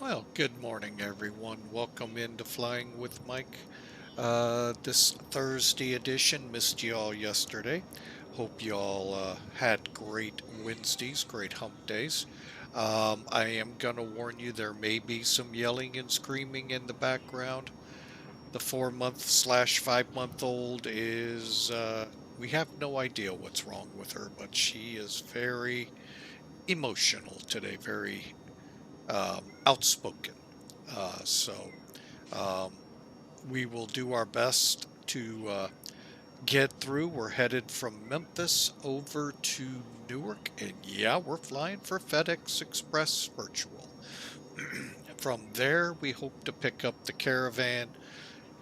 Well, good morning, everyone. Welcome into Flying with Mike. This Thursday edition, missed you all yesterday. Hope you all had great Wednesdays, great hump days. I am going to warn you there may be some yelling and screaming in the background. The 4 month slash 5 month old we have no idea what's wrong with her, but she is very emotional today, very outspoken. So um, we will do our best to get through. We're headed from Memphis over to Newark, and yeah, we're flying for FedEx Express Virtual. From there, we hope to pick up the caravan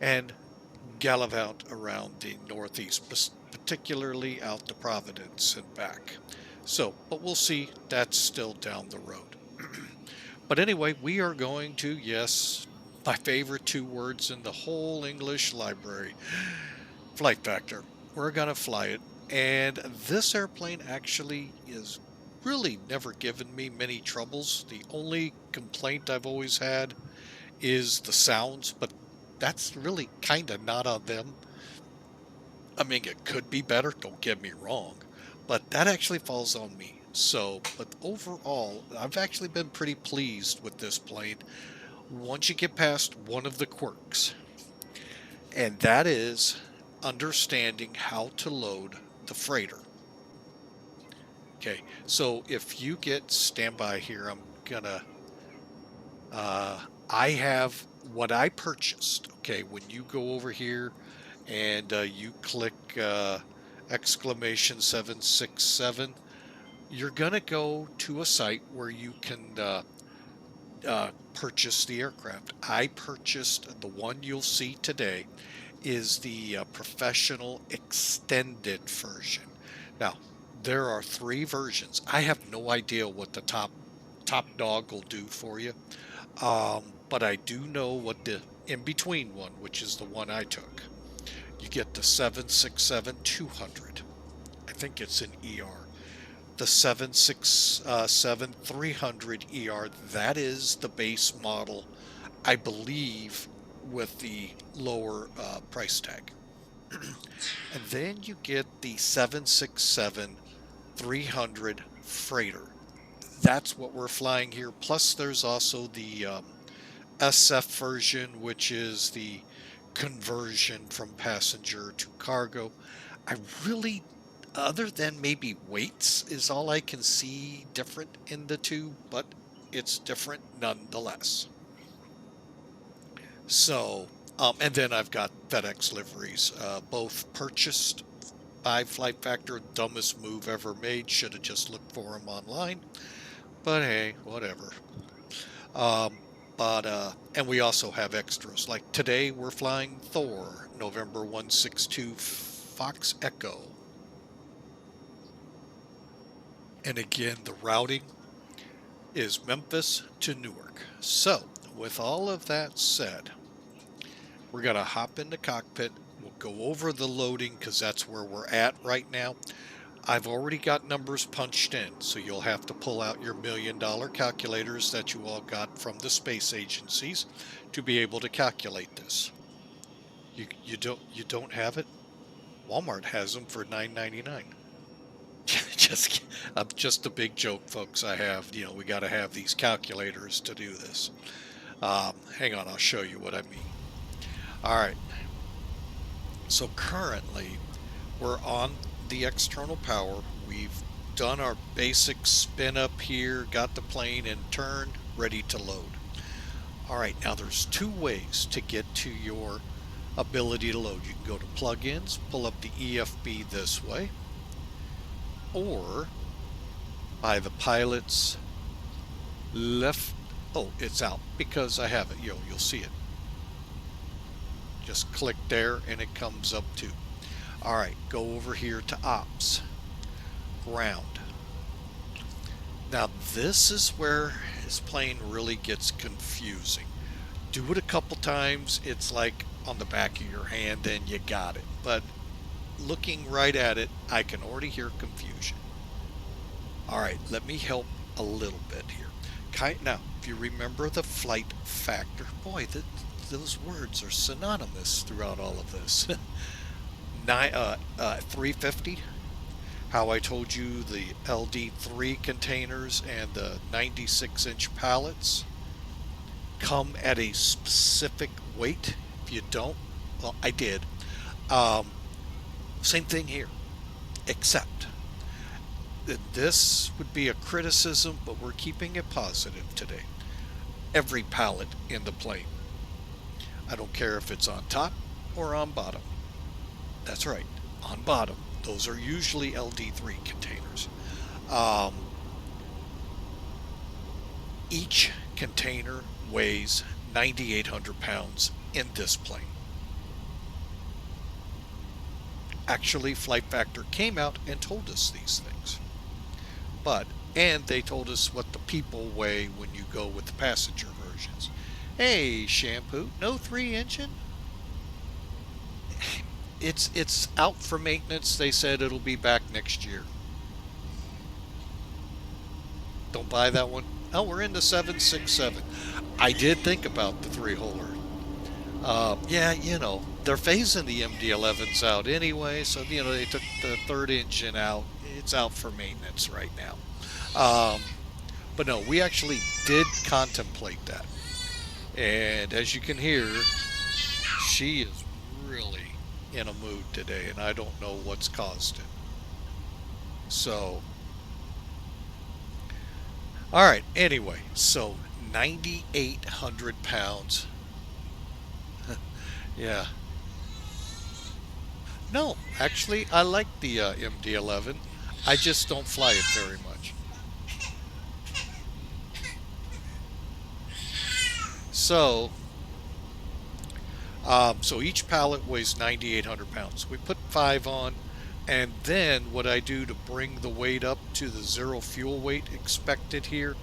and gallivant around the Northeast, particularly out to Providence and back. But we'll see. That's still down the road. But anyway, we are going to, yes, my favorite two words in the whole English library, flight factor. We're going to fly it. And this airplane actually is really never given me many troubles. The only complaint I've always had is the sounds, but that's really kind of not on them. I mean, it could be better, don't get me wrong, but that actually falls on me. But overall, I've actually been pretty pleased with this plane once you get past one of the quirks, and that is understanding how to load the freighter. Okay, so if you get standby here, I have what I purchased. Okay, when you go over here and you click exclamation 767, you're gonna go to a site where you can purchase the aircraft. I purchased the one you'll see today is the professional extended version. Now, there are three versions. I have no idea what the top dog will do for you, but I do know what the in between one, which is the one I took. You get the 767 200. I think it's an ER. The 767 300 ER, that is the base model, I believe, with the lower price tag. And then you get the 767 300 freighter. That's what we're flying here. Plus, there's also the SF version, which is the conversion from passenger to cargo. I really, other than maybe weights, is all I can see different in the two, but it's different nonetheless. And then I've got FedEx liveries, both purchased by Flight Factor. Dumbest move ever made. Should have just looked for them online. But hey, whatever. And we also have extras. Like today, we're flying Thor, November 162 Fox Echo. And again, the routing is Memphis to Newark. So, with all of that said, we're going to hop in the cockpit. We'll go over the loading because that's where we're at right now. I've already got numbers punched in, so you'll have to pull out your $1,000,000 calculators that you all got from the space agencies to be able to calculate this. You don't have it? Walmart has them for $9.99. Just a big joke, folks. I have, we got to have these calculators to do this. Hang on, I'll show you what I mean. All right. So currently, we're on the external power. We've done our basic spin up here, got the plane in turn, ready to load. All right, now there's two ways to get to your ability to load. You can go to plugins, pull up the EFB this way, or by the pilot's left. Oh, it's out because I have it. You'll see it. Just click there and it comes up too. All right, go over here to ops, ground. Now this is where this plane really gets confusing. Do it a couple times, it's like on the back of your hand and you got it. But looking right at it, I can already hear confusion. All right, let me help a little bit here. Now, if you remember the flight factor, boy, those words are synonymous throughout all of this. 350. How I told you the LD3 containers and the 96-inch pallets come at a specific weight. If you don't, well, I did. Um, Same thing here, except that this would be a criticism, but we're keeping it positive today. Every pallet in the plane. I don't care if it's on top or on bottom. That's right, on bottom. Those are usually LD3 containers. Um, each container weighs 9,800 pounds in this plane. Actually, Flight Factor came out and told us these things. And they told us what the people weigh when you go with the passenger versions. Hey, shampoo, no 3 engine? It's out for maintenance. They said it'll be back next year. Don't buy that one. Oh, we're into 767. I did think about the 3-holer. Yeah, they're phasing the MD-11s out anyway, so, they took the 3rd engine out. It's out for maintenance right now. But no, we actually did contemplate that. And as you can hear, she is really in a mood today, and I don't know what's caused it. So, all right, anyway, so 9,800 pounds. Yeah. No, actually, I like the MD-11. I just don't fly it very much. So, so each pallet weighs 9,800 pounds. We put 5 on, and then what I do to bring the weight up to the 0 fuel weight expected here,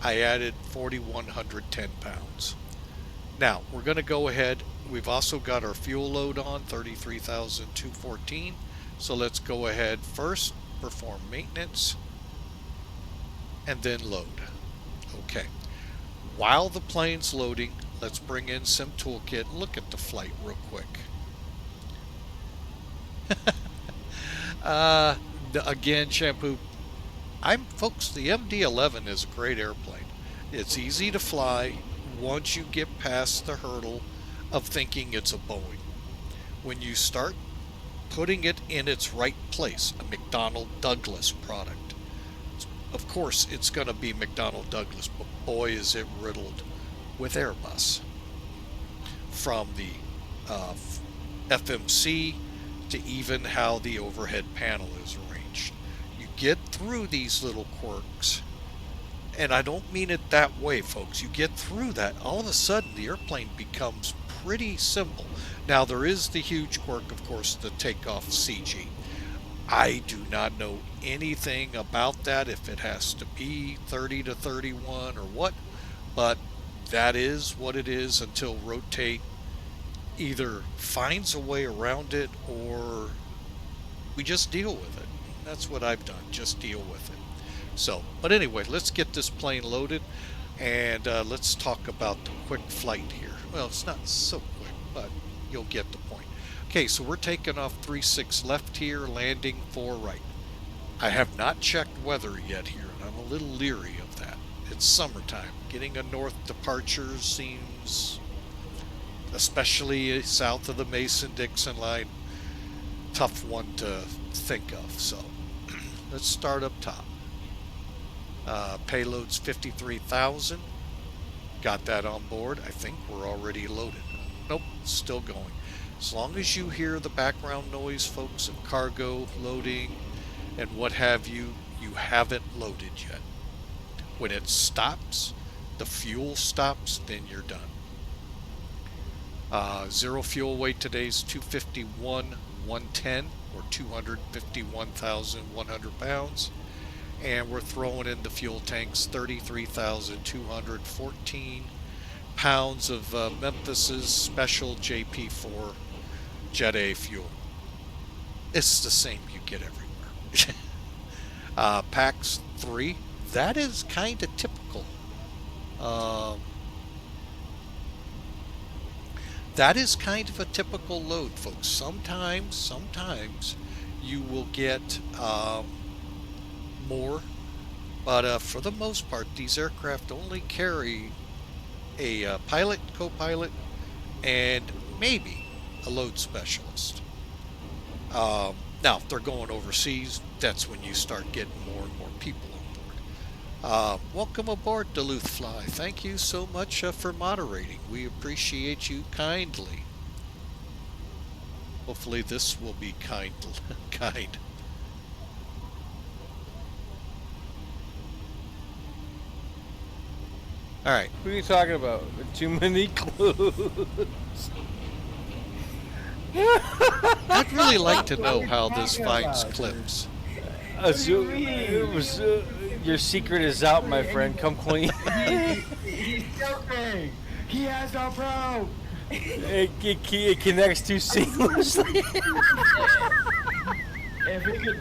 I added 4,110 pounds. Now, we're going to go ahead. We've also got our fuel load on, 33,214. So let's go ahead first, perform maintenance, and then load. Okay. While the plane's loading, let's bring in Sim Toolkit and look at the flight real quick. Again, shampoo. Folks, the MD-11 is a great airplane. It's easy to fly once you get past the hurdle of thinking it's a Boeing. When you start putting it in its right place, a McDonnell Douglas product. Of course, it's going to be McDonnell Douglas, but boy, is it riddled with Airbus. From the FMC to even how the overhead panel is arranged. You get through these little quirks, and I don't mean it that way, folks. You get through that, all of a sudden the airplane becomes pretty simple. Now, there is the huge quirk, of course, the takeoff CG. I do not know anything about that, if it has to be 30 to 31 or what, but that is what it is until Rotate either finds a way around it or we just deal with it. That's what I've done, just deal with it. So, but anyway, let's get this plane loaded and let's talk about the quick flight here. Well, it's not so quick, but you'll get the point. Okay, so we're taking off 36 left here, landing 4 right. I have not checked weather yet here, and I'm a little leery of that. It's summertime. Getting a north departure seems, especially south of the Mason-Dixon line, tough one to think of. So let's start up top. Payload's 53,000. Got that on board. I think we're already loaded. Nope, still going. As long as you hear the background noise, folks, of cargo loading and what have you, you haven't loaded yet. When it stops, the fuel stops, then you're done. 0 fuel weight today is 251,110 or 251,100 pounds. And we're throwing in the fuel tanks 33,214 pounds of Memphis's special JP4 Jet A fuel. It's the same you get everywhere. PAX 3, that is kind of typical Um, that is kind of a typical load, folks. Sometimes you will get more, but for the most part, these aircraft only carry a pilot, co-pilot, and maybe a load specialist. Now, if they're going overseas, that's when you start getting more and more people on board. Welcome aboard, Duluth Fly. Thank you so much for moderating. We appreciate you kindly. Hopefully, this will be kind. kind. All right. What are you talking about? Too many clues. I'd really like to What are know you how this talking finds about, dude? clips. What do you mean? It was your secret is out, my friend. Come clean. He's joking. He has no proof. It connects too seamlessly. If he could,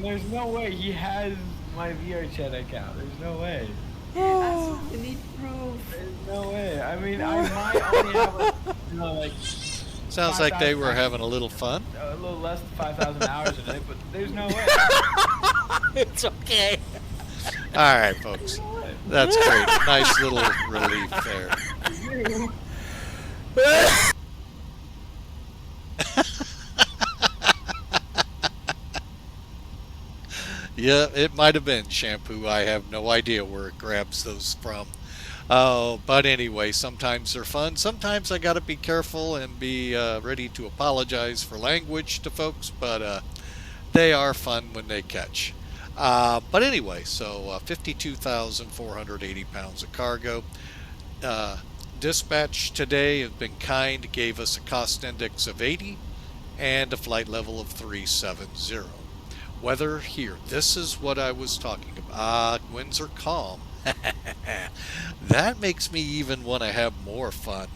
there's no way he has my VRChat account. There's no way. We need proof. There's no way. I mean, I might only have like Sounds like they 5,000 were having a little fun. a little less than 5,000 hours in it, but there's no way. It's okay. All right, folks. That's great. Nice little relief there. Yeah, it might have been shampoo. I have no idea where it grabs those from. Oh, but anyway, sometimes they're fun. Sometimes I got to be careful and be ready to apologize for language to folks, but they are fun when they catch. But anyway, so 52,480 pounds of cargo. Uh, Dispatch today has been kind, gave us a cost index of 80 and a flight level of 370. Weather here, this is what I was talking about. Winds are calm. That makes me even want to have more fun.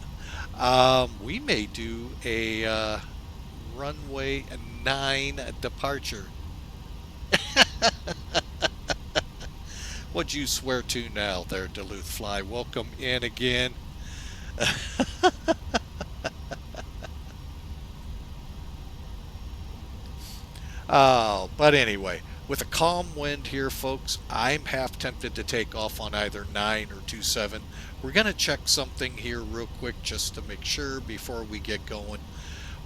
We may do a runway 9 departure. What'd you swear to now there, Duluth Fly? Welcome in again. Oh, but anyway, with a calm wind here, folks, I'm half tempted to take off on either 9 or 27. We're going to check something here real quick just to make sure before we get going.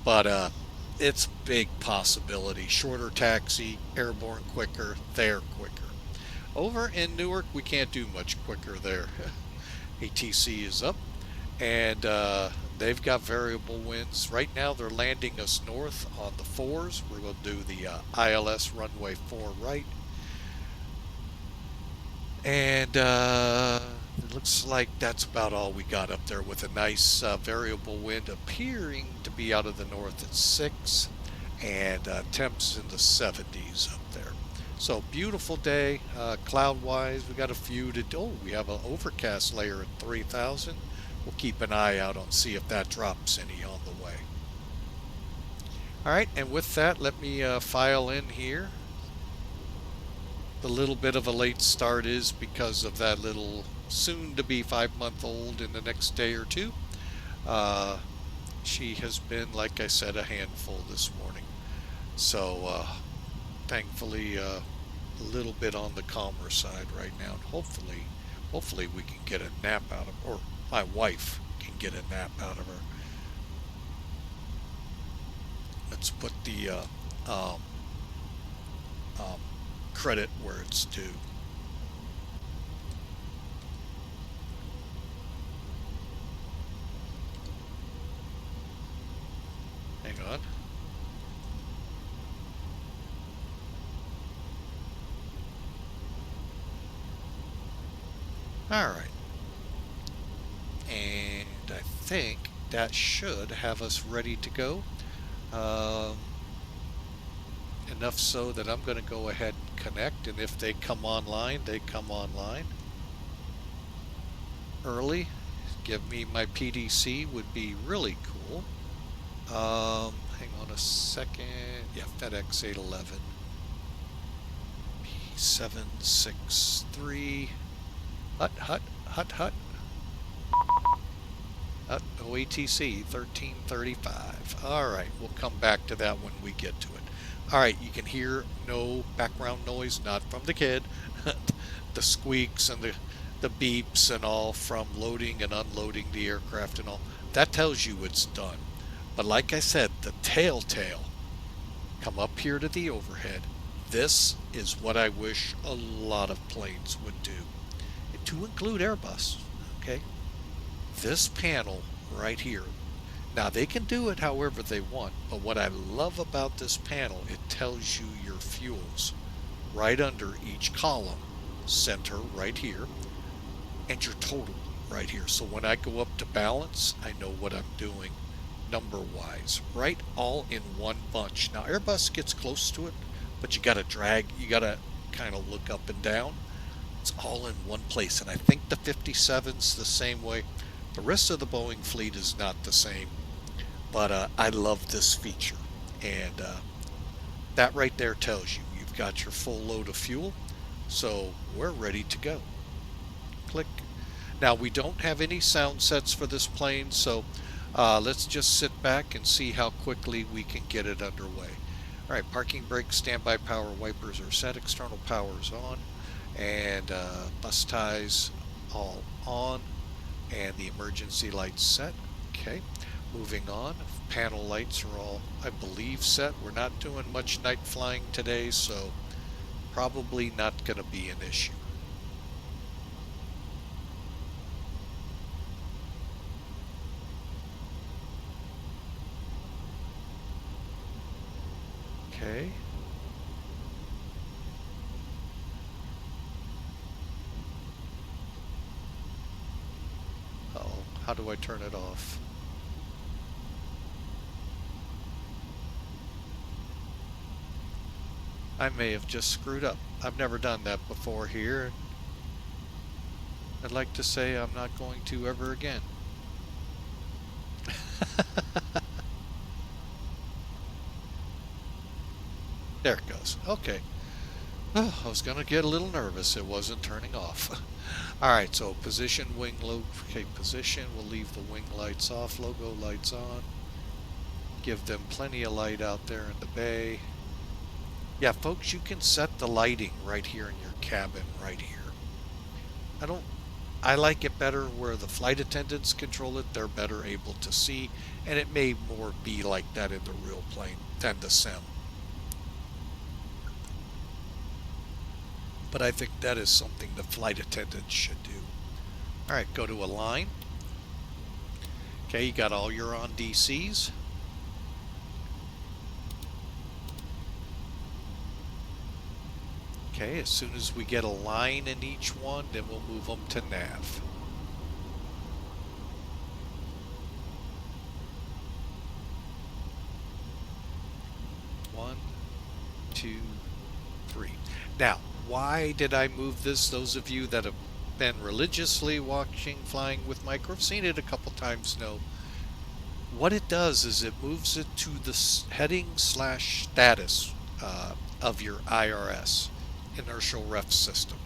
But it's big possibility. Shorter taxi, airborne quicker, there quicker. Over in Newark, we can't do much quicker there. ATC is up, and they've got variable winds. Right now, they're landing us north on the 4s. We're going to do the ILS runway 4 right. And it looks like that's about all we got up there, with a nice variable wind appearing to be out of the north at 6, and temps in the 70s up there. So beautiful day, cloud-wise. We got a few to do. Oh, we have an overcast layer at 3,000. We'll keep an eye out on see if that drops any on the way. All right, and with that, let me file in here. The little bit of a late start is because of that little soon-to-be 5-month-old in the next day or two. She has been, like I said, a handful this morning. So thankfully, a little bit on the calmer side right now. And hopefully we can get a nap out of, or my wife can get a nap out of her. Let's put the credit where it's due. Hang on. All right. And I think that should have us ready to go. Enough so that I'm going to go ahead and connect, and if they come online, they come online. Early, give me my PDC would be really cool. Hang on a second. Yeah, FedEx 811. P763. Hut. No ATC, 1335. All right, we'll come back to that when we get to it. All right, you can hear no background noise, not from the kid. The squeaks and the beeps and all from loading and unloading the aircraft and all. That tells you it's done. But like I said, the telltale, come up here to the overhead. This is what I wish a lot of planes would do, to include Airbus, okay? This panel right here. Now they can do it however they want, but what I love about this panel, it tells you your fuels right under each column, center right here, and your total right here. So when I go up to balance, I know what I'm doing number wise, right? All in one bunch. Now Airbus gets close to it, but you gotta drag, you gotta kind of look up and down. It's all in one place, and I think the 57's the same way. The rest of the Boeing fleet is not the same, but I love this feature, and that right there tells you you've got your full load of fuel, so we're ready to go. Click. Now we don't have any sound sets for this plane, so let's just sit back and see how quickly we can get it underway. All right, parking brakes, standby power, wipers are set, external power is on, and bus ties all on, and the emergency lights set. Okay, moving on. Panel lights are all, I believe, set. We're not doing much night flying today, so probably not going to be an issue. Okay. Uh-oh, how do I turn it off? I may have just screwed up. I've never done that before here. I'd like to say I'm not going to ever again. There it goes. Okay. Oh, I was going to get a little nervous. It wasn't turning off. Alright, so position, wing load. Okay, position. We'll leave the wing lights off. Logo lights on. Give them plenty of light out there in the bay. Yeah, folks, you can set the lighting right here in your cabin, right here. I like it better where the flight attendants control it. They're better able to see, and it may more be like that in the real plane than the sim. But I think that is something the flight attendants should do. All right, go to align. Okay, you got all your on DCs. Okay, as soon as we get a line in each one, then we'll move them to nav. One, two, three. Now, why did I move this? Those of you that have been religiously watching Flying with Mike or have seen it a couple times know what it does is it moves it to the heading / status of your IRS, inertial ref system.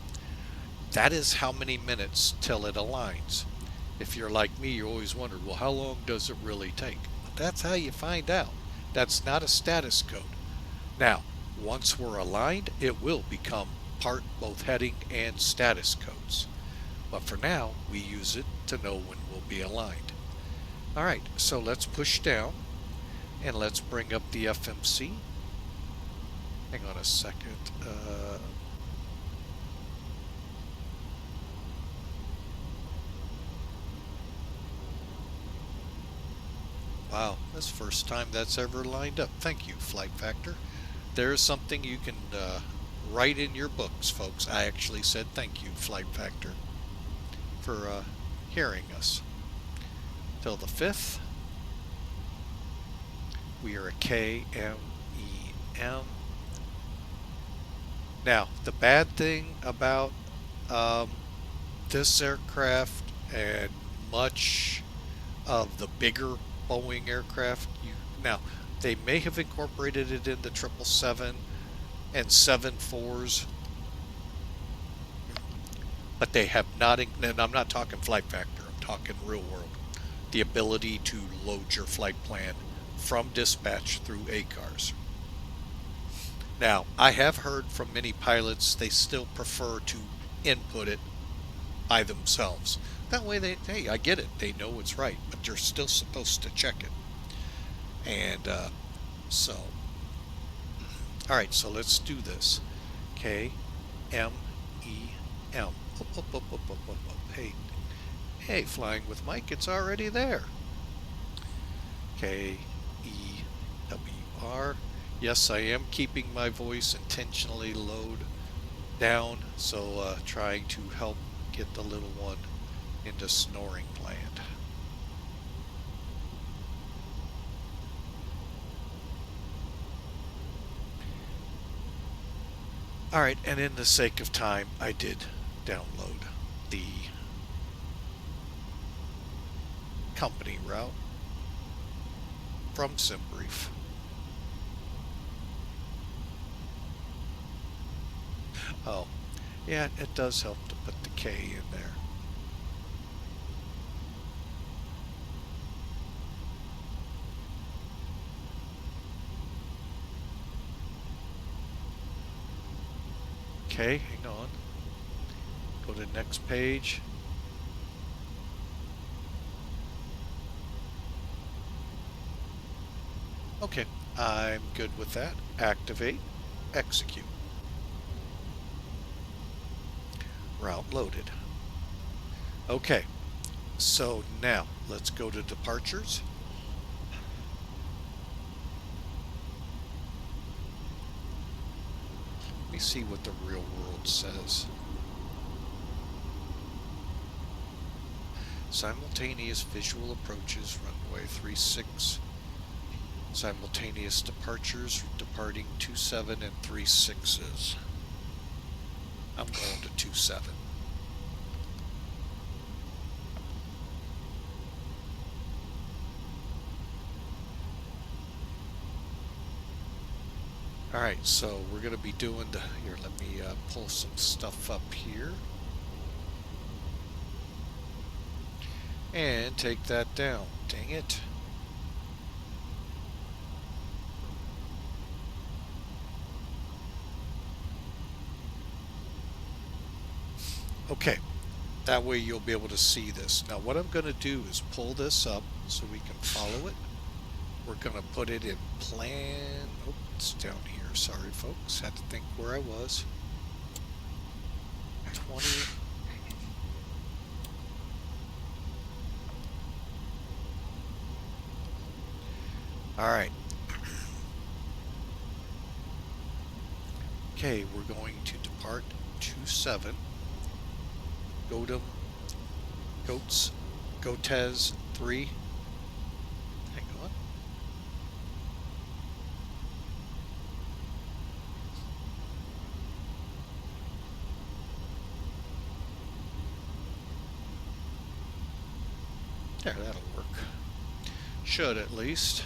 That is how many minutes till it aligns. If you're like me, you always wonder, well, how long does it really take? That's how you find out. That's not a status code. Now, once we're aligned, it will become part both heading and status codes. But for now, we use it to know when we'll be aligned. All right, so let's push down and let's bring up the FMC. Hang on a second. Wow, that's the first time that's ever lined up. Thank you, Flight Factor. There's something you can write in your books, folks. I actually said thank you, Flight Factor, for hearing us. Till the 5th, we are a KMEM. Now, the bad thing about this aircraft and much of the bigger Boeing aircraft, now they may have incorporated it in the 777 and 74s, but they have not, and I'm not talking Flight Factor, I'm talking real world. the ability to load your flight plan from dispatch through ACARS. Now, I have heard from many pilots they still prefer to input it by themselves. That way hey, I get it. They know it's right, but you're still supposed to check it. And all right, so let's do this. KMEM. Up. Hey, Flying with Mike, it's already there. KEWR. Yes, I am keeping my voice intentionally low down, so trying to help get the little one into snoring land. Alright, and in the sake of time, I did download the company route from SimBrief. Oh, yeah, it does help to put the K in there. Okay, hang on. Go to the next page. Okay, I'm good with that. Activate, execute. Route loaded. Okay, so now let's go to departures. Let me see what the real world says. Simultaneous visual approaches, runway 36. Simultaneous departures, departing 27 and 36s. I'm going to 27. Alright, so we're going to be doing the... Here, let me pull some stuff up here. And take that down. Dang it. Okay, that way you'll be able to see this. Now what I'm going to do is pull this up so we can follow it. We're going to put it in plan. Oh, it's down here. Sorry, folks. Had to think where I was. 20. All right. Okay, we're going to depart 27. Gotes 3. Hang on. There, that'll work. Should at least.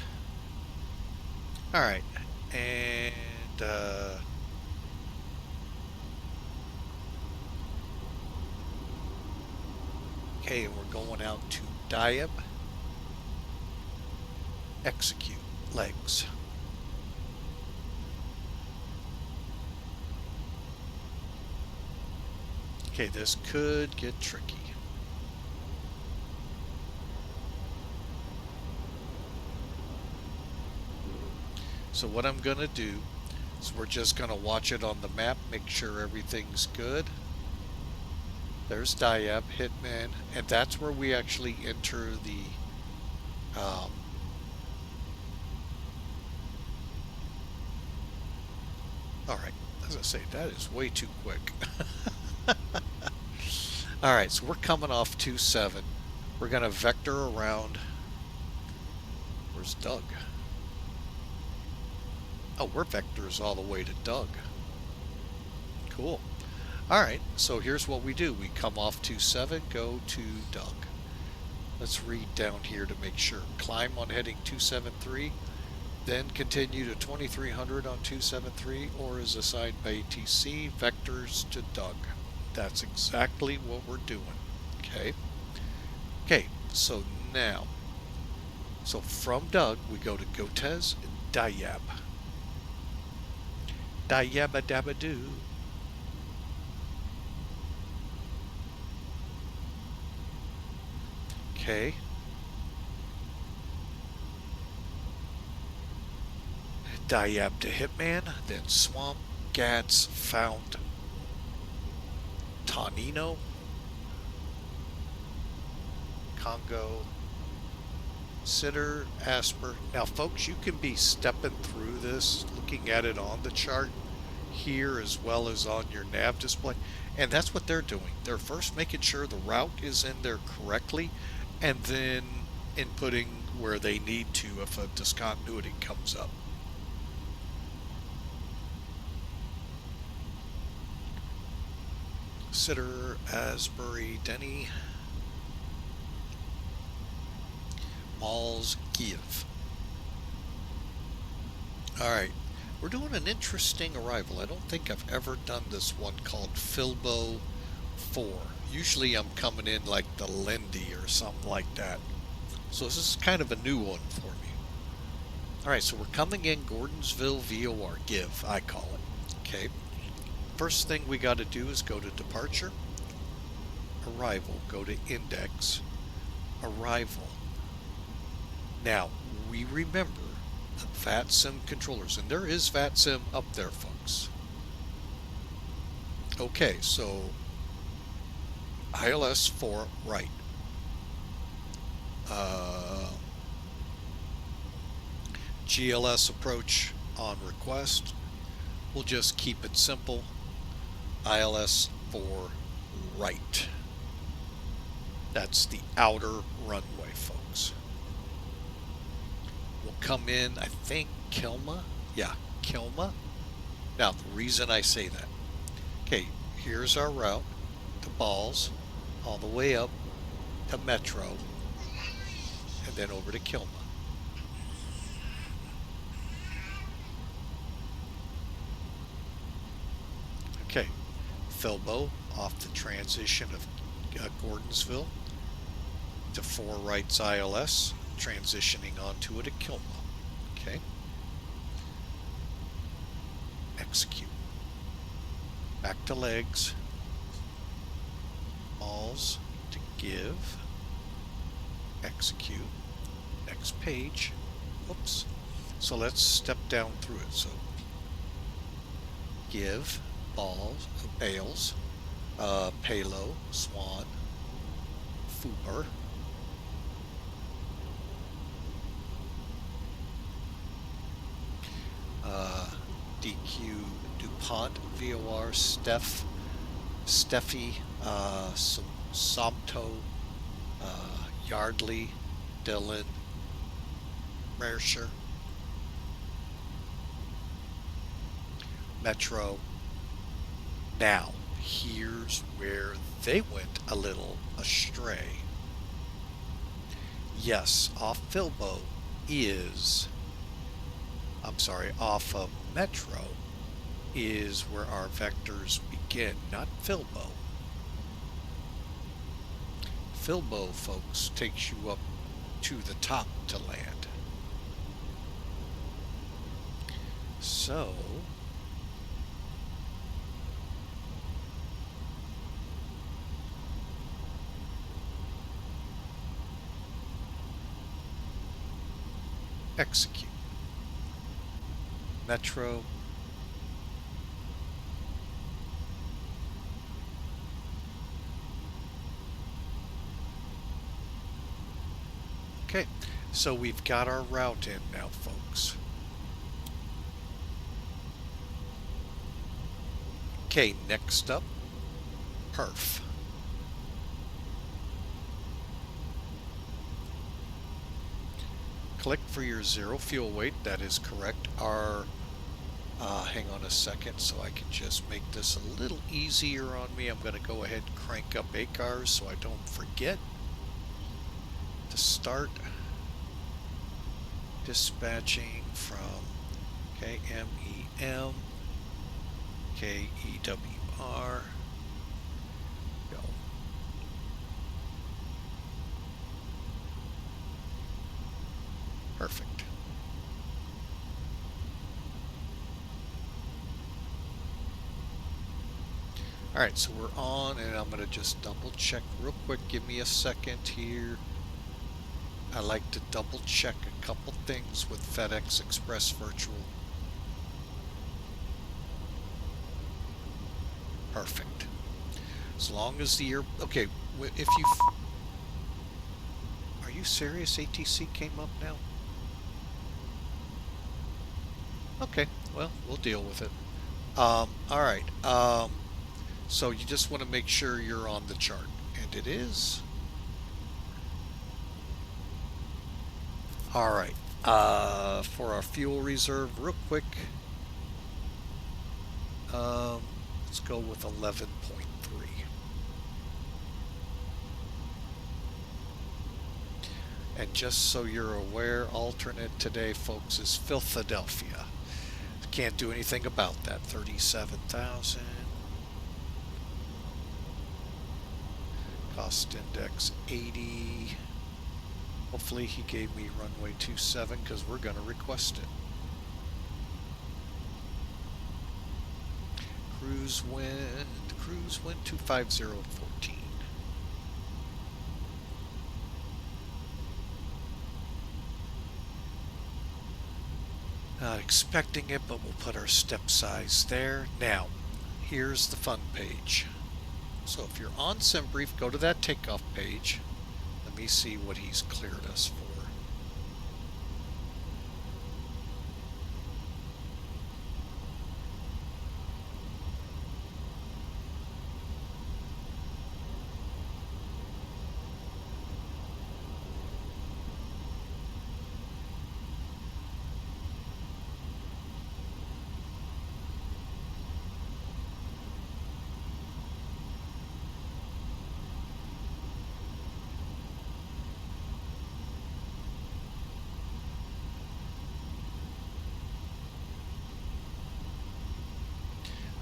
Alright, and okay, we're going out to DIYAB. Execute legs. Okay, this could get tricky. So what I'm going to do is we're just going to watch it on the map, make sure everything's good. There's DIYAB, HITMN, and that's where we actually enter the alright, as I say, that is way too quick. Alright, so we're coming off 27. We're going to vector around. Where's Doug? Oh, we're vectors all the way to Doug. Cool. Alright, so here's what we do. We come off 27, go to Doug. Let's read down here to make sure. Climb on heading 273, then continue to 2300 on 273, or is assigned by ATC, vectors to Doug. That's exactly what we're doing. Okay. Okay, so now So from Doug, we go to Gotez and DIYAB. DIYABA dabba doo. Okay. DIYAB to Hitman, then Swamp, Gats, Fount, Tonino, Congo, Sitter, Asper. Now, folks, you can be stepping through this, looking at it on the chart here as well as on your nav display. And that's what they're doing. They're first making sure the route is in there correctly and then inputting where they need to if a discontinuity comes up. Sitter, Asbury, Denny, Malls, Give. Alright, we're doing an interesting arrival. I don't think I've ever done this one called Filbo 4. Usually I'm coming in like the Lindy or something like that. So this is kind of a new one for me. Alright, so we're coming in Gordonsville VOR, Give, I call it. Okay. First thing we got to do is go to Departure, Arrival, go to Index, Arrival. Now, we remember the VATSIM controllers, and there is VATSIM up there, folks. Okay, so ILS 4 right. GLS approach on request. We'll just keep it simple. ILS 4 right. That's the outer runway, folks. We'll come in, I think, Kilma. Yeah, Kilma. Now, the reason I say that. Okay, here's our route to Balls, all the way up to Metro, and then over to Kilma. Okay, Filbo off the transition of Gordonsville to 4 rights ILS, transitioning onto it at Kilma. Okay. Execute. Back to legs. Malls to Give. Execute. Next page. Oops. So let's step down through it. So Give, Balls, Bales, Palo, Swan, Fuber, DQ, DuPont, VOR, Steffi, Somto, Yardley, Dillon, Mercer, Metro. Now, here's where they went a little astray. Yes, off Filbo is, off of Metro is where our vectors begin, not Filbo. Filbo, folks, takes you up to the top to land. So, execute. Metro. Okay, so we've got our route in now, folks. Okay, next up, perf. Click for your zero fuel weight. That is correct. Our hang on a second so I can just make this a little easier on me. I'm going to go ahead and crank up ACARS so I don't forget to start dispatching from KMEM, KEWR. Go. Alright, so we're on, and I'm going to just double check real quick. Give me a second here. I like to double check a couple things with FedEx Express Virtual. Perfect. As long as the okay, if you... Are you serious? ATC came up now? Okay, well, we'll deal with it. Alright, so you just want to make sure you're on the chart. And it is. Alright, for our fuel reserve, real quick, let's go with 11.3. And just so you're aware, alternate today, folks, is Philadelphia. Can't do anything about that. 37,000. Cost index 80. Hopefully he gave me runway 27 because we're going to request it. Cruise wind 25014. Not expecting it, but we'll put our step size there. Now, here's the fun page. So if you're on SimBrief, go to that takeoff page. Let me see what he's cleared us for.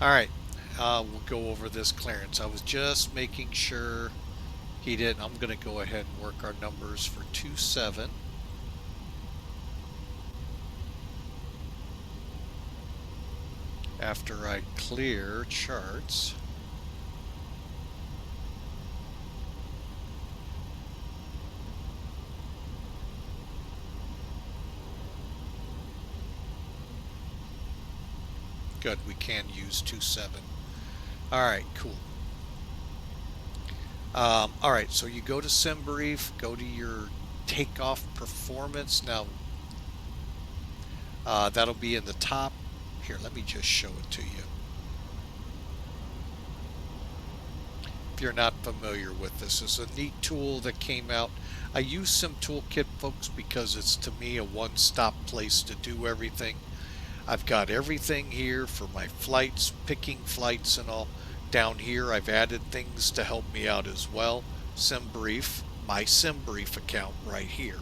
Alright, we'll go over this clearance. I was just making sure he didn't. I'm going to go ahead and work our numbers for 27. After I clear charts. Good, we can use 27. Alright, cool. Alright, so you go to SimBrief, go to your takeoff performance. Now, that'll be in the top. Here, let me just show it to you. If you're not familiar with this, it's a neat tool that came out. I use SimToolkit, folks, because it's, to me, a one-stop place to do everything. I've got everything here for my flights, picking flights and all. Down here, I've added things to help me out as well. SimBrief, my SimBrief account right here.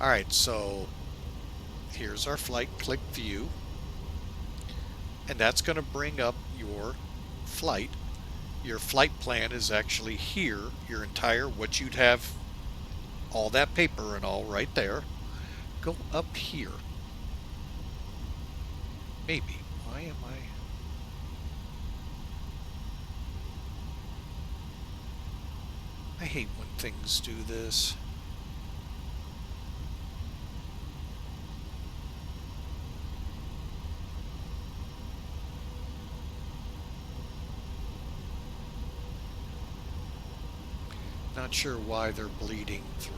Alright, so here's our flight. Click View. And that's going to bring up your flight. Your flight plan is actually here. Your entire, what you'd have, all that paper and all right there. Go up here. Maybe. Why am I hate when things do this. Not sure why they're bleeding through.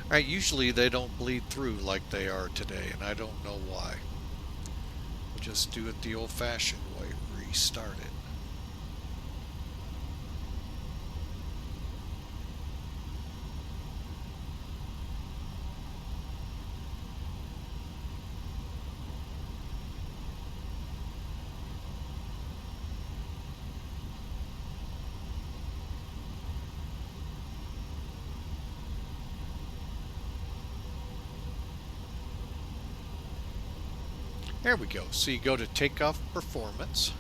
Alright, usually they don't bleed through like they are today, and I don't know why. We'll just do it the old-fashioned way, restart it. There we go. So you go to Takeoff Performance,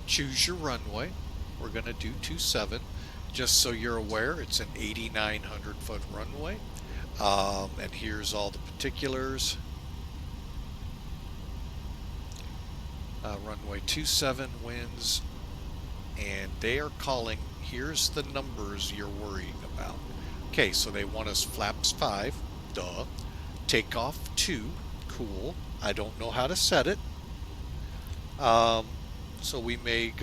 choose your runway. We're going to do 27. Just so you're aware, it's an 8,900-foot runway. And here's all the particulars. Runway 27 winds, and they are calling, here's the numbers you're worrying about. Okay, so they want us flaps 5, duh. Takeoff 2, cool. I don't know how to set it. So we may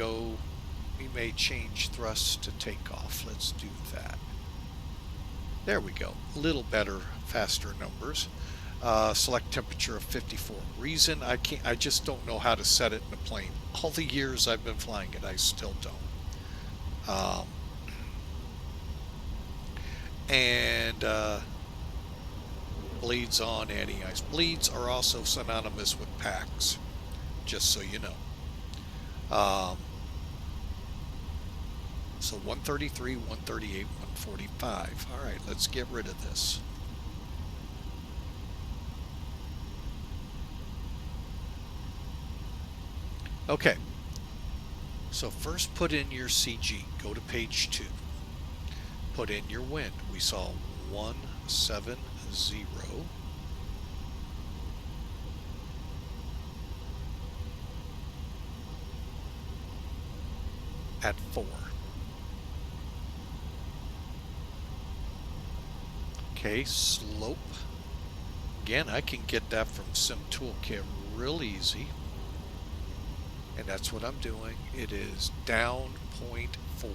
change thrust to takeoff. Let's do that. There we go. A little better, faster numbers. Select temperature of 54. Reason I just don't know how to set it in a plane. All the years I've been flying it, I still don't. Bleeds on, anti-ice. Bleeds are also synonymous with packs, just so you know. So 133, 138, 145. All right, let's get rid of this. Okay, so first put in your CG. Go to page 2. Put in your wind. We saw 170 at 4. Okay, slope. Again, I can get that from Sim Toolkit real easy. And that's what I'm doing. It is down 0.4.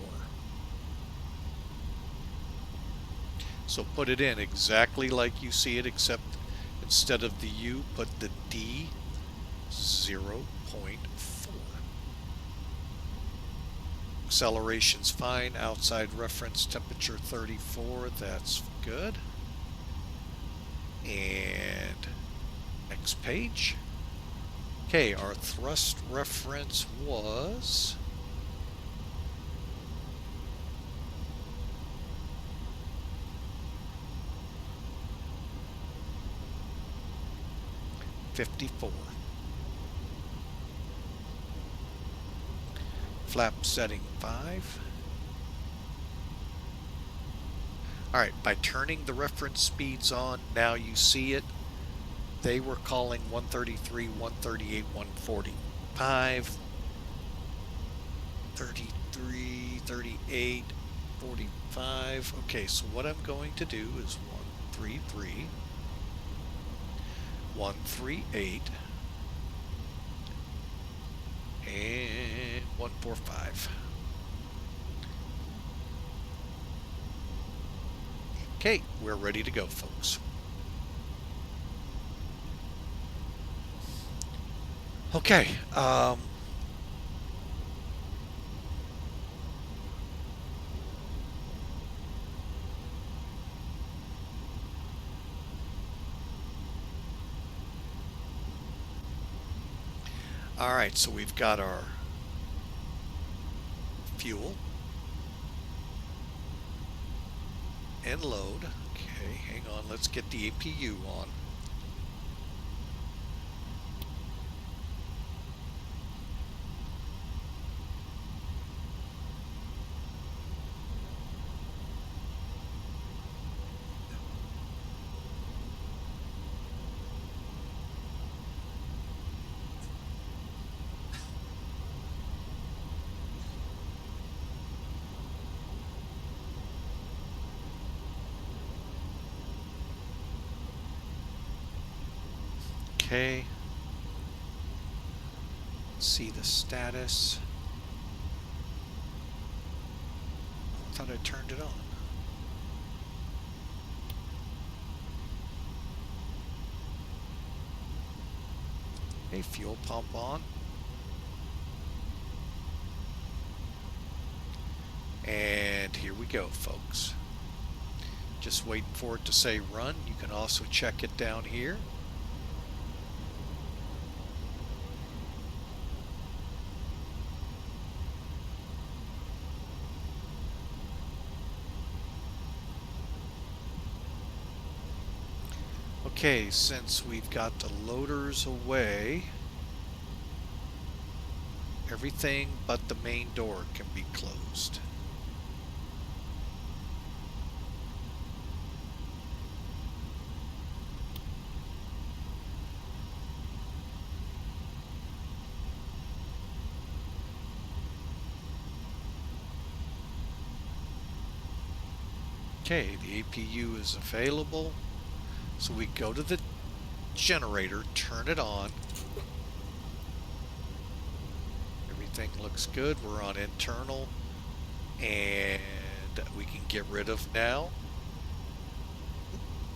So put it in exactly like you see it, except instead of the U, put the D 0.4. Acceleration's fine. Outside reference temperature 34. That's good. And next page. Okay, our thrust reference was 54. Flap setting 5. Alright, by turning the reference speeds on, now you see it. They were calling 133, 138, 145, 33, 38, 45. Okay, so what I'm going to do is 133, 138, and 145. Okay, we're ready to go, folks. Okay, all right, so we've got our fuel and load. Okay, hang on, let's get the APU on. Okay, see the status. I thought I turned it on. Okay, fuel pump on. And here we go, folks. Just waiting for it to say run. You can also check it down here. Okay, since we've got the loaders away, everything but the main door can be closed. Okay, the APU is available. So we go to the generator, turn it on. Everything looks good. We're on internal. And we can get rid of now.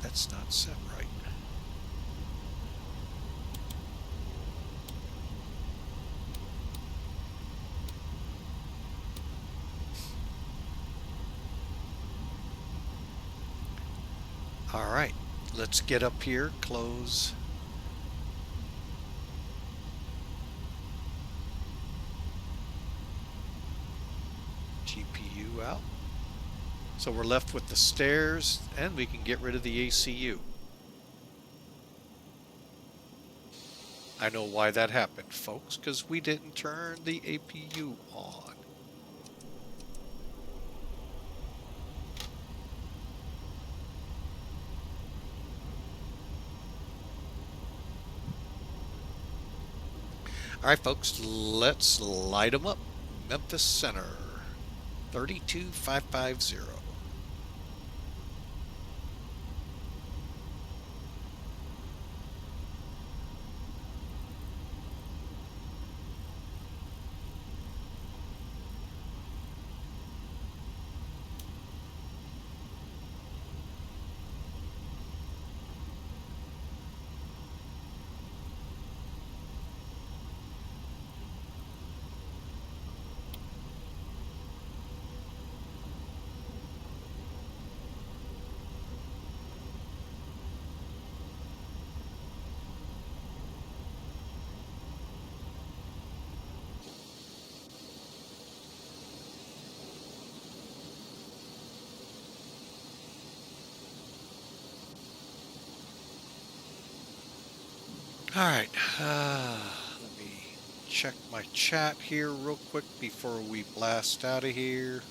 That's not set right. All right, let's get up here, close. GPU out. So we're left with the stairs, and we can get rid of the ACU. I know why that happened, folks, because we didn't turn the APU on. All right, folks, let's light them up. Memphis Center, 32550. All right, let me check my chat here real quick before we blast out of here.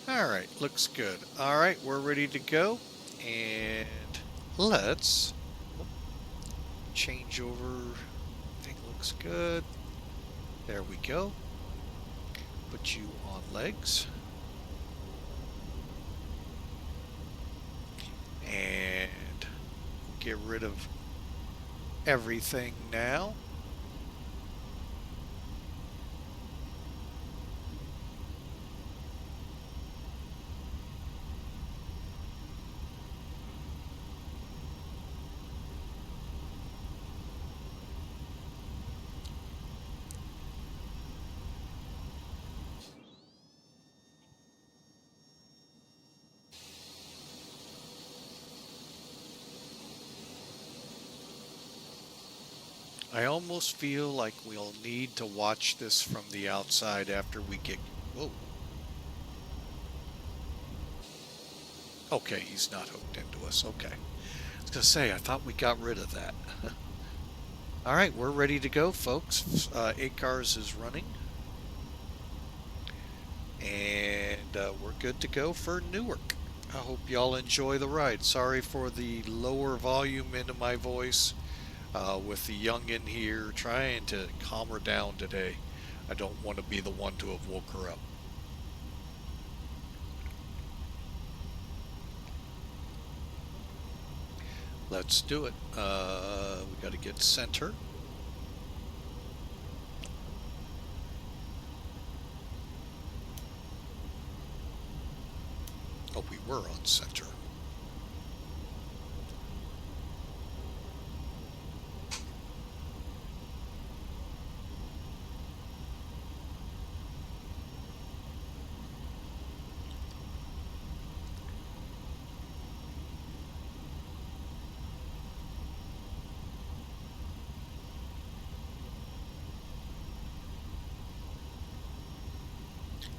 All right, looks good. All right, we're ready to go. And let's change over. Thing looks good. There we go. Put you on legs. And get rid of everything now. I almost feel like we'll need to watch this from the outside after we get... Whoa. Okay, he's not hooked into us. Okay. I was going to say, I thought we got rid of that. All right, we're ready to go, folks. ACARS is running. And we're good to go for Newark. I hope y'all enjoy the ride. Sorry for the lower volume into my voice. With the youngin' here, trying to calm her down today. I don't want to be the one to have woke her up. Let's do it. We got to get center. Oh, we were on center.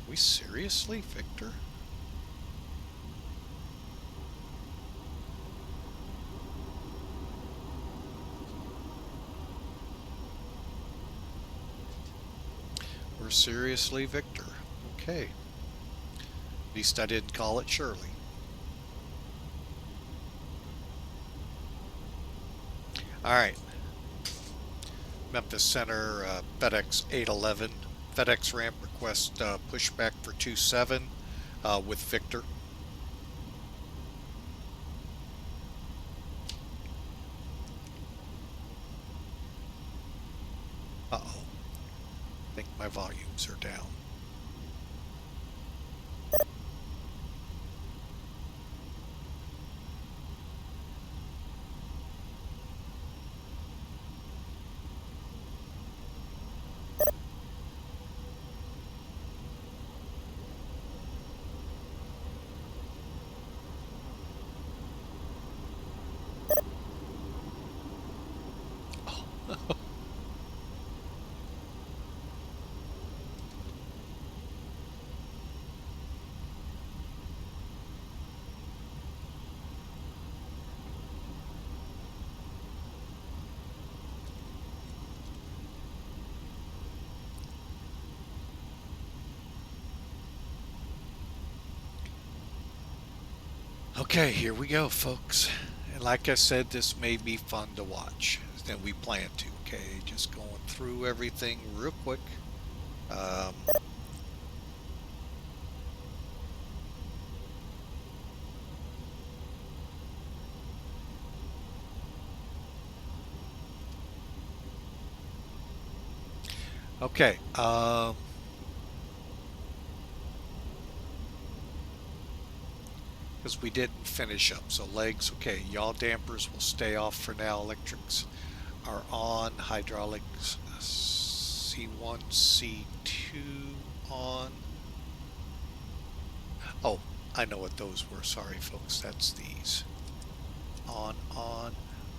We seriously, Victor? We're seriously, Victor. Okay. At least I didn't call it Shirley. All right. Memphis Center, FedEx 811. FedEx ramp request pushback for 27 with Victor. Uh-oh. I think my volumes are down. Okay, here we go, folks. And like I said, this may be fun to watch. Then we plan to. Okay, just going through everything real quick. Um, okay. Because we didn't finish up. So legs, okay. Yaw dampers will stay off for now. Electrics are on. Hydraulics C1, C2 on. Oh, I know what those were. Sorry, folks. That's these. On.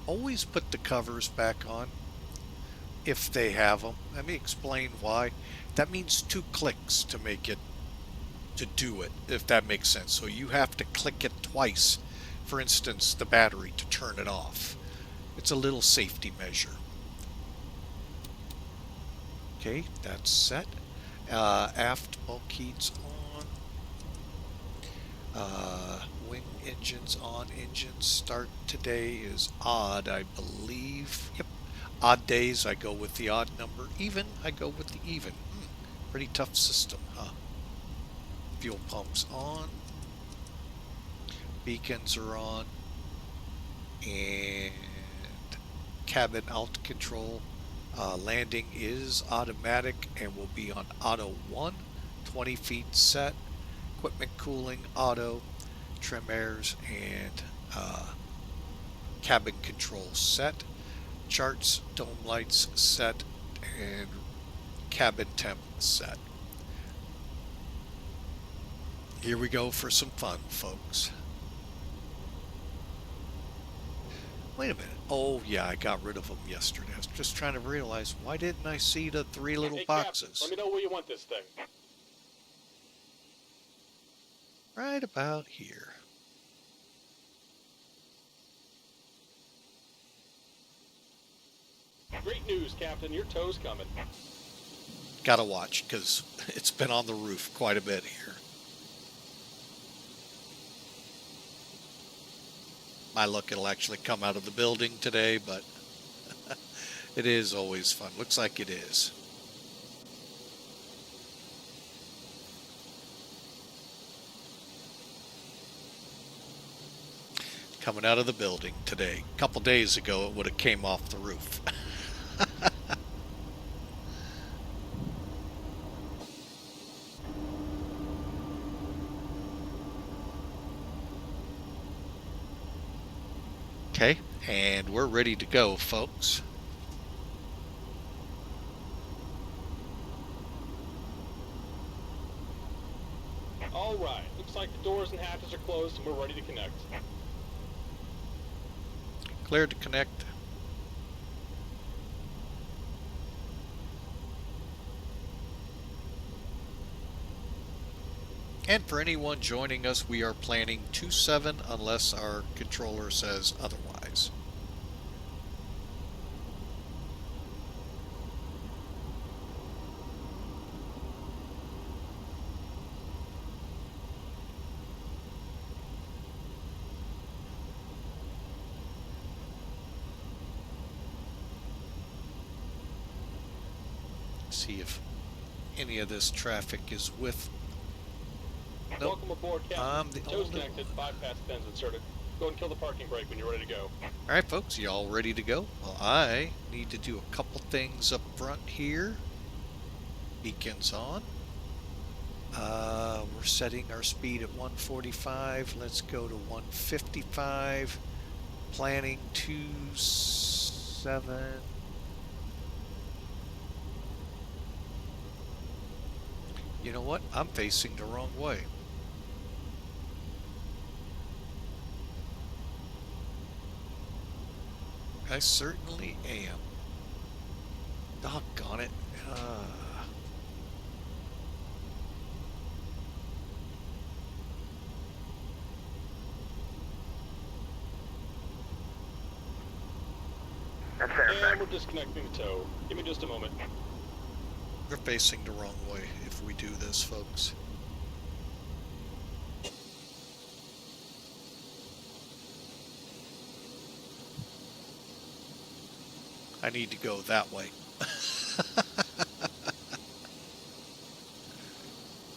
Always put the covers back on if they have them. Let me explain why. That means 2 clicks to make it, to do it, if that makes sense. So you have to click it twice, for instance, the battery, to turn it off. It's a little safety measure. Okay, that's set. Aft bulkheads on. Wing engines on. Engine start today is odd, I believe. Yep. Odd days, I go with the odd number. Even, I go with the even. Pretty tough system, huh? Fuel pumps on. Beacons are on. And cabin alt control. Landing is automatic and will be on auto 1. 20 feet set. Equipment cooling auto. Trim airs and cabin control set. Charts, dome lights set, and cabin temp set. Here we go for some fun, folks. Wait a minute. Oh, yeah, I got rid of them yesterday. I was just trying to realize, why didn't I see the 3 little boxes? Let me know where you want this thing. Right about here. Great news, Captain. Your tow's coming. Gotta watch, because it's been on the roof quite a bit here. My luck, it'll actually come out of the building today, but it is always fun. Looks like it is. Coming out of the building today. A couple days ago, it would have came off the roof. Okay, and we're ready to go, folks. All right. Looks like the doors and hatches are closed and we're ready to connect. Cleared to connect. And for anyone joining us, we are planning 27 unless our controller says otherwise. see if any of this traffic is with. Nope. Welcome aboard, Captain. I'm the Toe's only connected, one. bypass pins inserted. Go and kill the parking brake when you're ready to go. Alright folks, you all ready to go? Well, I need to do a couple things up front here. Beacons on. We're setting our speed at 145. Let's go to 155. Planning 27. You know what? I'm facing the wrong way. I certainly am. Doggone it. And we're disconnecting the toe. Give me just a moment. We're facing the wrong way if we do this, folks. I need to go that way.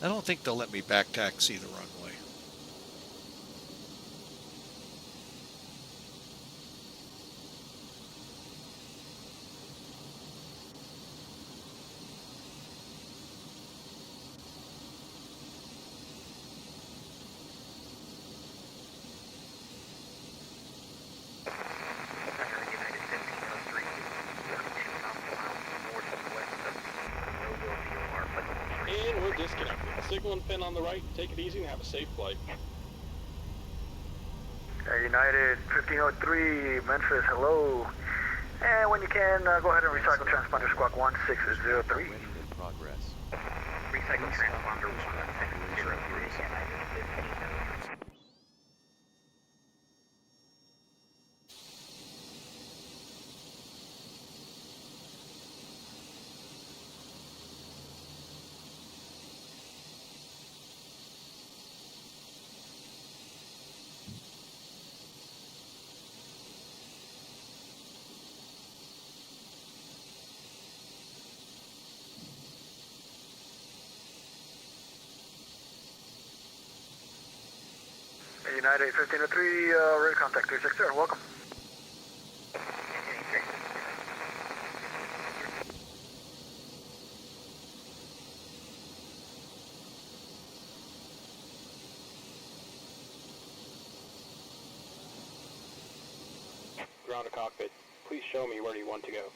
I don't think they'll let me back taxi the runway. And we're disconnected. Signal and pin on the right. Take it easy and have a safe flight. United 1503, Memphis, hello. And when you can, go ahead and recycle transponder squawk 1603. Progress. Recycle transponder 1603. United 1503, ready contact 360, welcome. Ground to cockpit. Please show me where you want to go.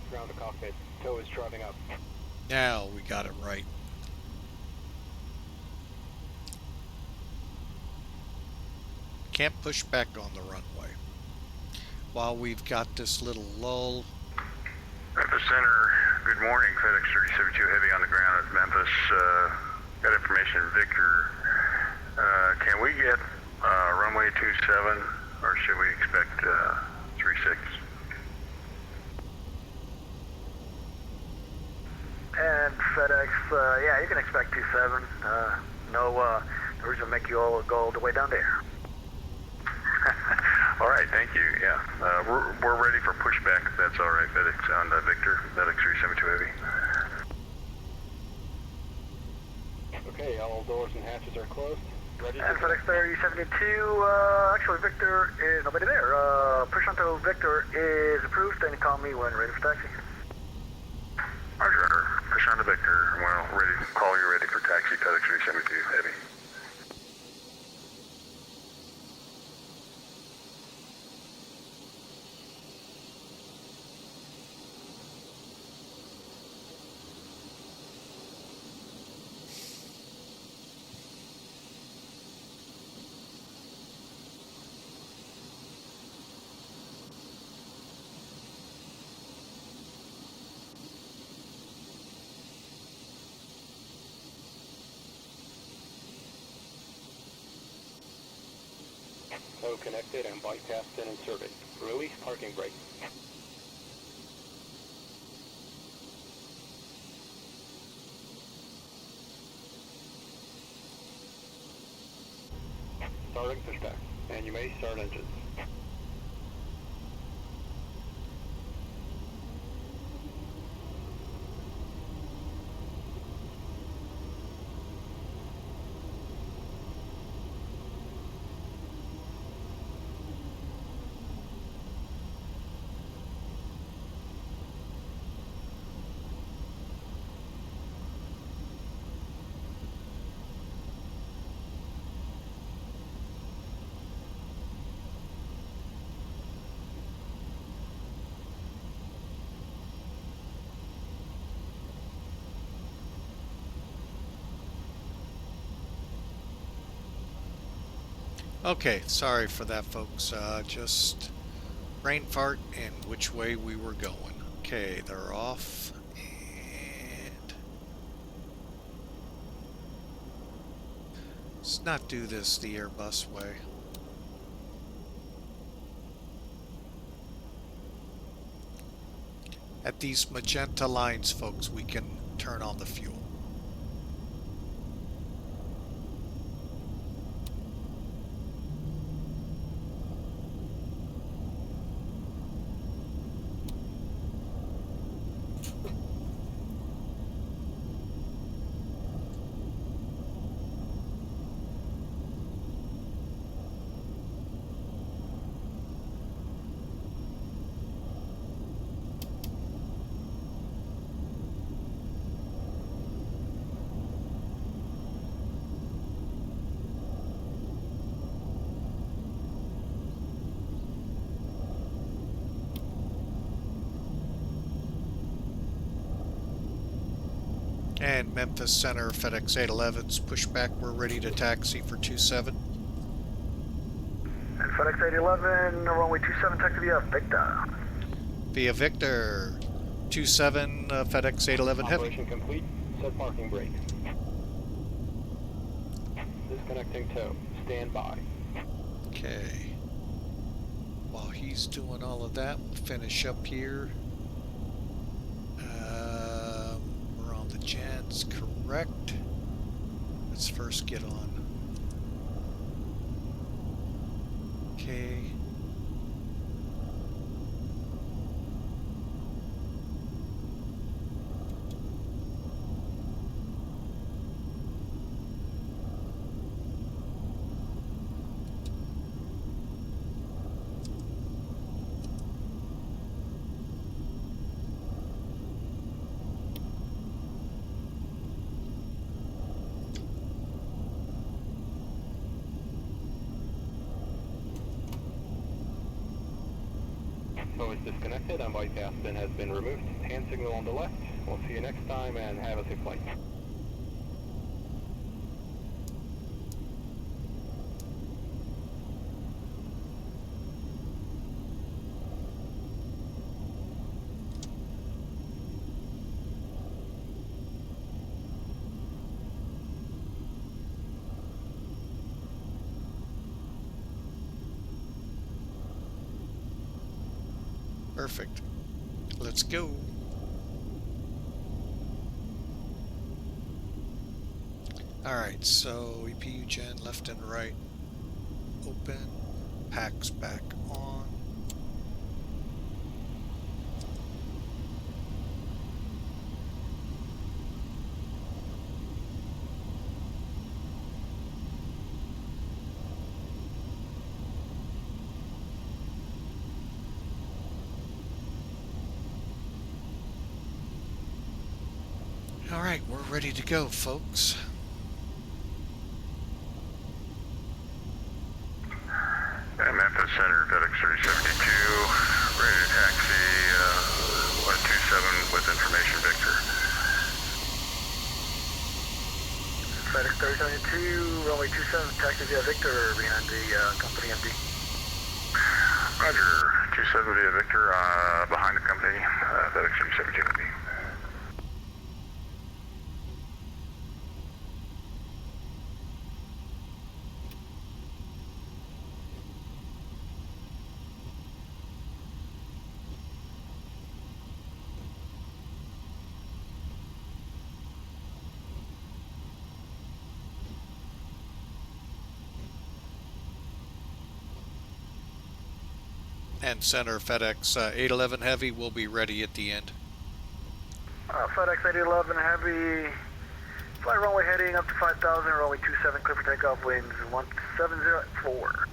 Ground to cockpit. Toe is driving up. Now we got it right. Can't push back on the runway. While we've got this little lull. Memphis Center, good morning. FedEx 3072 Heavy on the ground at Memphis. Got information, Victor. Can we get runway 27, or should we expect 36? And FedEx, yeah, you can expect 27. No reason to make you all go all the way down there. All right, thank you. Yeah, we're ready for pushback. If that's all right, FedEx on Victor, FedEx 372 Heavy. Okay, all doors and hatches are closed. Ready to And go. FedEx 3072, actually Victor is nobody there. Push until Victor is approved, then call me when ready for taxi. Roger, push on to Victor. Well, ready. Call you ready for taxi, FedEx 372 Heavy. Toe connected and bypass pin inserted. Release parking brake. starting pushback, and you may start engines. Okay, sorry for that, folks. Just brain fart and which way we were going. Okay, they're off. And let's not do this the Airbus way. At these magenta lines, folks, we can turn on the fuel. And Memphis Center, FedEx 811's pushback. We're ready to taxi for 27. And FedEx 811, runway 27, taxi via Victor. Via Victor, 27, FedEx 811 Heavy. Operation complete. Set parking brake. Disconnecting tow. Stand by. Okay. While he's doing all of that, we'll finish up here. We're on the Jans, correct. Let's first get on. Okay. Tow is disconnected and bypass bin has been removed. Hand signal on the left. We'll see you next time and have a safe flight. Perfect. Let's go. Alright, so EPU gen left and right. Open. Packs back on. Alright, we're ready to go, folks. And Memphis Center, FedEx 372, ready to taxi 127 with information Victor. FedEx 372, runway 27, taxi via Victor behind the company MD. Roger, 27 via Victor behind the company, FedEx 372 MD. And center FedEx 811 Heavy will be ready at the end. FedEx 811 Heavy, fly runway heading up to 5,000, runway 27, clear for takeoff, winds 1704.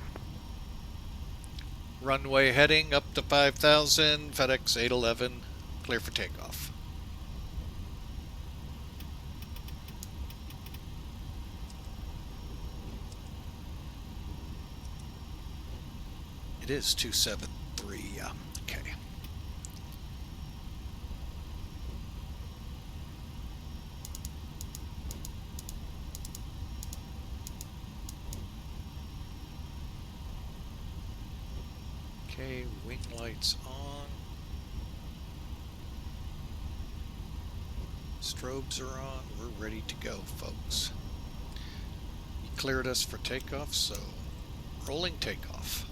Runway heading up to 5,000, FedEx 811, clear for takeoff. It is 273, yeah, okay. Okay, wing lights on. Strobes are on. We're ready to go, folks. You cleared us for takeoff, so rolling takeoff.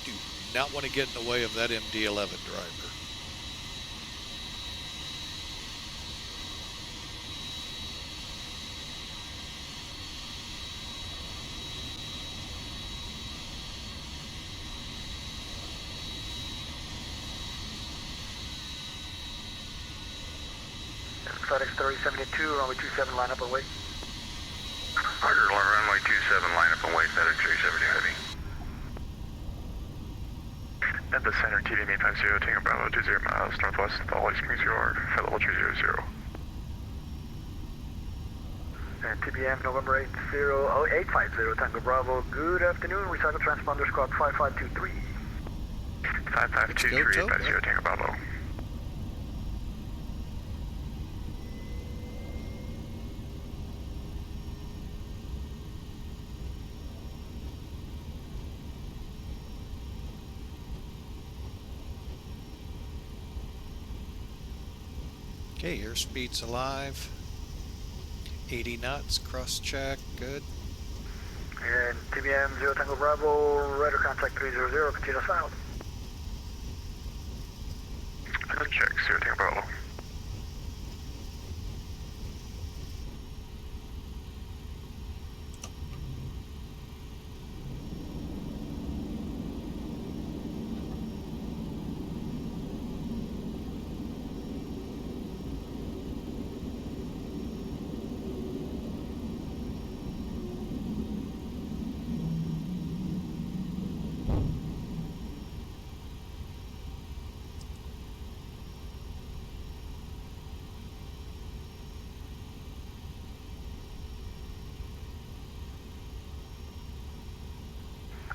Do not want to get in the way of that MD-11 driver. FedEx 3072, runway 27, line up and wait. Roger, runway 27, line up and wait, FedEx 372 Heavy. At the center, TDM 850, Tango Bravo 20 miles northwest of Holly Springs Yard, flight level 200. And TBM November 850, Tango Bravo, good afternoon, recycle transponder squad 5523. 5523, 850, Tango Bravo. Okay, airspeed's alive. 80 knots, cross check, good. And TBM 0 Tango Bravo, radar contact 300, continue south. Check, 0 Tango Bravo.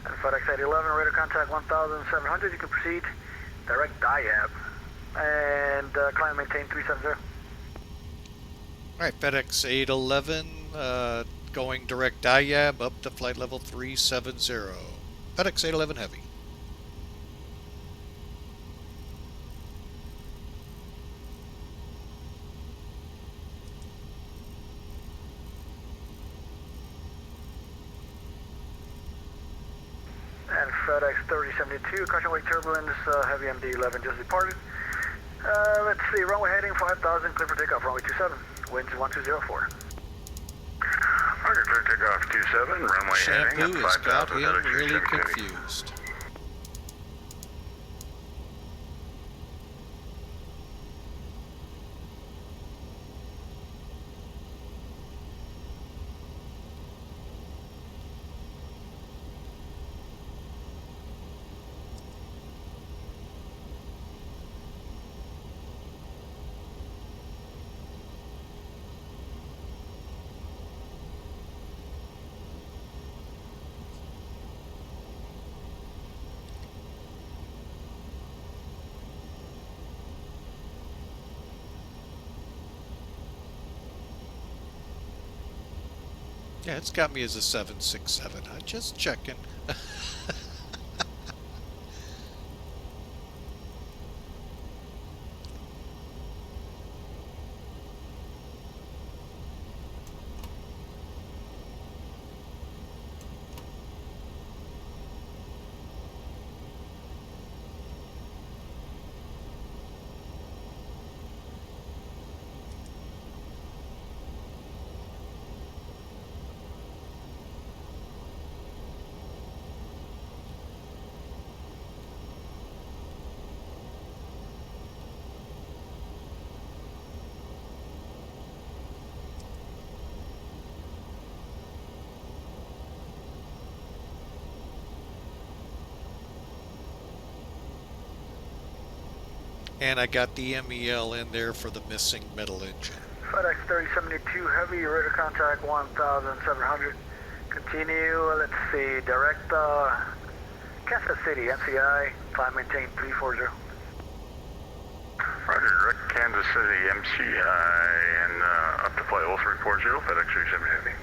And FedEx 811, radar contact 1,700, you can proceed. Direct DIAB. And climb maintain 370. Alright, FedEx 811, going direct DIYAB up to flight level 370. FedEx 811 Heavy. And FedEx 3072, caution wake turbulence, heavy MD-11 just departed. Let's see, runway heading 5,000, clear for takeoff, runway 27, winds 1204. Roger, clear takeoff 27, runway heading Shampoo up has got 5,000, him FedEx really 372 Heavy. confused. Yeah, it's got me as a 767. I'm just checking. And I got the MEL in there for the missing middle engine. FedEx 3072 Heavy, radar contact 1700. Continue, let's see, direct Kansas City, MCI, climb maintain 340. Roger, direct Kansas City MCI and up to flight level 340, FedEx 37 Heavy.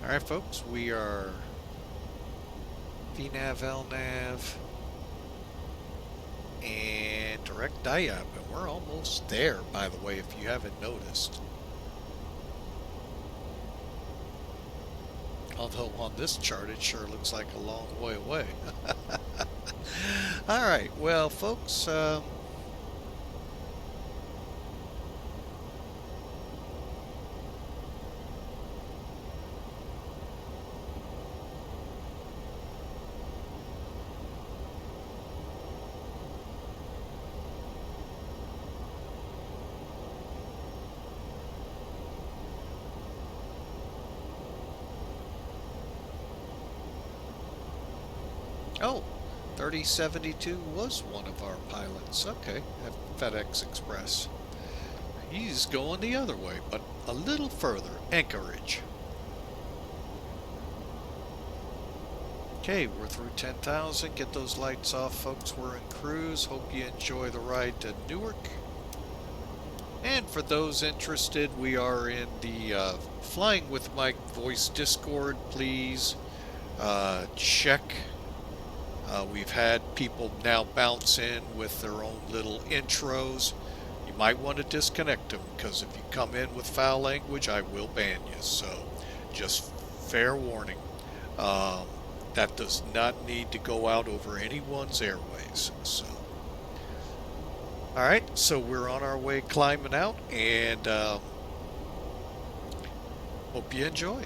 Alright folks, we are VNAV, LNAV, and direct DIYAB, and we're almost there, by the way, if you haven't noticed. Although on this chart it sure looks like a long way away. Alright, well folks, oh, 3072 was one of our pilots. Okay, at FedEx Express. He's going the other way, but a little further. Anchorage. Okay, we're through 10,000. Get those lights off, folks. We're in cruise. Hope you enjoy the ride to Newark. And for those interested, we are in the Flying with Mike voice Discord. Please check. We've had people now bounce in with their own little intros. You might want to disconnect them, because if you come in with foul language, I will ban you. So, just fair warning. That does not need to go out over anyone's airways. So, alright, so we're on our way climbing out, and hope you enjoy.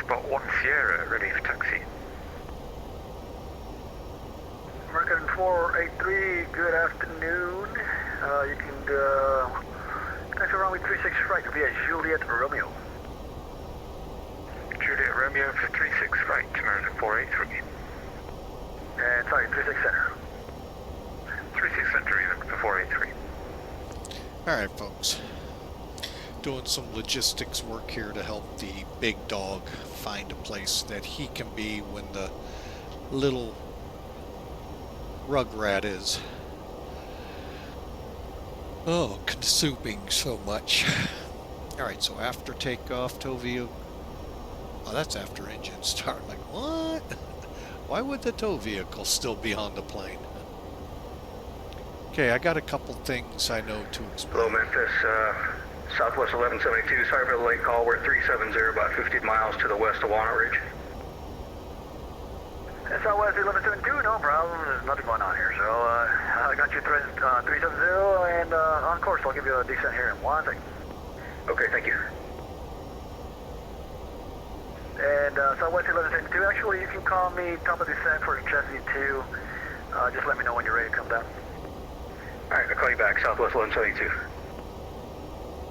Spot 1 Sierra, ready for taxi. American 483, good afternoon. You can taxi runway 36 right via Juliet Romeo. Juliet Romeo for 36 right, American 483. And sorry, 36 center. 36 center, even for 483. Alright, folks. Doing some logistics work here to help the big dog find a place that he can be when the little rugrat is consuming so much. Alright, so after takeoff, tow vehicle. Oh, that's after engine start. Like, what? Why would the tow vehicle still be on the plane? Okay, I got a couple things I know to explain. Hello, Memphis. Southwest 1172. Sorry for the late call. We're 370, about 50 miles to the west of Walnut Ridge. Southwest 1172, no problem. There's nothing going on here. So I got you 370 and on course. I'll give you a descent here in 1 second. Okay, thank you. And Southwest 1172, actually, you can call me top of descent for Chesney 2. Just let me know when you're ready to come down. All right, I'll call you back. Southwest 1172.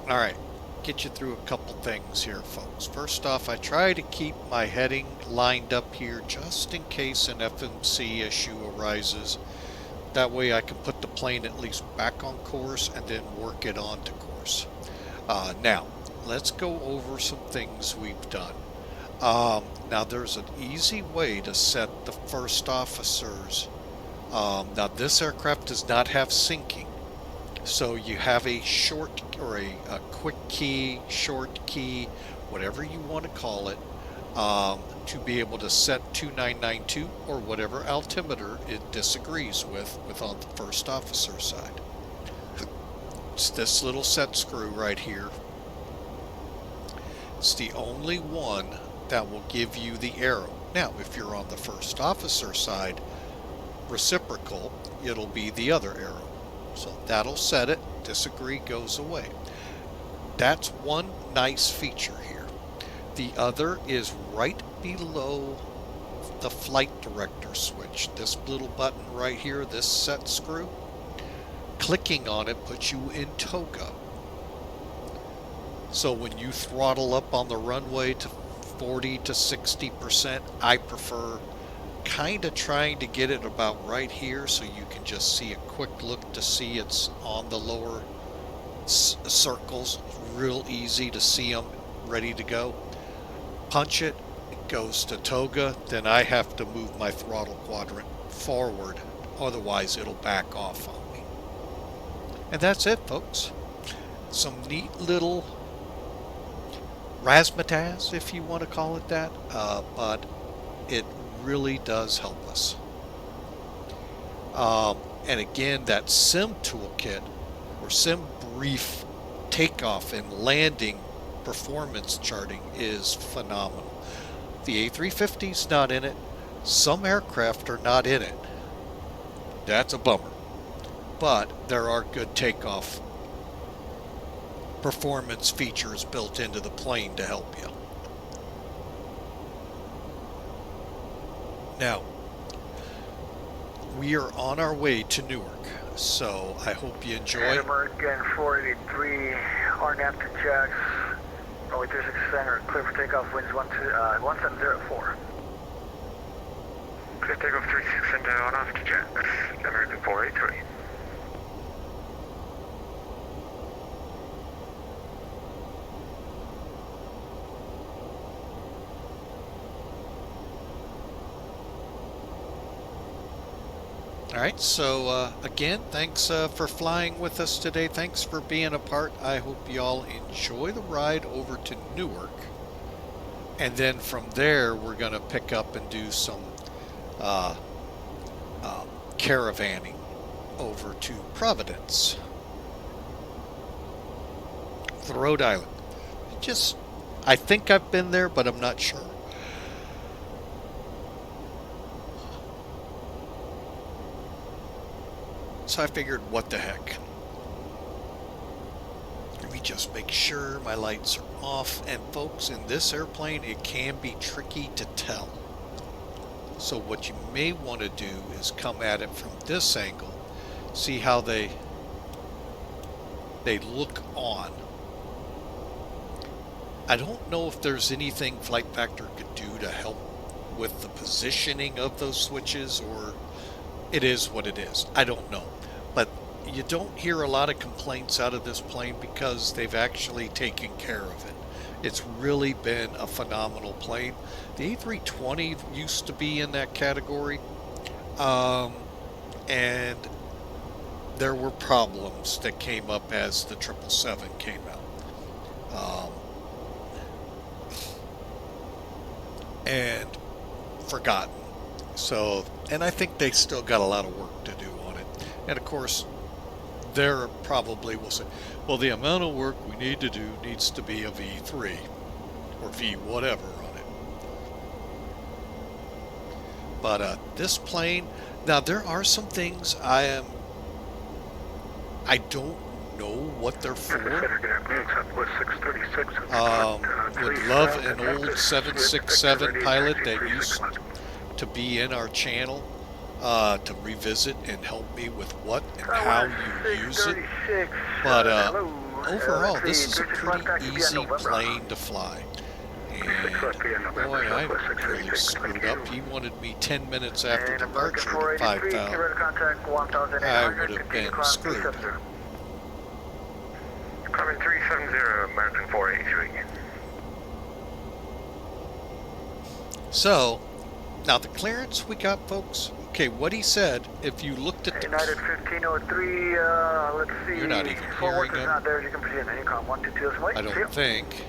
Alright, get you through a couple things here, folks. First off, I try to keep my heading lined up here just in case an FMC issue arises. That way I can put the plane at least back on course and then work it onto course. Now, let's go over some things we've done. Now, there's an easy way to set the first officers. Now, this aircraft does not have syncing. So you have a short or a quick key, short key, whatever you want to call it, to be able to set 2992 or whatever altimeter it disagrees with on the first officer side. It's this little set screw right here. It's the only one that will give you the arrow. Now, if you're on the first officer side, reciprocal, it'll be the other arrow. So that'll set it. Disagree goes away. That's one nice feature here. The other is right below the flight director switch. This little button right here, this set screw, clicking on it puts you in toga. So when you throttle up on the runway to 40 to 60%, I prefer kind of trying to get it about right here so you can just see a quick look to see it's on the lower circles. Real easy to see them ready to go. Punch it, it goes to toga, then I have to move my throttle quadrant forward, otherwise it'll back off on me. And that's it, folks. Some neat little razzmatazz, if you want to call it that, but it really does help us. And again, that sim toolkit or sim brief takeoff and landing performance charting is phenomenal. The A350's not in it. Some aircraft are not in it. That's a bummer. But there are good takeoff performance features built into the plane to help you. Now, we are on our way to Newark, so I hope you enjoy. American 483, RNAV to Jacks, runway 36 center, clear for takeoff, winds 1704. Clear takeoff 36 center on off to Jacks, American 483. Alright, so again, thanks for flying with us today. Thanks for being a part. I hope y'all enjoy the ride over to Newark. And then from there, we're going to pick up and do some caravanning over to Providence, Rhode Island. I think I've been there, but I'm not sure. So I figured, what the heck? Let me just make sure my lights are off. And folks, in this airplane, it can be tricky to tell. So what you may want to do is come at it from this angle. See how they look on. I don't know if there's anything Flight Factor could do to help with the positioning of those switches, or it is what it is. I don't know. But you don't hear a lot of complaints out of this plane because they've actually taken care of it. It's really been a phenomenal plane. The A320 used to be in that category, and there were problems that came up as the 777 came out. And forgotten. So, and I think they still got a lot of work to do on it. And of course, there probably will say, well, the amount of work we need to do needs to be a V3 or V whatever on it. But this plane, now there are some things I don't know what they're for. Would love an old 767 pilot that used to be in our channel to revisit and help me with what and how you use it. But overall, this is a pretty easy plane to fly. And boy, I really screwed up. He wanted me 10 minutes after departure to 5,000. I would have been screwed. Climbing 370, American 483. So, now the clearance we got, folks. Okay, what he said, if you looked at the... United 1503, let's see. You're not even hearing him. Not there, you can proceed. Incom 122, I don't think.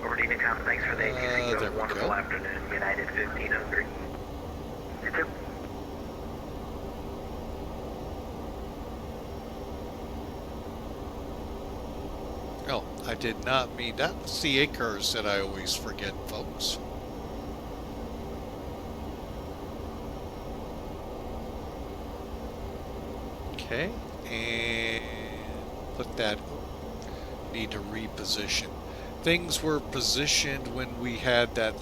Over to Incom, thanks for the ATC. There we Wonderful go. afternoon, United 1503. You too. Oh, I did not mean that. It's the acres that I always forget, folks. Okay, and put that, need to reposition. Things were positioned when we had that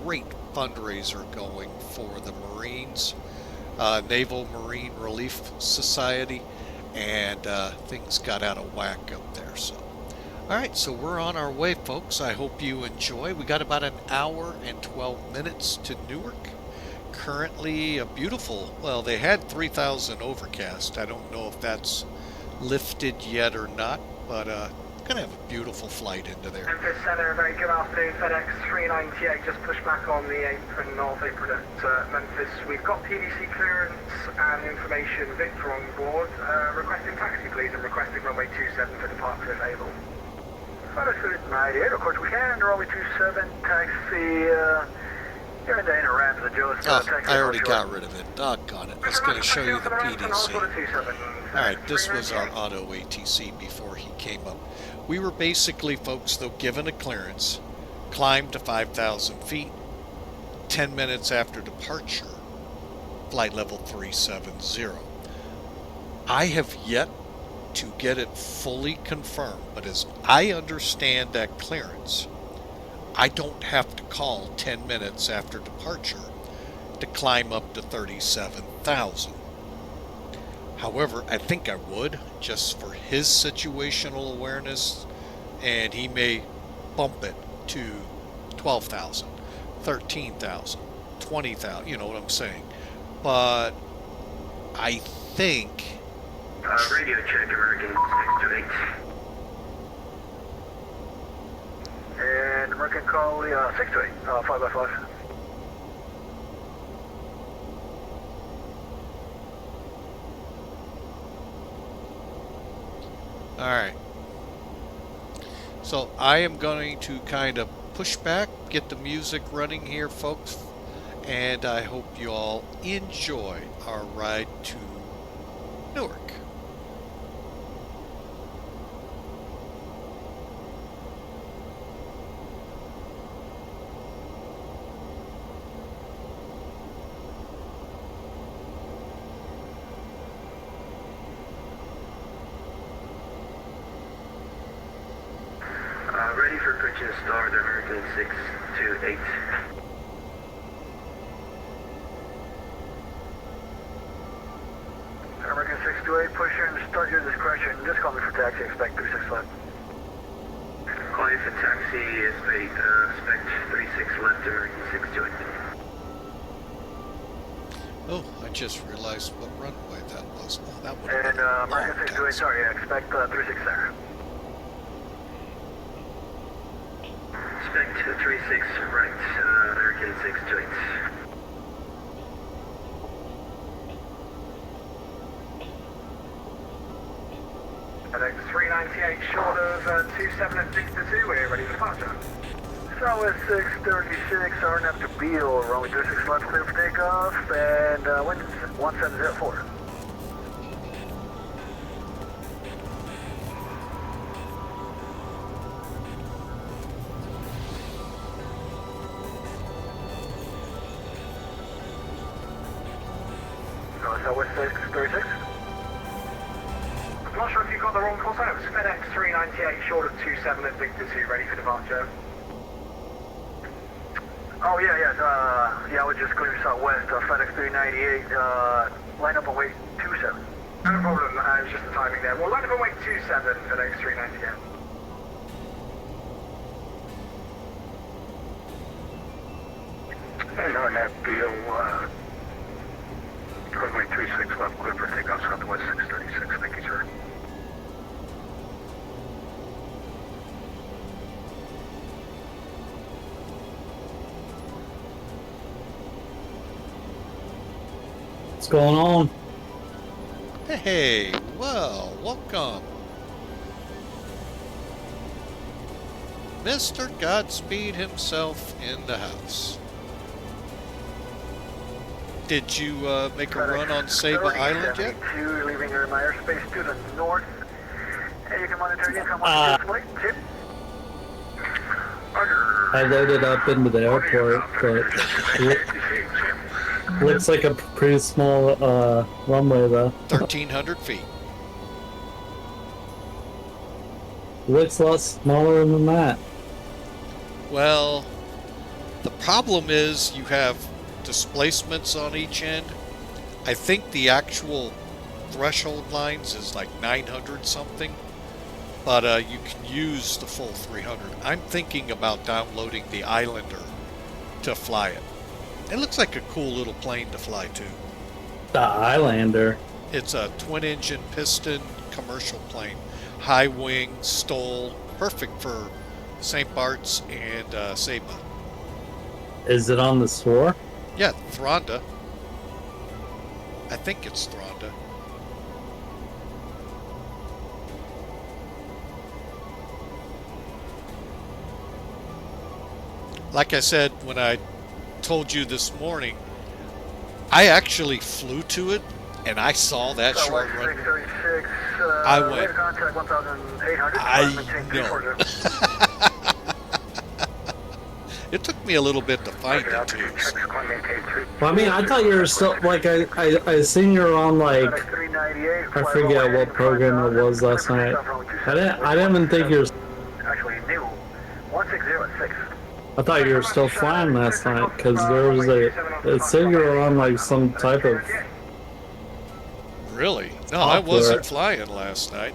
great fundraiser going for the Marines, Naval Marine Relief Society, and things got out of whack up there. So, all right, so we're on our way, folks. I hope you enjoy. We got about an hour and 12 minutes to Newark. Currently a beautiful, well, they had 3,000 overcast. I don't know if that's lifted yet or not, but gonna have a beautiful flight into there. Memphis Center, very good afternoon. FedEx 398 just pushed back on the apron North apron at Memphis. We've got PDC clearance and information. Victor on board. Requesting taxi, please, and requesting runway 27 for departure if able. Understood, 98. Of course we can. Runway 27, taxi, you're in the inner ramp of the Joe's. I already got rid of it. Doggone it. It's going to show you the PDC. Alright, this was our auto ATC before he came up. We were basically, folks, though, given a clearance, climbed to 5,000 feet, 10 minutes after departure, flight level 370. I have yet to get it fully confirmed, but as I understand that clearance, I don't have to call 10 minutes after departure to climb up to 37,000. However, I think I would, just for his situational awareness, and he may bump it to 12,000, 13,000, 20,000, you know what I'm saying. But I think... radio check, American 628. And American call 628, 5x5. Alright. So I am going to kind of push back, get the music running here, folks, and I hope you all enjoy our ride to Newark. Just start American 628. American 628, push in, start your discretion. Just call me for taxi, expect 36 left. Call you for taxi, expect 36 left, American 628. Oh, I just realized what runway that was. Oh, that would And have been American 628, sorry, expect 36 there. Expect 36 right, American 628. FedEx 398 short of 27 at Victor 2, we're ready for departure. Southwest 636, RNF to Beale, runway 36 left, clear for takeoff, and wind 1704. Southwest 636. I'm not sure if you got the wrong call sign. It was FedEx 398 short of 27 at Victor 2, ready for departure. Oh, yeah, I was just clear southwest, FedEx 398, line up and wait 27. No problem, it's just the timing there. We'll line up and wait 27, FedEx 398. And on that Beale, runway 36 left, clear for takeoff, southwest 636, thank you, sir. What's going on? Hey, well, welcome. Mr. Godspeed himself in the house. Did you make a run on Saba Island yet? You're leaving your airspace to the north, and you can monitor your income on the flight. Tip. I loaded up into the airport, but looks like a pretty small runway though. 1,300 feet. Looks a lot smaller than that. Well, the problem is you have displacements on each end. I think the actual threshold lines is like 900 something, but you can use the full 300. I'm thinking about downloading the Islander to fly it. It looks like a cool little plane to fly too. The Islander. It's a twin-engine piston commercial plane, high wing, STOL, perfect for St. Bart's and Saba. Is it on the SOAR? Yeah, Thronda. I think it's Thronda. Like I said when I told you this morning, I actually flew to it and I saw that short run. I went, I know. It took me a little bit to find it too. Well, I mean, I thought you were still, like, I seen you were on, like, I forget what program it was last night. I didn't even think you were, Actually, new. 1606. I thought you were still flying last night, because there was it said you were on, like, some type of... Really? No, I wasn't flying last night.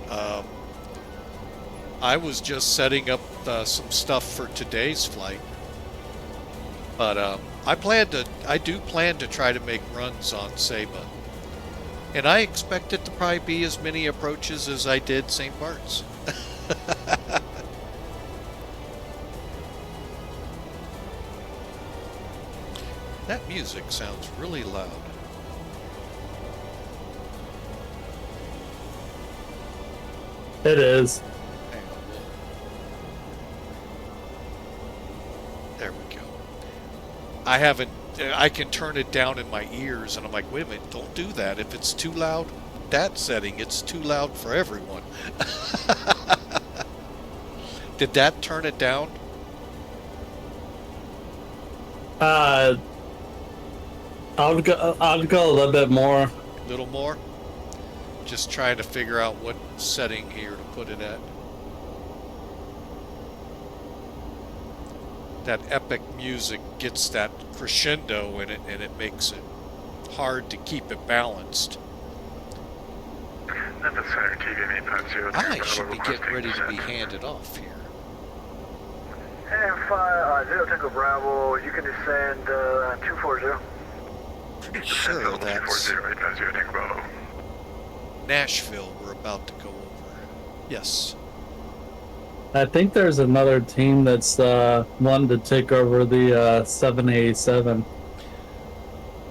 I was just setting up some stuff for today's flight. But I do plan to try to make runs on Saba. And I expect it to probably be as many approaches as I did St. Bart's. That music sounds really loud. It is. Hang on. There we go. I can turn it down in my ears, and I'm like, wait a minute, don't do that. If it's too loud, that setting, it's too loud for everyone. Did that turn it down? I'll go a little bit more. A little more? Just trying to figure out what setting here to put it at. that epic music gets that crescendo in it, and it makes it hard to keep it balanced. Memphis Center, KMEM 50. I should be getting ready to be handed off here. And 0 Tango Bravo, you can descend 240. Pretty sure that's 850 Tango Bravo. Nashville we're about to go over. Yes. I think there's another team that's wanting to take over the 787.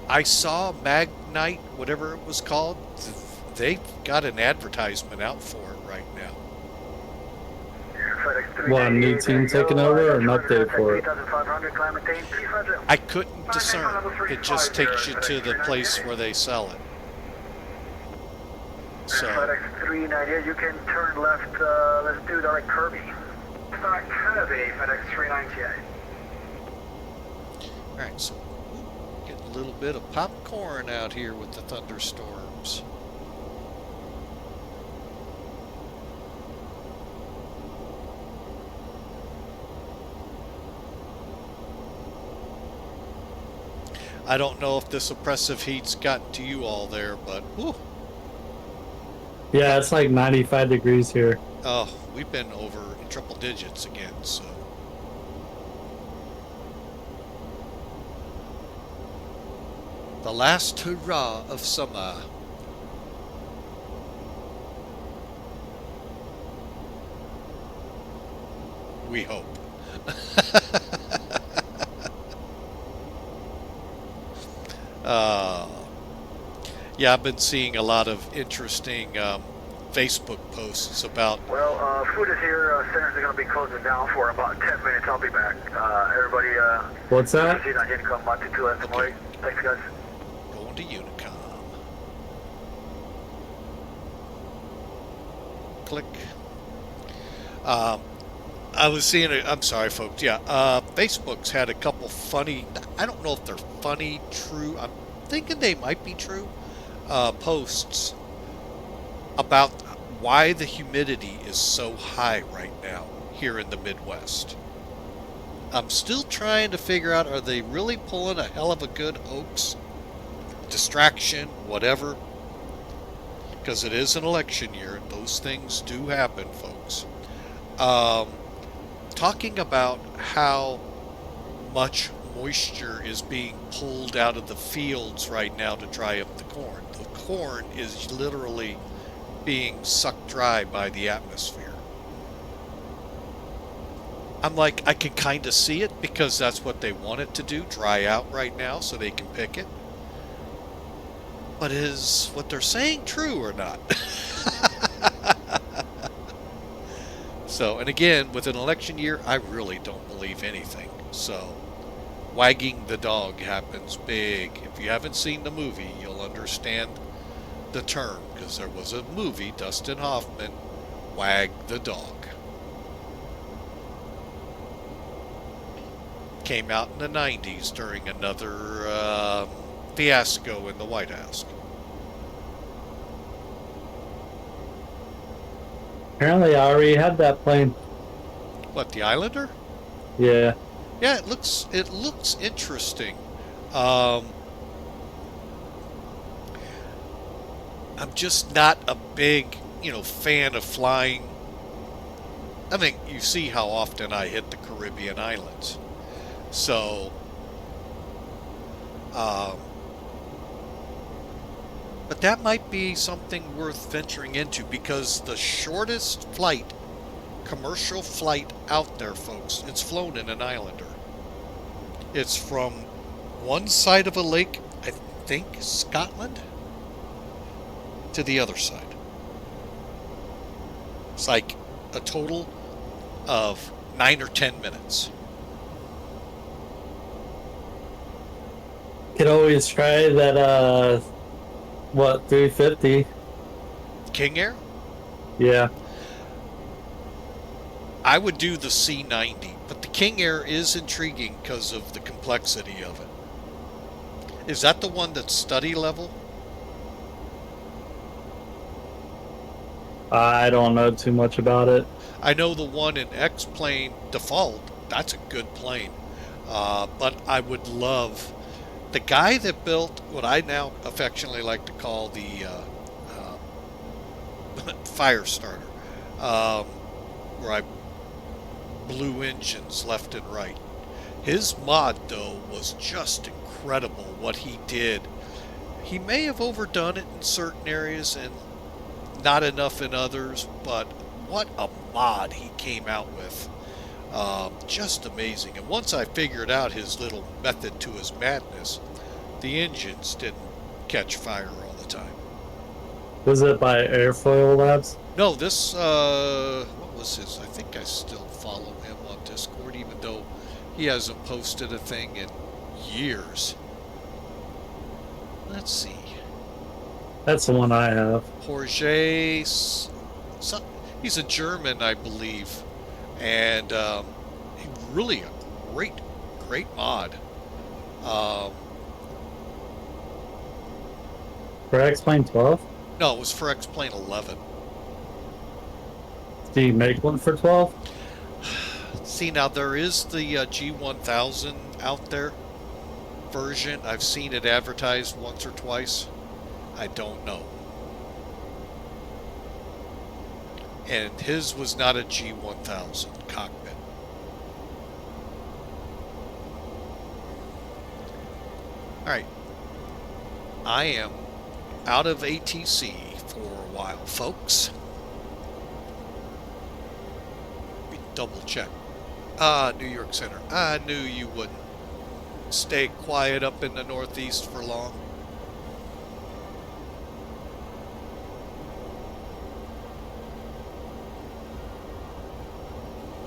I saw Magnite, whatever it was called. They've got an advertisement out for it right now. What, a new team taking over or an update for it? I couldn't discern. It just takes you to the place where they sell it. So, FedEx 398, you can turn left, let's do direct Kirby. Direct Kirby, FedEx 398. alright, so getting a little bit of popcorn out here with the thunderstorms. I don't know if this oppressive heat's gotten to you all there, but whew. Yeah, it's like 95 degrees here. Oh, we've been over in triple digits again, so. The last hurrah of summer. We hope. Yeah, I've been seeing a lot of interesting Facebook posts about. Well, food is here. Centers are going to be closing down for about 10 minutes. I'll be back. Everybody, what's that? Okay. Thanks, guys. Going to Unicom. Click. I was seeing it. I'm sorry, folks. Yeah, Facebook's had a couple funny. I don't know if they're funny, true. I'm thinking they might be true. Posts about why the humidity is so high right now here in the Midwest. I'm still trying to figure out, are they really pulling a hell of a good hoax, distraction, whatever? Because it is an election year. Those things do happen, folks. Talking about how much moisture is being pulled out of the fields right now to dry up the corn. The corn is literally being sucked dry by the atmosphere. I'm like, I can kind of see it because that's what they want it to do, dry out right now so they can pick it. But is what they're saying true or not? So, and again, with an election year, I really don't believe anything. So, wagging the dog happens big. If you haven't seen the movie, you'll understand the term, because there was a movie, Dustin Hoffman, Wag the Dog. Came out in the 90s during another fiasco in the White House. Apparently I already had that plane. What, the Islander? Yeah. Yeah, it looks interesting. I'm just not a big, fan of flying. I mean, you see how often I hit the Caribbean islands. So, but that might be something worth venturing into, because the shortest flight, commercial flight out there, folks, it's flown in an Islander. It's from one side of a lake, I think Scotland, to the other side. It's like a total of 9 or 10 minutes. Could always try that, 350? King Air? Yeah. I would do the C-90, but the King Air is intriguing because of the complexity of it. Is that the one that's study level? I don't know too much about it. I know the one in X-Plane default, that's a good plane. But I would love the guy that built what I now affectionately like to call the fire starter, where I blew engines left and right. His mod, though, was just incredible what he did. He may have overdone it in certain areas and not enough in others, but what a mod he came out with. Just amazing. And once I figured out his little method to his madness, the engines didn't catch fire all the time. Was it by Airfoil Labs? No, this, what was his? I think I still follow him on Discord, even though he hasn't posted a thing in years. Let's see. That's the one I have. Jorge, he's a German, I believe, and really a great mod. For X-Plane 12? No, it was for X-Plane 11. Do you make one for 12? See, now there is the G1000 out there version. I've seen it advertised once or twice. I don't know. And his was not a G1000 cockpit. Alright. I am out of ATC for a while, folks. Let me double check. New York Center. I knew you wouldn't stay quiet up in the Northeast for long.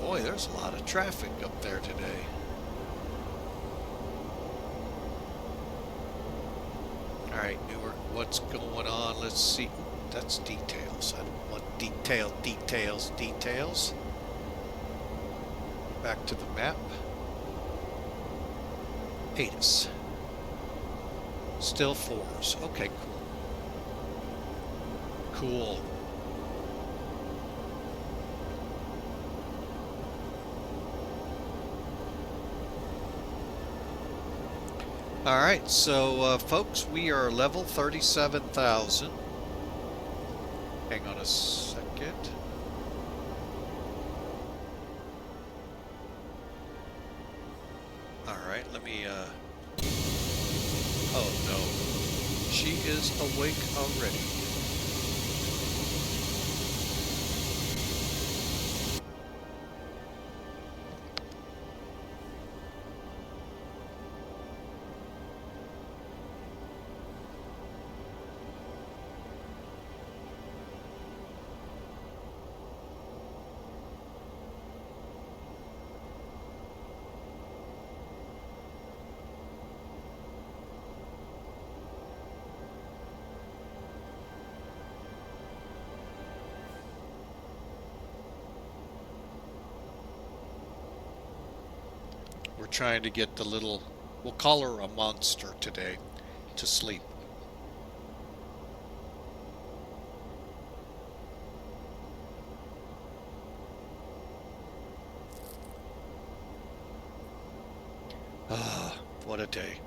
Boy, there's a lot of traffic up there today. Alright, Newark, what's going on? Let's see. Ooh, that's details. I don't want details. Back to the map. ATIS. Still 4s. Okay, cool. Alright, so folks, we are level 37,000. Hang on a second. Alright, let me, oh no. She is awake already. We're trying to get the little, we'll call her a monster today, to sleep. Ah, what a day.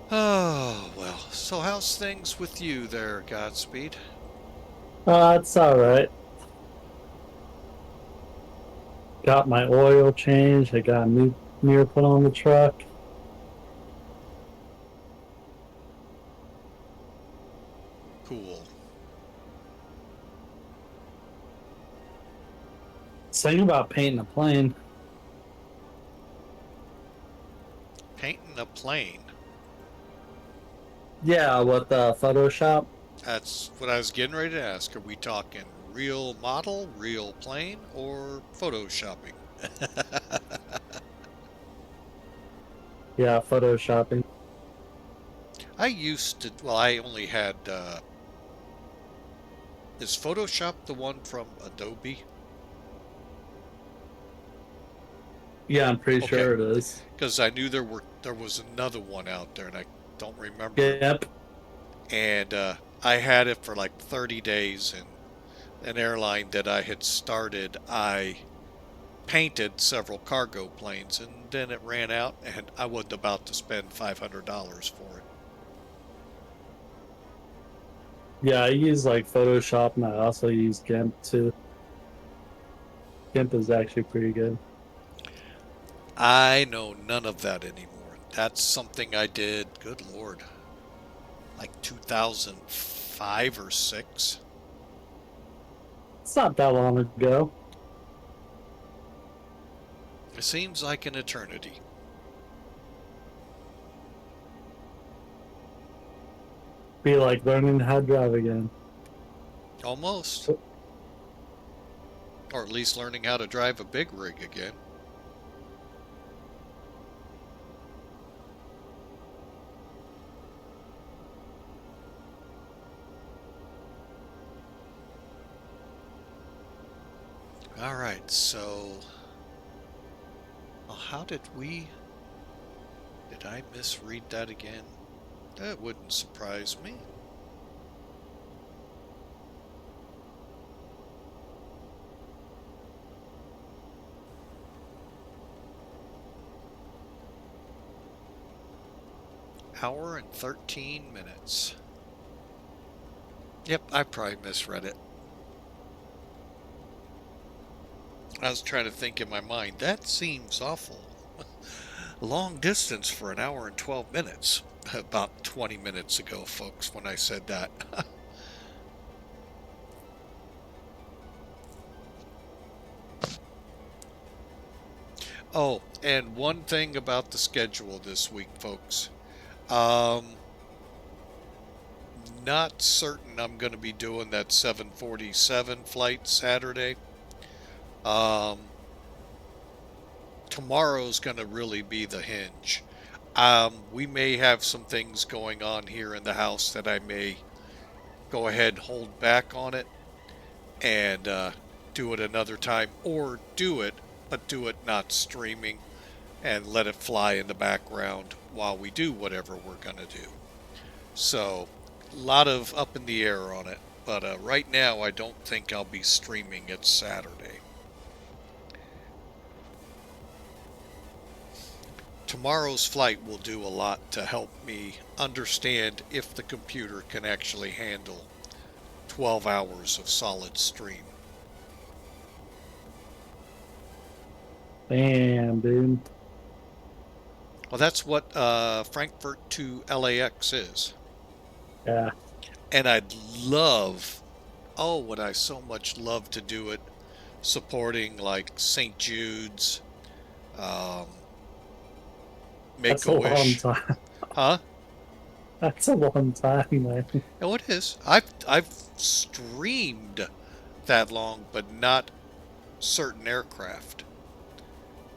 Oh, well, so how's things with you there, Godspeed? It's alright. Got my oil changed. I got a new mirror put on the truck. Cool. Saying about painting a plane. Painting a plane? Yeah, with Photoshop. That's what I was getting ready to ask. Are we talking real model, real plane, or photoshopping? Yeah, Photoshopping. I used to, well, I only had, is Photoshop the one from Adobe? Yeah, I'm pretty sure it is. Because I knew there was another one out there, and I don't remember. Yep. And I had it for like 30 days, and an airline that I had started, I painted several cargo planes, and then it ran out, and I wasn't about to spend $500 for it. Yeah, I use like Photoshop, and I also use GIMP too. GIMP is actually pretty good. I know none of that anymore. That's something I did, good Lord, like 2005 or 6. It's not that long ago. It seems like an eternity. Be like learning how to drive again. Almost. Or at least learning how to drive a big rig again. All right, so how did I misread that again? That wouldn't surprise me. Hour and 13 minutes. Yep, I probably misread it. I was trying to think in my mind, that seems awful. Long distance for an hour and 12 minutes. About 20 minutes ago, folks, when I said that. Oh, and one thing about the schedule this week, folks. Not certain I'm going to be doing that 747 flight Saturday. Tomorrow's going to really be the hinge. We may have some things going on here in the house that I may go ahead and hold back on it and do it another time, or do it, but do it not streaming and let it fly in the background while we do whatever we're going to do. So, a lot of up in the air on it, but right now I don't think I'll be streaming it Saturday. Tomorrow's flight will do a lot to help me understand if the computer can actually handle 12 hours of solid stream. Damn, dude. Well, that's what Frankfurt to LAX is. Yeah. And I'd love, oh, would I so much love to do it supporting like St. Jude's, That's a long Make-A-Wish. time. Huh? That's a long time, man. Oh, it is. I've streamed that long, but not certain aircraft.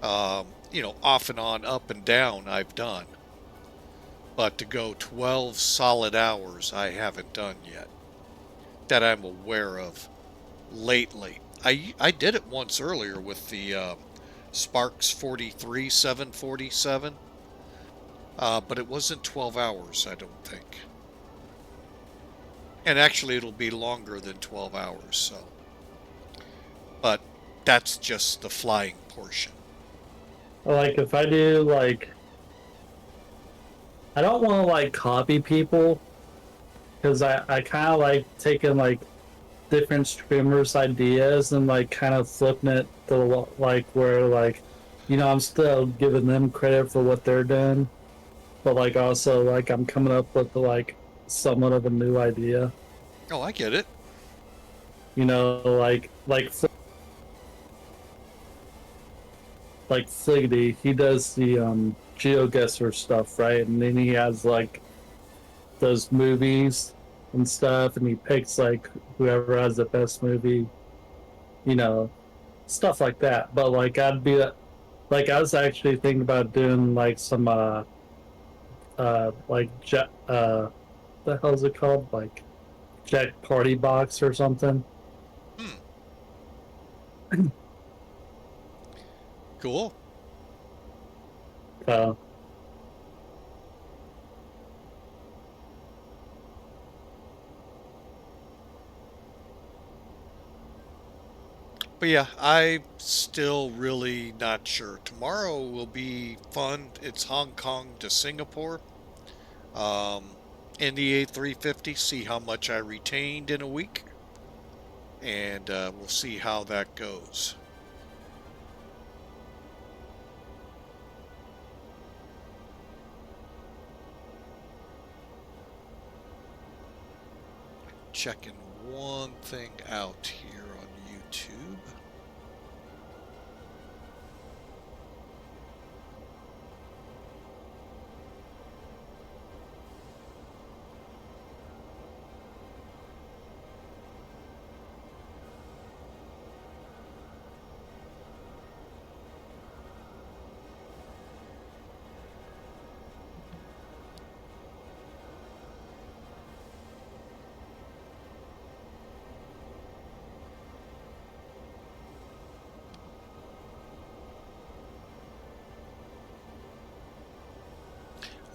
Off and on, up and down, I've done. But to go 12 solid hours, I haven't done yet. That I'm aware of lately. I did it once earlier with the Sparks 43 747. But it wasn't 12 hours, I don't think. And actually, it'll be longer than 12 hours, so. But that's just the flying portion. Like, if I do, like, I don't want to, like, copy people, because I kind of like taking, like, different streamers' ideas and, like, kind of flipping it to, like, where, like, I'm still giving them credit for what they're doing, but, like, also, like, I'm coming up with, like, somewhat of a new idea. Oh, I get it. Like Fliggity, he does the GeoGuessr stuff, right? And then he has like those movies and stuff, and he picks like whoever has the best movie, stuff like that. But like I was actually thinking about doing like some the hell is it called? Like Jet Party Box or something. Cool. But yeah, I'm still really not sure. Tomorrow will be fun. It's Hong Kong to Singapore. In the A350, see how much I retained in a week. And we'll see how that goes. Checking one thing out here on YouTube.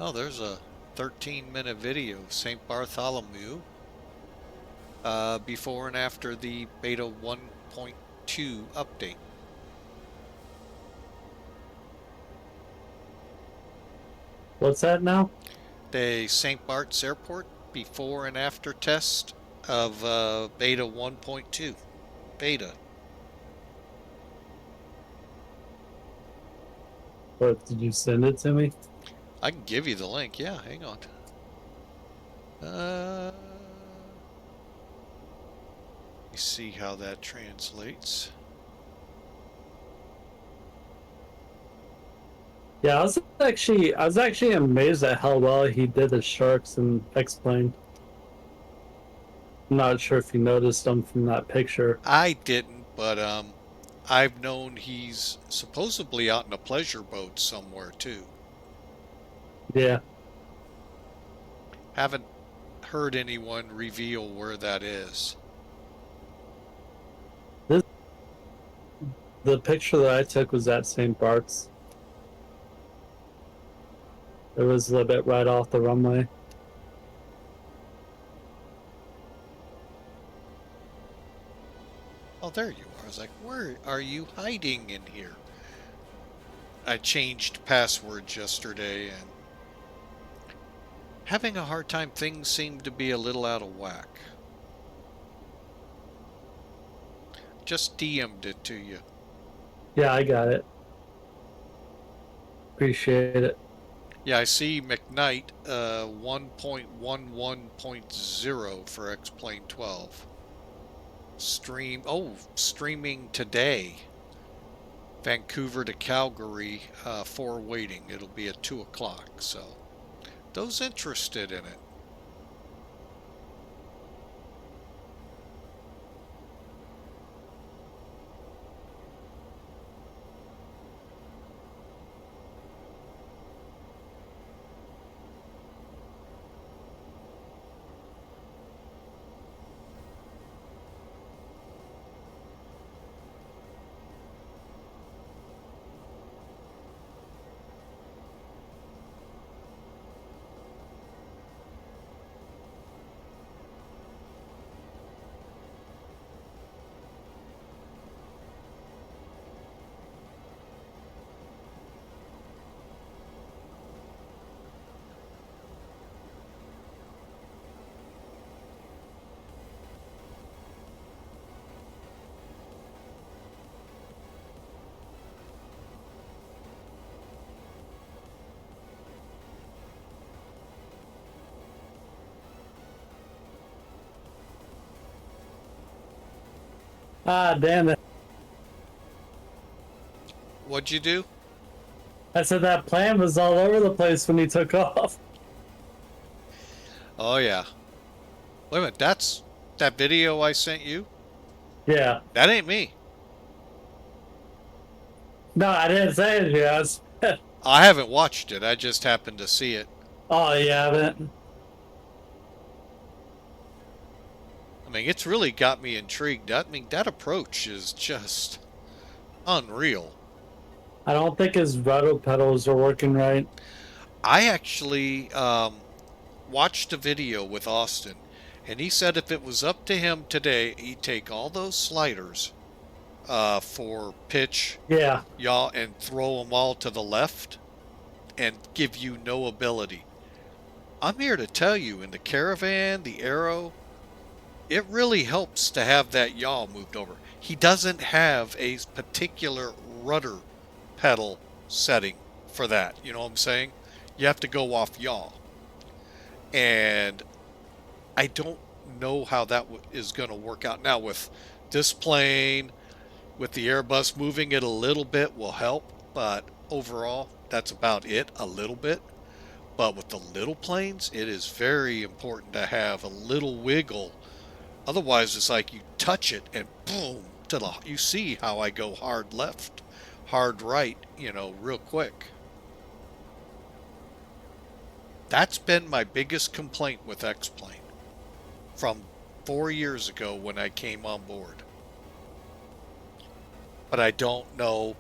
Oh, there's a 13-minute video of St. Bartholomew before and after the beta 1.2 update. What's that now? The St. Bart's Airport before and after test of beta 1.2. Beta. What, did you send it to me? I can give you the link. Yeah, hang on. Let me see how that translates. Yeah, I was actually amazed at how well he did the sharks and explained. I'm not sure if you noticed them from that picture. I didn't, but I've known he's supposedly out in a pleasure boat somewhere too. Yeah. Haven't heard anyone reveal where that is. The picture that I took was at St. Bart's. It was a little bit right off the runway. Oh, there you are. I was like, where are you hiding in here? I changed passwords yesterday and having a hard time. Things seem to be a little out of whack. Just DM'd it to you. Yeah, I got it. Appreciate it. Yeah, I see McKnight 1.11.0 for X-Plane 12. Streaming today. Vancouver to Calgary for waiting. It'll be at 2 o'clock. So, those interested in it. Ah, damn it. What'd you do? I said that plane was all over the place when he took off. Oh, yeah. Wait a minute, that's that video I sent you? Yeah. That ain't me. No, I didn't say it. Yes. I haven't watched it. I just happened to see it. Oh, you haven't? I mean, it's really got me intrigued. I mean, that approach is just unreal. I don't think his rudder pedals are working right. I actually watched a video with Austin, and he said if it was up to him today, he'd take all those sliders for pitch, Yeah. yaw, and throw them all to the left and give you no ability. I'm here to tell you, in the Caravan, the Arrow, it really helps to have that yaw moved over. He doesn't have a particular rudder pedal setting for that. You know what I'm saying? You have to go off yaw. And I don't know how that is going to work out. Now, with this plane, with the Airbus, moving it a little bit will help. But overall, that's about it, a little bit. But with the little planes, it is very important to have a little wiggle. Otherwise, it's like you touch it and boom, you see how I go hard left, hard right, real quick. That's been my biggest complaint with X-Plane from 4 years ago when I came on board. But I don't know.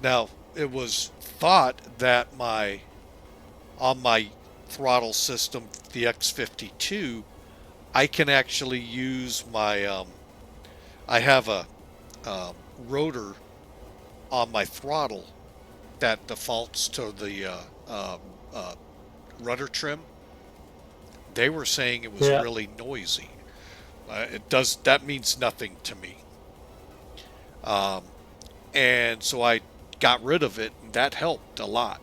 Now, it was thought that on my throttle system, the X52, I can actually use my, I have a rotor on my throttle that defaults to the rudder trim. They were saying it was really noisy. That means nothing to me. And so I got rid of it, and that helped a lot.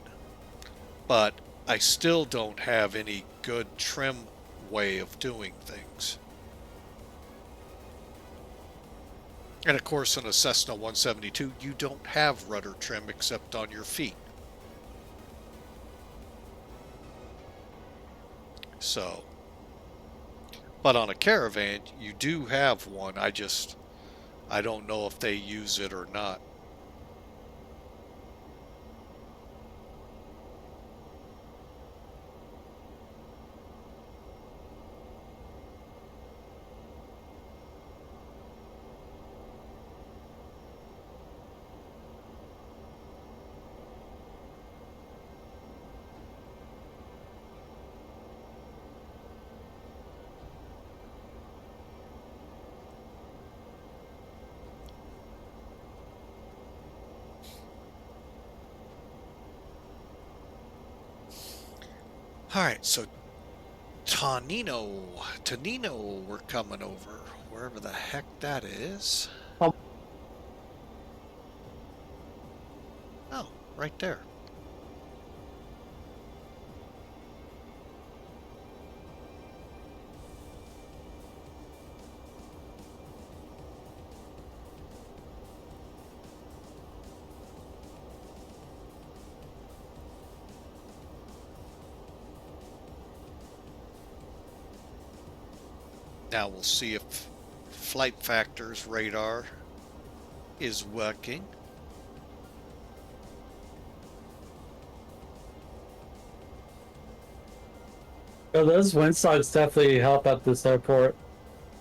But I still don't have any good trim way of doing things. And of course, in a Cessna 172, you don't have rudder trim except on your feet. So, but on a Caravan, you do have one. I don't know if they use it or not. Alright, so Tonino, we're coming over, wherever the heck that is. Oh, right there. Now we'll see if Flight Factor's radar is working. Oh, those windsocks definitely help at this airport.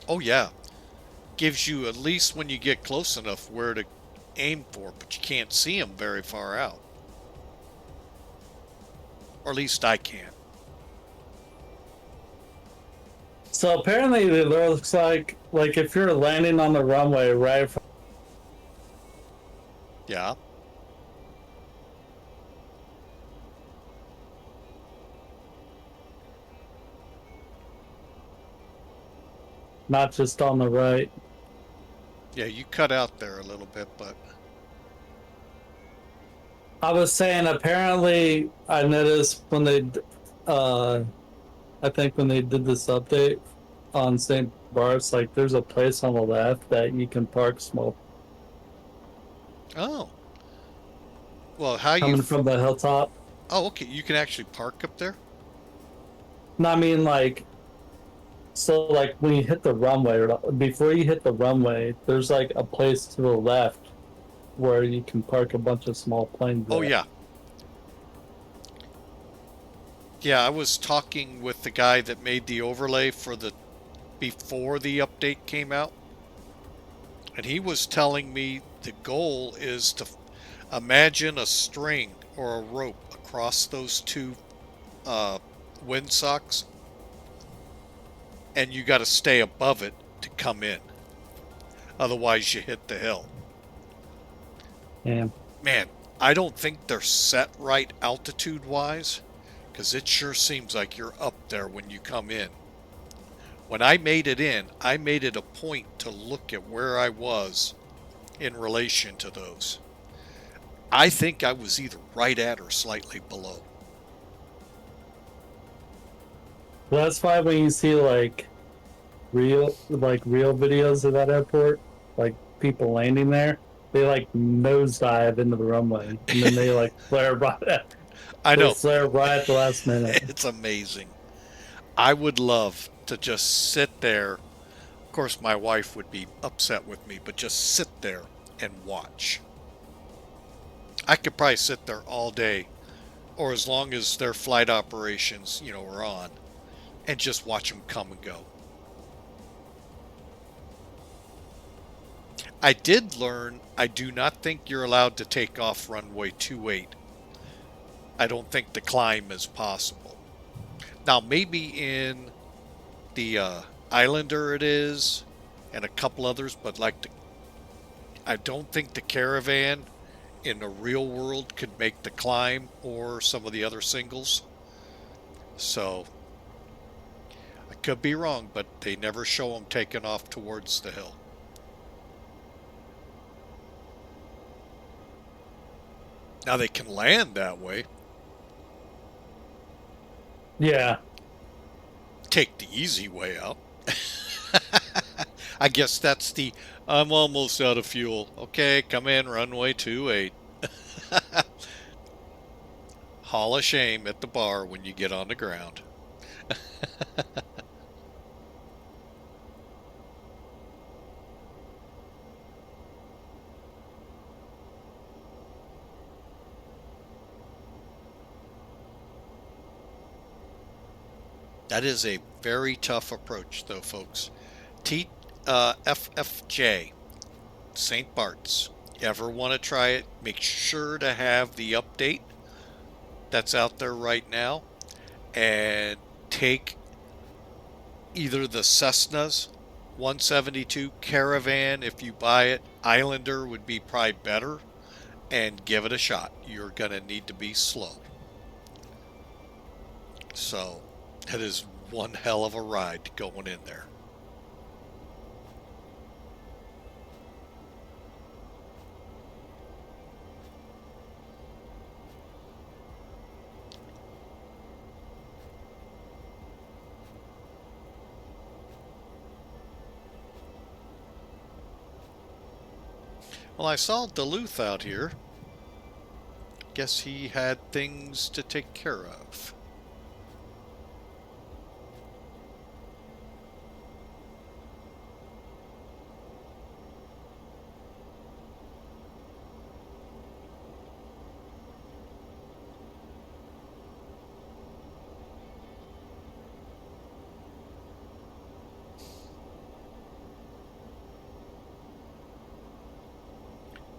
Oh yeah. Gives you, at least when you get close enough, where to aim for, but you can't see them very far out. Or at least I can't. So apparently it looks like if you're landing on the runway, right? Yeah. Not just on the right. Yeah, you cut out there a little bit, but... I was saying, apparently, I noticed when they, I think when they did this update on St. Bart's, like, there's a place on the left that you can park small. Oh. Well, how you... Coming from the hilltop. Oh, okay. You can actually park up there? No, I mean, like, so, like, when you hit the runway, or before you hit the runway, there's, like, a place to the left where you can park a bunch of small planes there. Oh, yeah. Yeah, I was talking with the guy that made the overlay for before the update came out. And he was telling me the goal is to imagine a string or a rope across those two windsocks. And you got to stay above it to come in. Otherwise, you hit the hill. Yeah. Man, I don't think they're set right altitude-wise, because it sure seems like you're up there when you come in. When I made it in, I made it a point to look at where I was in relation to those. I think I was either right at or slightly below. Well, that's why when you see like real videos of that airport, like people landing there, they like nosedive into the runway and then they like flare right at I they know. flare right at the last minute. It's amazing. I would love to just sit there. Of course, my wife would be upset with me, but just sit there and watch. I could probably sit there all day, or as long as their flight operations, are on, and just watch them come and go. I did learn I do not think you're allowed to take off runway 28. I don't think the climb is possible. Now, maybe in the Islander it is, and a couple others, but I don't think the Caravan in the real world could make the climb or some of the other singles. So, I could be wrong, but they never show them taking off towards the hill. Now they can land that way. Yeah. Take the easy way out. I guess that's I'm almost out of fuel. Okay, come in, runway 28. Hall of shame at the bar when you get on the ground. That is a very tough approach, though, folks. FFJ, St. Bart's. Ever want to try it? Make sure to have the update that's out there right now, and take either the Cessna's 172 Caravan if you buy it. Islander would be probably better, and give it a shot. You're going to need to be slow. So, that is one hell of a ride going in there. Well, I saw Duluth out here. Guess he had things to take care of.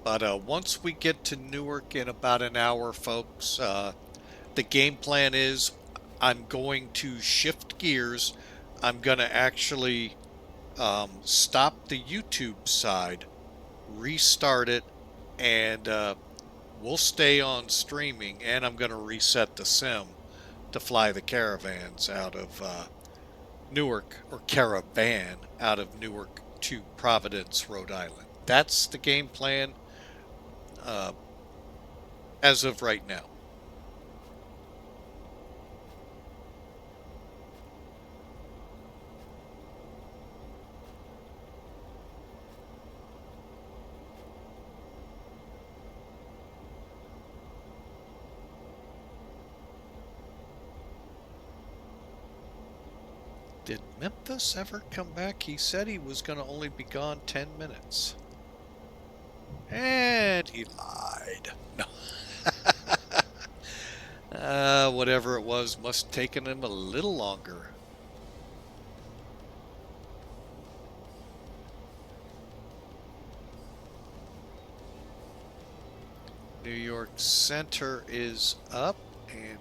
But once we get to Newark in about an hour, folks, the game plan is I'm going to shift gears. I'm going to actually stop the YouTube side, restart it, and we'll stay on streaming, and I'm going to reset the sim to fly the caravans out of Newark, or caravan out of Newark to Providence, Rhode Island. That's the game plan as of right now. Did Memphis ever come back? He said he was going to only be gone 10 minutes. And he lied. No. Whatever it was must have taken him a little longer. New York Center is up, and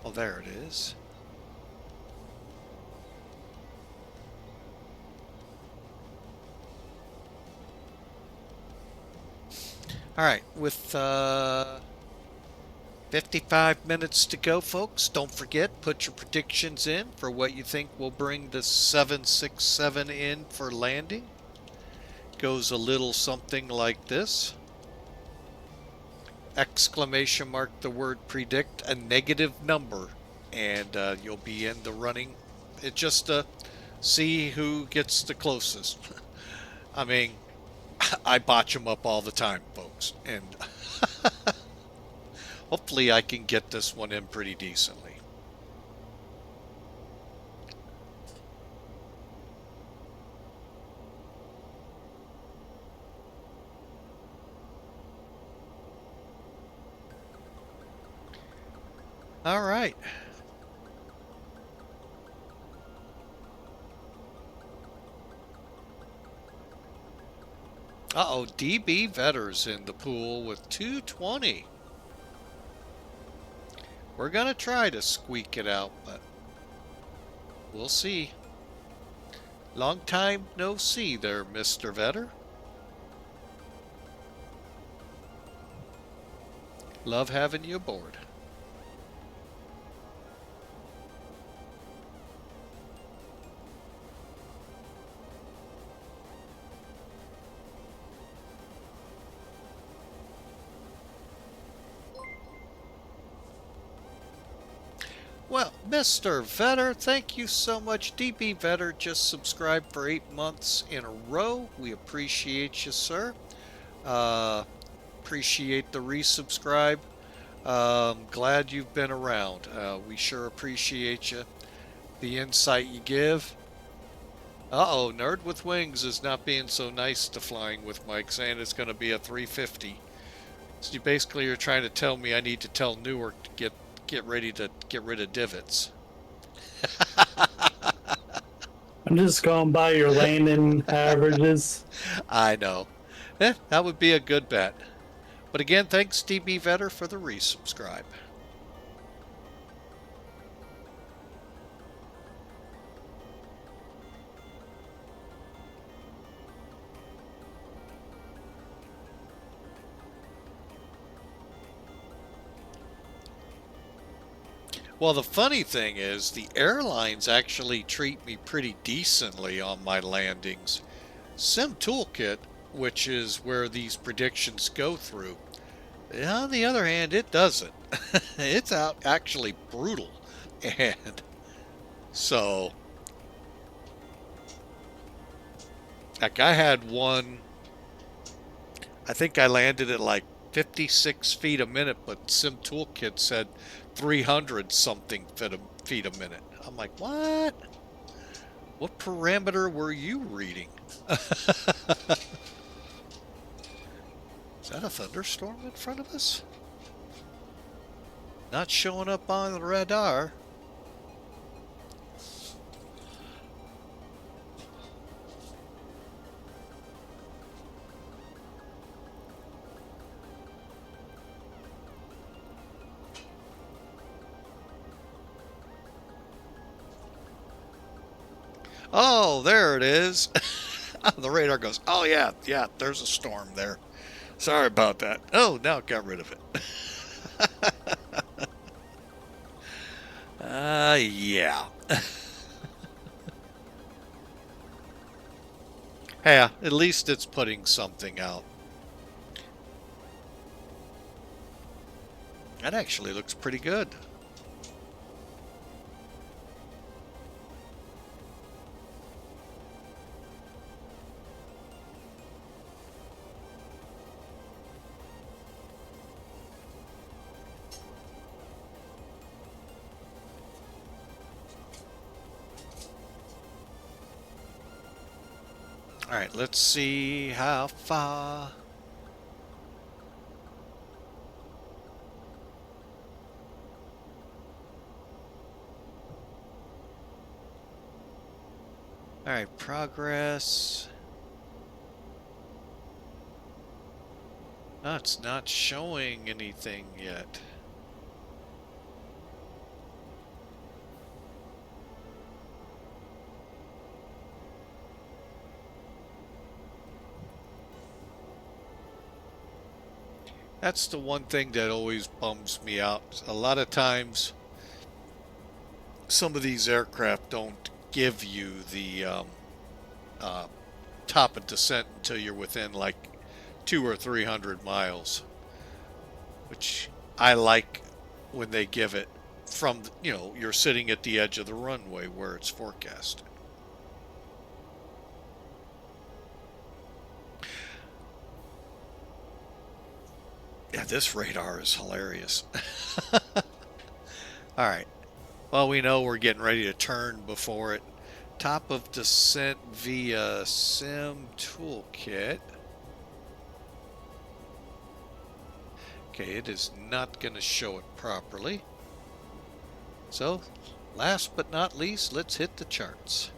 oh, there it is. All right, with 55 minutes to go, folks, don't forget, put your predictions in for what you think will bring the 767 in for landing. Goes a little something like this. Exclamation mark the word predict, a negative number, and you'll be in the running. It just see who gets the closest. I mean, I botch them up all the time, folks, and hopefully I can get this one in pretty decently. All right. Uh-oh, DB Vetter's in the pool with 220. We're going to try to squeak it out, but we'll see. Long time no see there, Mr. Vetter. Love having you aboard. Well, Mr. Vetter, thank you so much. DB Vetter just subscribed for 8 months in a row. We appreciate you, sir. Appreciate the resubscribe. Glad you've been around. We sure appreciate you. The insight you give. Uh-oh, Nerd with Wings is not being so nice to Flying with Mike, saying it's going to be a 350. So you basically are trying to tell me I need to tell Newark to get ready to get rid of divots. I'm just going by your landing averages. I know. That would be a good bet. But again, thanks DB Vetter for the resubscribe. Well, the funny thing is, the airlines actually treat me pretty decently on my landings. Sim Toolkit, which is where these predictions go through, on the other hand, it doesn't. It's out actually brutal. And so, like, I had one, I think I landed at like 56 feet a minute, but Sim Toolkit said 300 something feet a minute. I'm like, what? What parameter were you reading? Is that a thunderstorm in front of us? Not showing up on the radar. Oh, there it is. The radar goes, oh yeah, there's a storm there. Sorry about that. Oh, now it got rid of it. Yeah. Yeah, at least it's putting something out. That actually looks pretty good. All right, let's see how far. All right, progress. No, it's not showing anything yet. That's the one thing that always bums me out. A lot of times, some of these aircraft don't give you the uh, top of descent until you're within like 200 or 300 miles, which I like when they give it from, you're sitting at the edge of the runway where it's forecasted. Yeah, this radar is hilarious. All right. Well, we know we're getting ready to turn before it. Top of descent via sim toolkit. Okay, it is not going to show it properly. So, last but not least, let's hit the charts.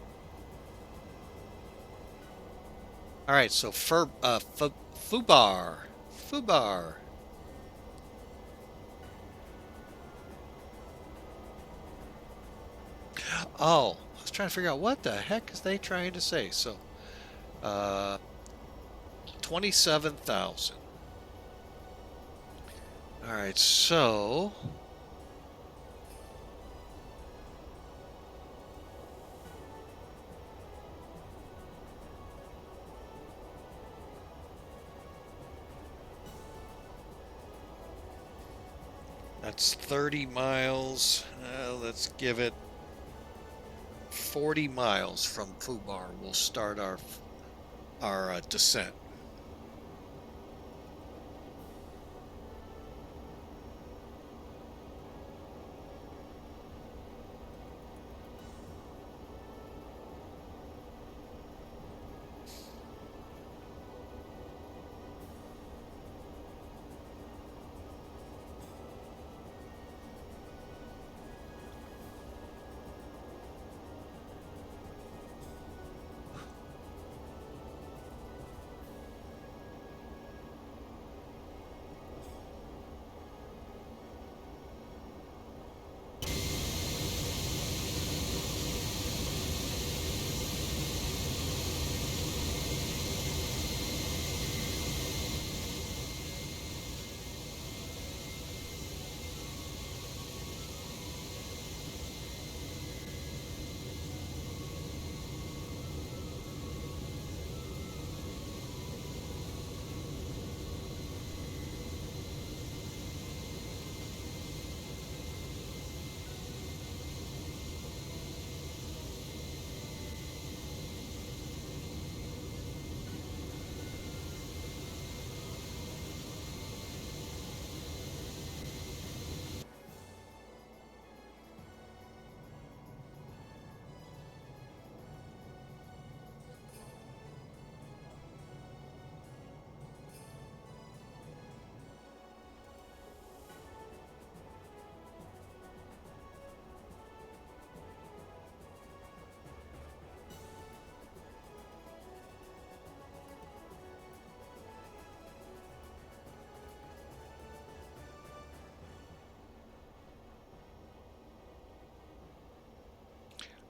All right, so FUBAR. Oh, I was trying to figure out what the heck is they trying to say. So, 27,000. All right, so that's 30 miles. Let's give it 40 miles from FUBAR. We'll start our descent.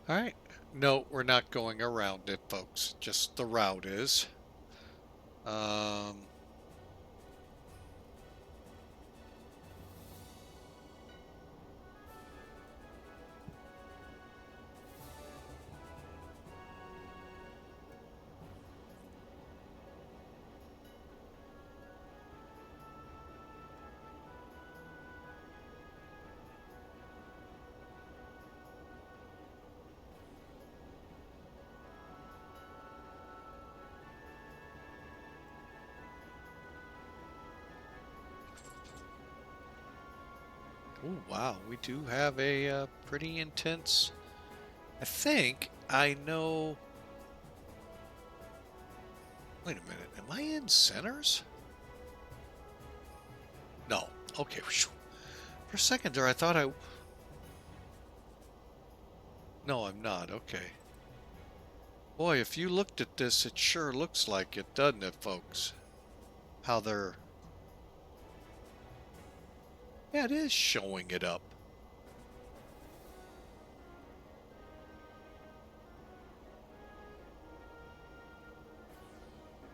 All right. No, we're not going around it, folks. Just the route is. Oh, wow. We do have a pretty intense. I think I know. Wait a minute. Am I in centers? No. Okay. For a second there, I thought I. No, I'm not. Okay. Boy, if you looked at this, it sure looks like it, doesn't it, folks? How they're. Yeah, it is showing it up.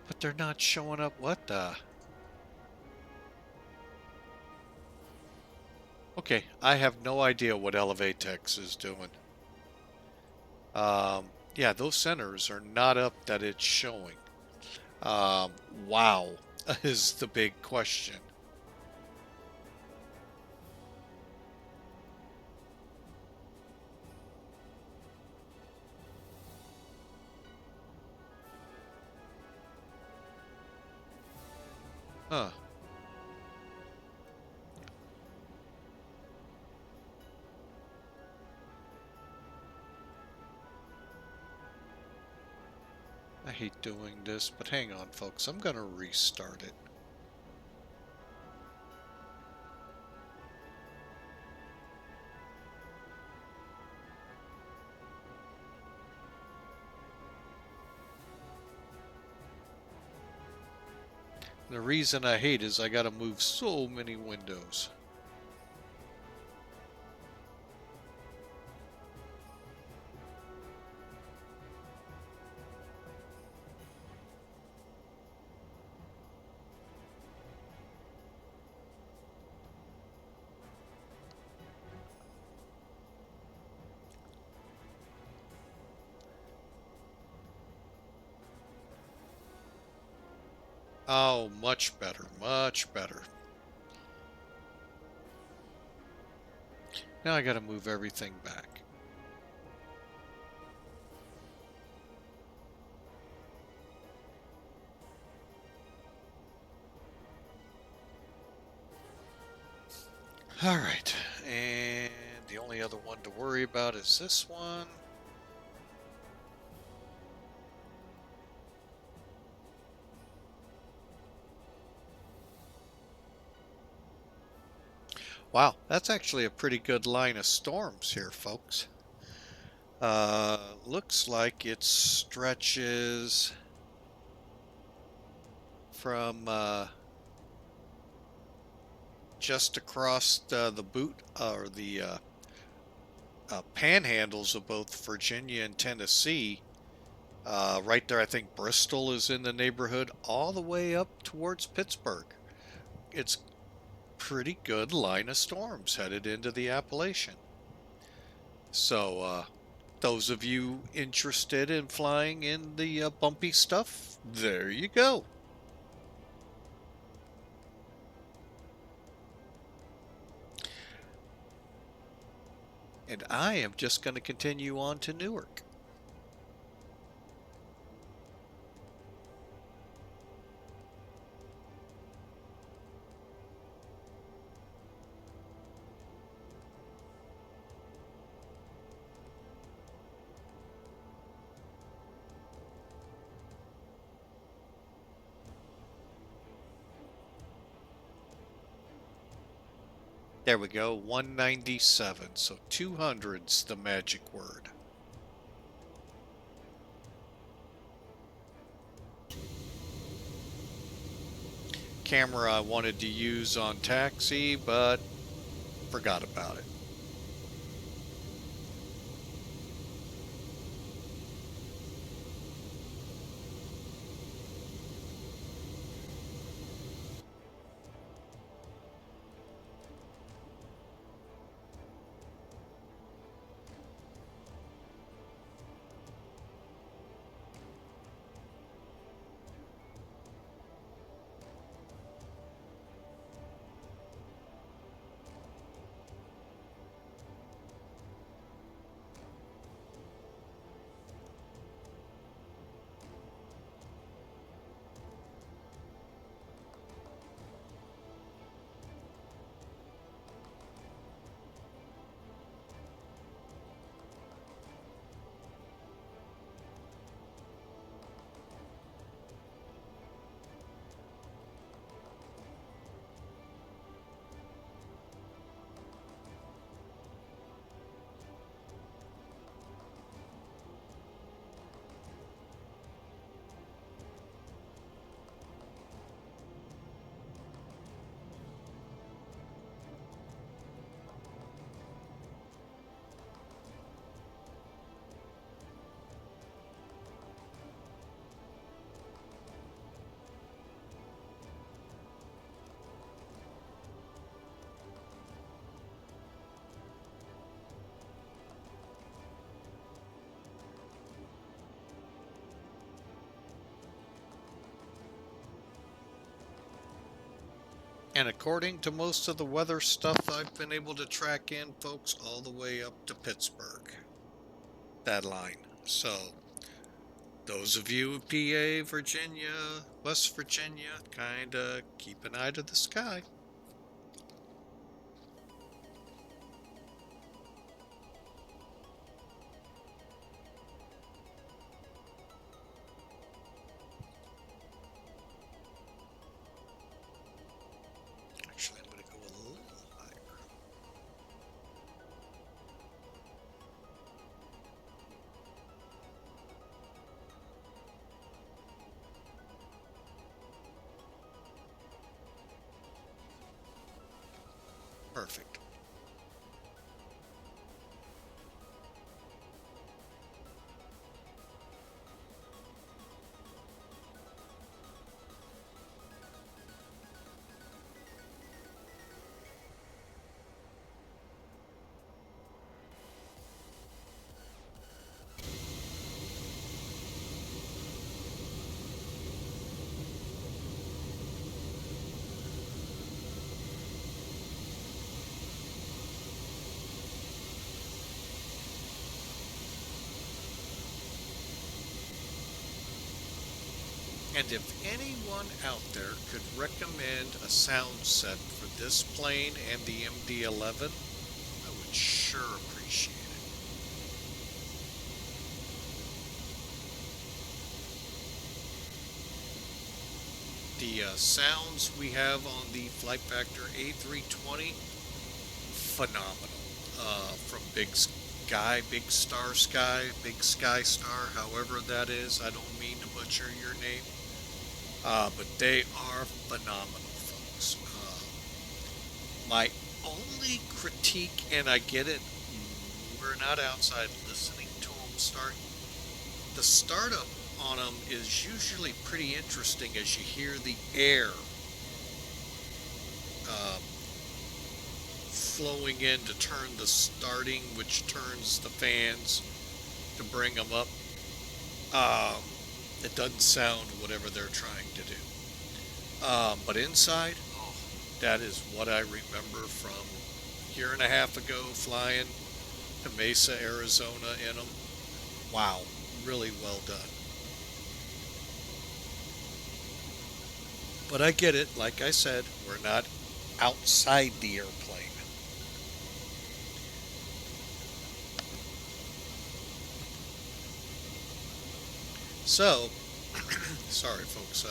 But they're not showing up what the... Okay, I have no idea what Elevatex is doing. Yeah, those centers are not up that it's showing. Wow is the big question. Huh. I hate doing this, but hang on, folks. I'm going to restart it. The reason I hate is I got to move so many windows. Oh, much better, much better. Now I got to move everything back. All right, and the only other one to worry about is this one. Wow, that's actually a pretty good line of storms here, folks. Looks like it stretches from just across the boot or the panhandles of both Virginia and Tennessee. Right there, I think Bristol is in the neighborhood, all the way up towards Pittsburgh. It's pretty good line of storms headed into the Appalachian. So, those of you interested in flying in the bumpy stuff, there you go. And I am just going to continue on to Newark. There we go, 197. So 200's the magic word. Camera I wanted to use on taxi, but forgot about it. And according to most of the weather stuff I've been able to track in, folks, all the way up to Pittsburgh, that line. So, those of you in PA, Virginia, West Virginia, kind of keep an eye to the sky. Actually, I'm going to go a little higher. Perfect. And if anyone out there could recommend a sound set for this plane and the MD-11, I would sure appreciate it. The sounds we have on the Flight Factor A320, phenomenal. From Big Sky, Big Star Sky, Big Sky Star, however that is. I don't mean to butcher your name. But they are phenomenal, folks. My only critique, and I get it, we're not outside listening to them start. The startup on them is usually pretty interesting as you hear the air flowing in to turn the starting, which turns the fans to bring them up. It doesn't sound whatever they're trying to do. But inside, oh, that is what I remember from a year and a half ago flying to Mesa, Arizona in them. Wow, really well done. But I get it, like I said, we're not outside the airplane. So, sorry folks,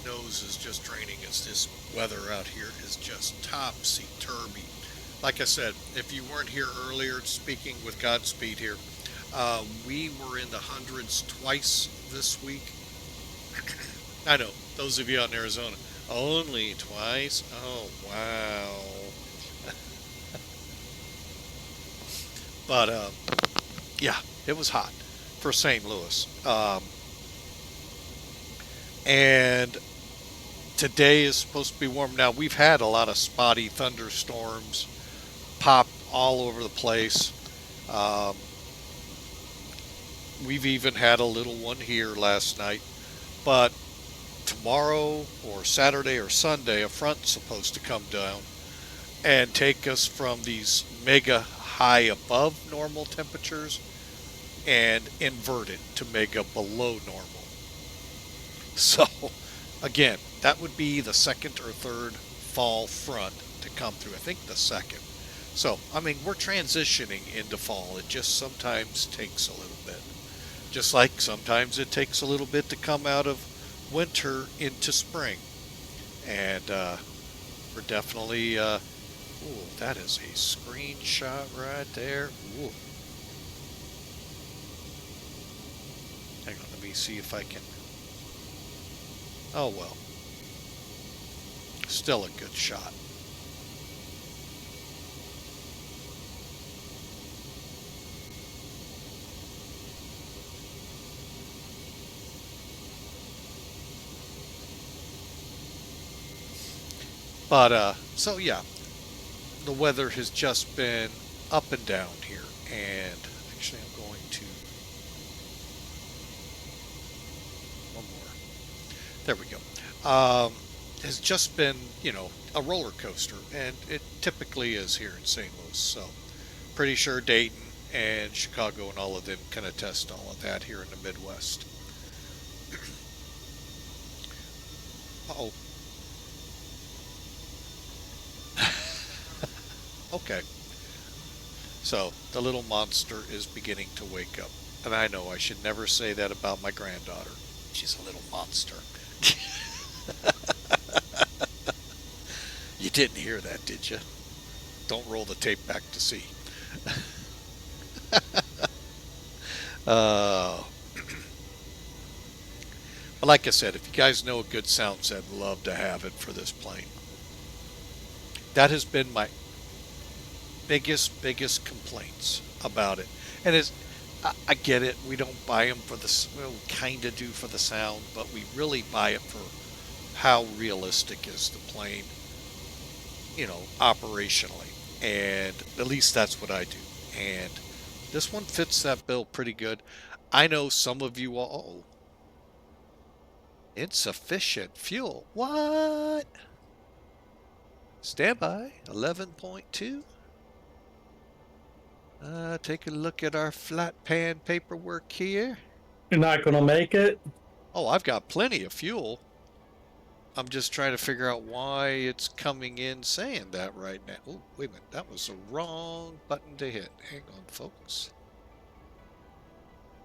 nose is just draining as this weather out here is just topsy-turvy. Like I said, if you weren't here earlier speaking with Godspeed here, we were in the hundreds twice this week. I know, those of you out in Arizona, only twice? Oh, wow. But, yeah, it was hot for St. Louis. And today is supposed to be warm. Now, we've had a lot of spotty thunderstorms pop all over the place. We've even had a little one here last night. But tomorrow or Saturday or Sunday, a front's supposed to come down and take us from these mega high above normal temperatures and invert it to mega below normal. So, again, that would be the second or third fall front to come through. I think the second. So, I mean, we're transitioning into fall. It just sometimes takes a little bit. Just like sometimes it takes a little bit to come out of winter into spring. And we're definitely... ooh, that is a screenshot right there. Ooh. Hang on, let me see if I can... Oh, well. Still a good shot. But, so yeah, the weather has just been up and down here. And actually, I'm going to... One more. There we go. has just been, a roller coaster, and it typically is here in St. Louis. So, pretty sure Dayton and Chicago and all of them can attest to all of that here in the Midwest. Uh-oh. Okay. So, the little monster is beginning to wake up. And I know I should never say that about my granddaughter. She's a little monster. You didn't hear that, did you? Don't roll the tape back to see. uh, but like I said, if you guys know a good sound set, I'd love to have it for this plane. That has been my biggest complaints about it. And I get it. We don't buy them for the, well, we kind of do for the sound, but we really buy it for how realistic is the plane, operationally. And at least that's what I do. And this one fits that bill pretty good. I know some of you all, insufficient fuel. What? Standby, 11.2. Take a look at our flat pan paperwork here. You're not gonna make it? Oh, I've got plenty of fuel. I'm just trying to figure out why it's coming in saying that right now. Oh, wait a minute. That was the wrong button to hit. Hang on, folks.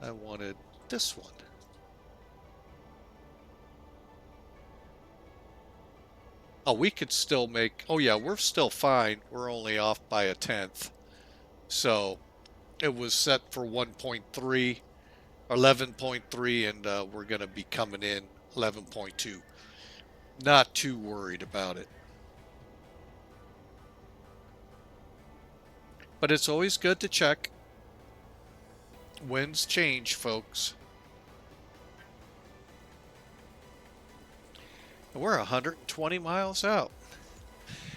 I wanted this one. Oh, we could still make... Oh, yeah, we're still fine. We're only off by 1/10. So, it was set for 1.3, or 11.3, and we're going to be coming in 11.2. Not too worried about it. But it's always good to check. Winds change, folks. And we're 120 miles out.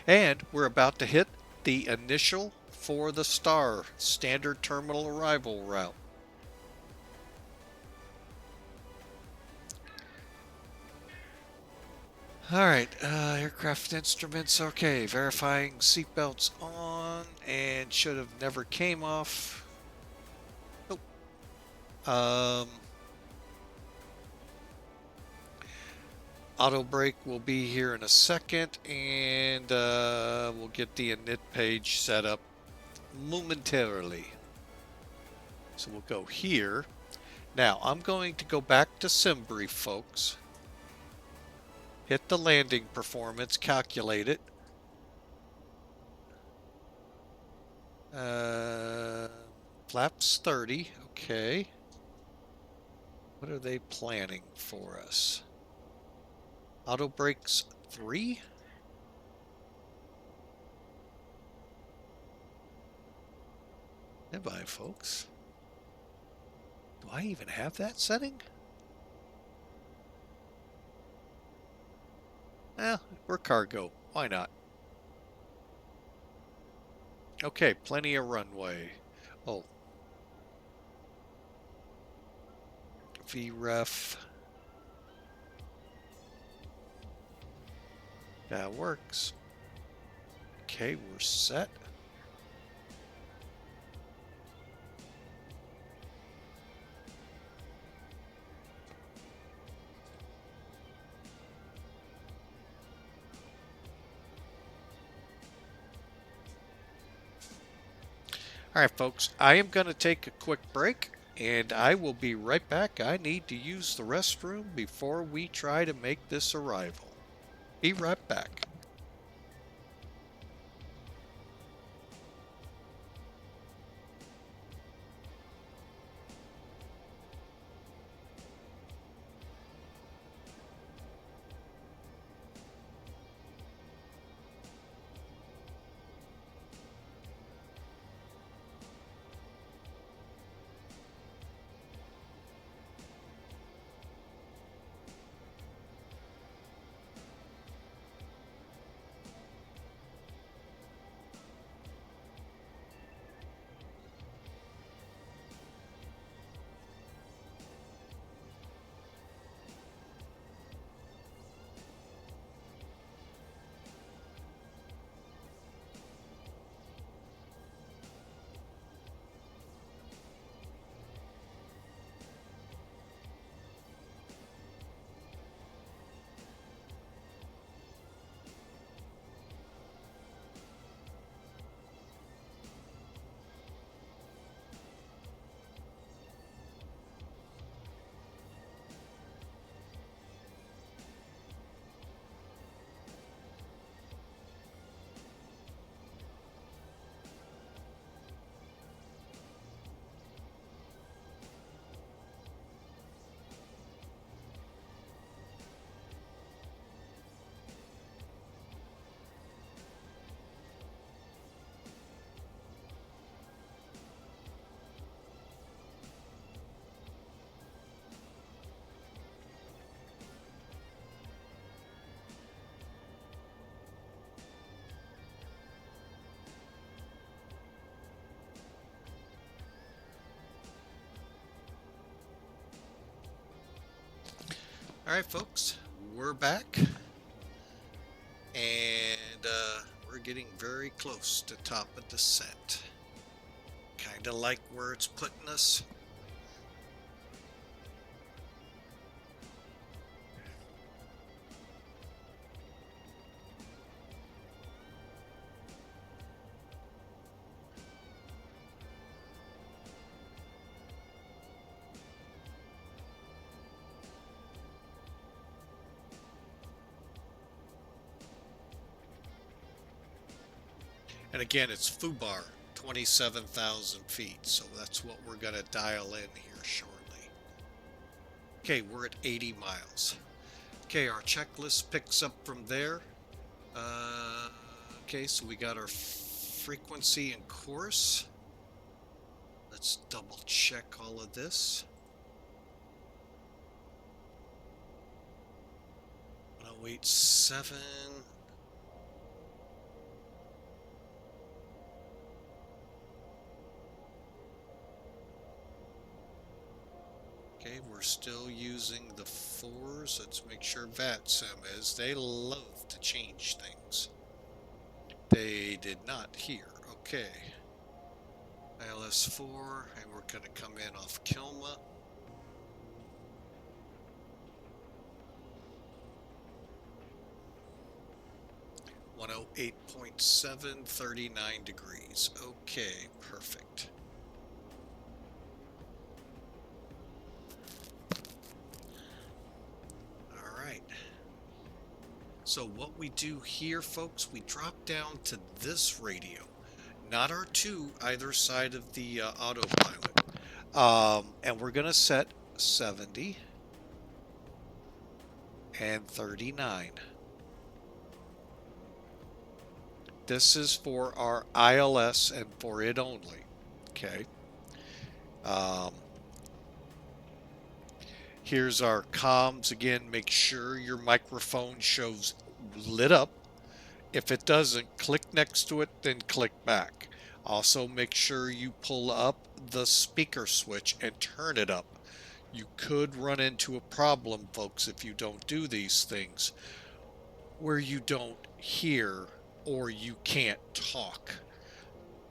And we're about to hit the initial for the STAR, Standard Terminal Arrival Route. Alright, aircraft instruments, okay, verifying seatbelts on, and should have never came off. Nope. Auto brake will be here in a second, and we'll get the init page set up momentarily. So we'll go here. Now, I'm going to go back to SimBrief, folks. Hit the landing performance, calculate it. Flaps 30, okay. What are they planning for us? Auto brakes 3? Goodbye, folks. Do I even have that setting? We're cargo. Why not? Okay, plenty of runway. Oh. VREF. That works. Okay, we're set. Alright folks, I am going to take a quick break and I will be right back. I need to use the restroom before we try to make this arrival. Be right back. All right, folks, we're back. And we're getting very close to top of descent. Kind of like where it's putting us. And again, it's FUBAR, 27,000 feet. So that's what we're going to dial in here shortly. Okay, we're at 80 miles. Okay, our checklist picks up from there. Okay, so we got our frequency and course. Let's double check all of this. 1087. Okay, we're still using the 4s. Let's make sure VATSIM is. They love to change things. They did not here. Okay. ILS4, and we're going to come in off Kilma. .7, 39 degrees. Okay, perfect. So what we do here, folks, we drop down to this radio, not our 2 either side of the autopilot. And we're going to set 70 and 39. This is for our ILS and for it only. Okay. Here's our comms. Again, make sure your microphone shows lit up. If it doesn't, click next to it, then click back. Also, make sure you pull up the speaker switch and turn it up. You could run into a problem, folks, if you don't do these things, where you don't hear or you can't talk.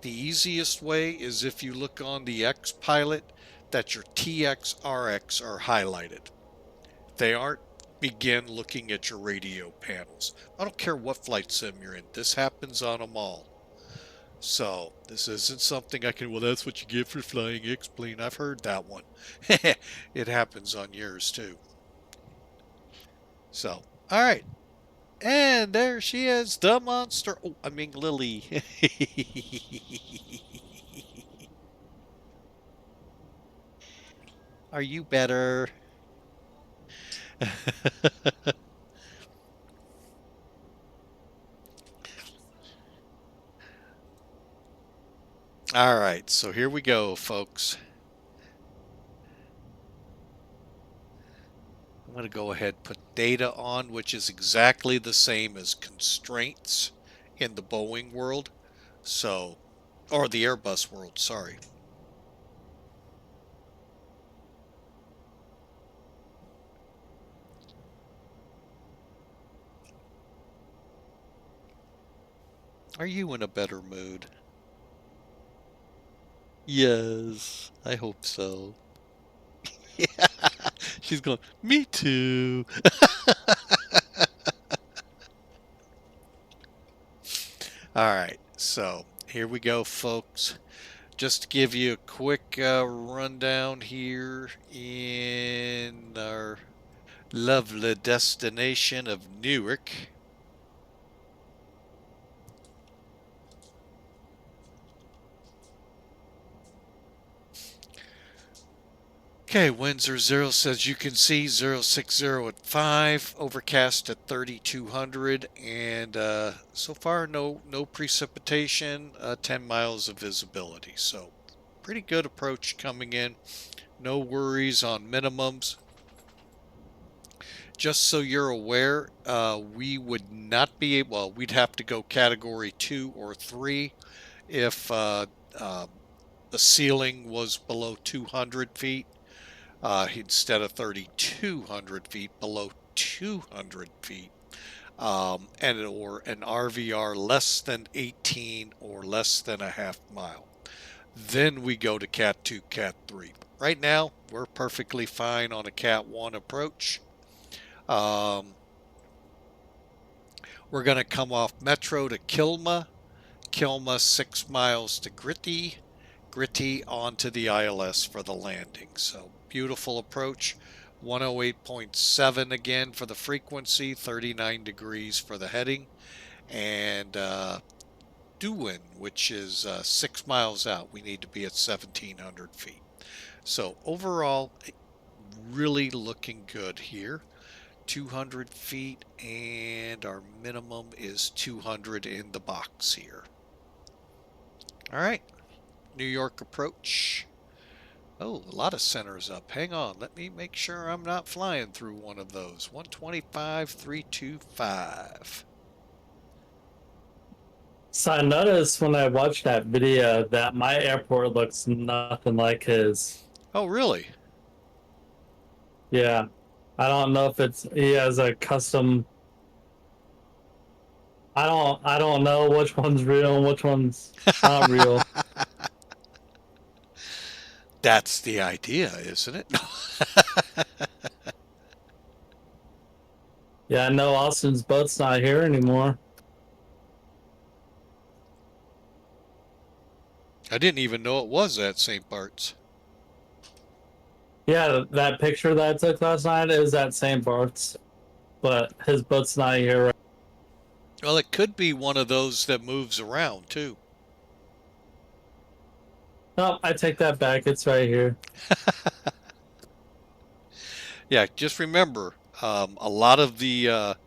The easiest way is if you look on the X Pilot, that your TX, RX are highlighted. They aren't. Begin looking at your radio panels. I don't care what flight sim you're in. This happens on them all. So this isn't something I can, well, that's what you get for flying X-plane. I've heard that one. It happens on yours too. So, all right. And there she is, the monster. Oh, I mean Lily. Are you better? All right, so here we go, folks. I'm going to go ahead and put data on, which is exactly the same as constraints in the Boeing world. So, or the Airbus world, sorry. Are you in a better mood? Yes, I hope so. Yeah, she's going, me too. All right, so here we go, folks. Just to give you a quick rundown here in our lovely destination of Newark. Okay, winds are 0, says you can see 060 at 5, overcast at 3200, and so far no precipitation, 10 miles of visibility. So pretty good approach coming in. No worries on minimums. Just so you're aware, we would not be able, well, we'd have to go category 2 or 3 if the ceiling was below 200 feet. instead of 3,200 feet, below 200 feet. Or an RVR less than 18 or less than a half mile. Then we go to Cat 2, Cat 3. Right now, we're perfectly fine on a Cat 1 approach. We're going to come off Metro to Kilma, 6 miles to Gritty onto the ILS for the landing. So beautiful approach. 108.7 again for the frequency, 39 degrees for the heading, and Duin, which is 6 miles out. We need to be at 1,700 feet. So overall, really looking good here. 200 feet, and our minimum is 200 in the box here. All right, New York approach. Oh, a lot of centers up. Hang on, let me make sure I'm not flying through one of those. 125, 325. So I noticed when I watched that video that my airport looks nothing like his. Oh, really? Yeah. I don't know if he has a custom. I don't know which one's real and which one's not real. That's the idea, isn't it? Yeah, I know Austin's boat's not here anymore. I didn't even know it was at St. Bart's. Yeah, that picture that I took last night is at St. Bart's, but his boat's not here. Well, it could be one of those that moves around, too. No, I take that back. It's right here. Yeah, just remember, a lot of the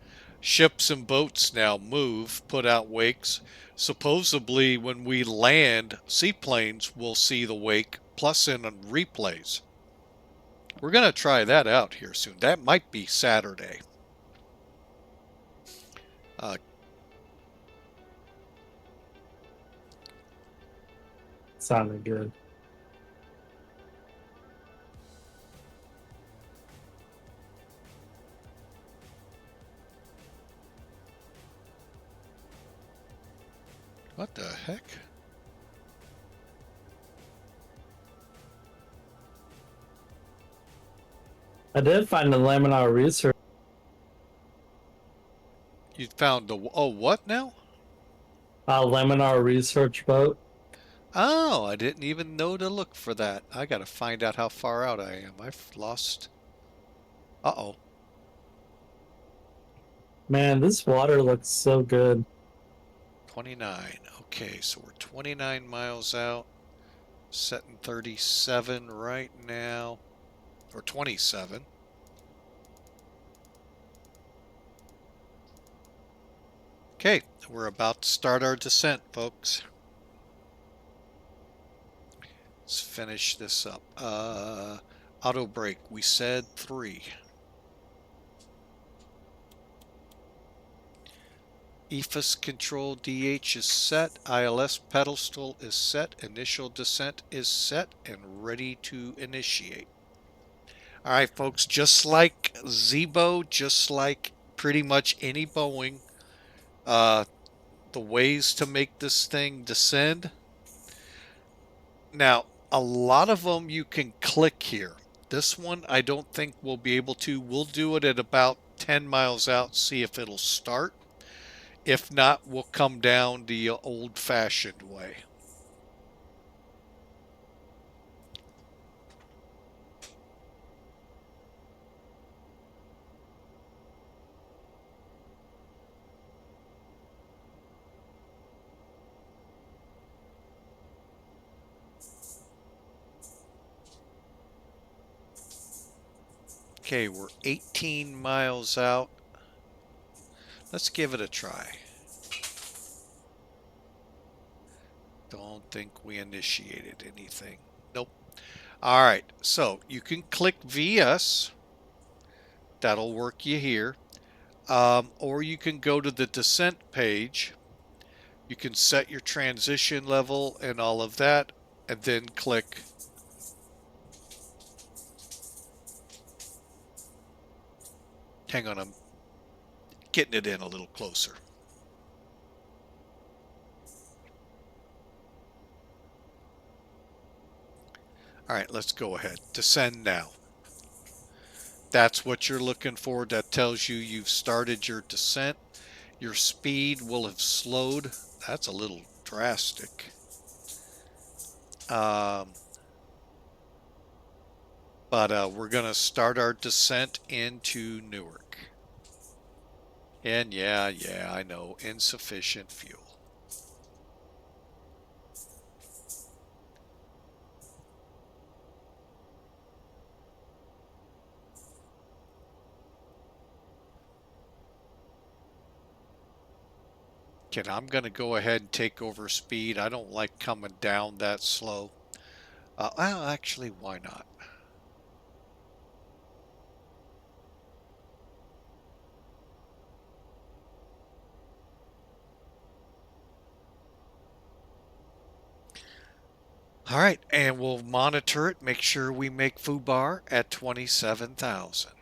ships and boats now move, put out wakes. Supposedly, when we land, seaplanes will see the wake, plus in replays. We're going to try that out here soon. That might be Saturday. Sounded good. What the heck? I did find the laminar research. You found the... Oh, what now? Laminar research boat. Oh, I didn't even know to look for that. I got to find out how far out I am. I've lost... Uh-oh. Man, this water looks so good. 29. Okay, so we're 29 miles out. Setting 37 right now. Or 27. Okay, we're about to start our descent, folks. Let's finish this up. Auto brake, we said 3. EFIS control DH is set. ILS pedestal is set. Initial descent is set and ready to initiate. All right, folks, just like Zebo, just like pretty much any Boeing, the ways to make this thing descend. Now, a lot of them you can click here. This one I don't think we'll be able to. We'll do it at about 10 miles out, see if it'll start. If not, we'll come down the old-fashioned way. Okay, we're 18 miles out. Let's give it a try. Don't think we initiated anything. Nope. All right, so you can click VS. That'll work you here. Or you can go to the descent page. You can set your transition level and all of that, and then click Hang on, I'm getting it in a little closer. All right, let's go ahead. Descend now. That's what you're looking for. That tells you you've started your descent. Your speed will have slowed. That's a little drastic. But we're going to start our descent into Newark. And yeah, I know, insufficient fuel. Okay, I'm going to go ahead and take over speed. I don't like coming down that slow. Well, actually, why not? All right, and we'll monitor it, make sure we make FUBAR at 27,000.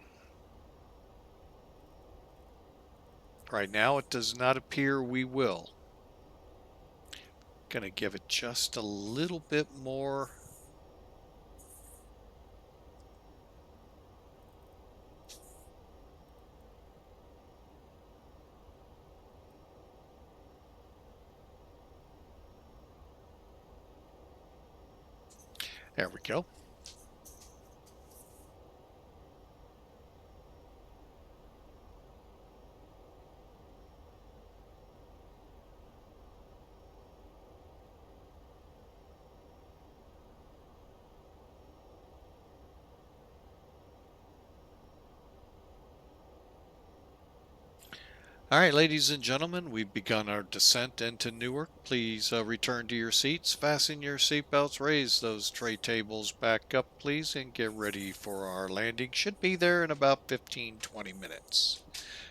Right now, it does not appear we will. Gonna give it just a little bit more. There we go. All right, ladies and gentlemen, we've begun our descent into Newark. Please return to your seats, fasten your seatbelts, raise those tray tables back up, please, and get ready for our landing. Should be there in about 15-20 minutes.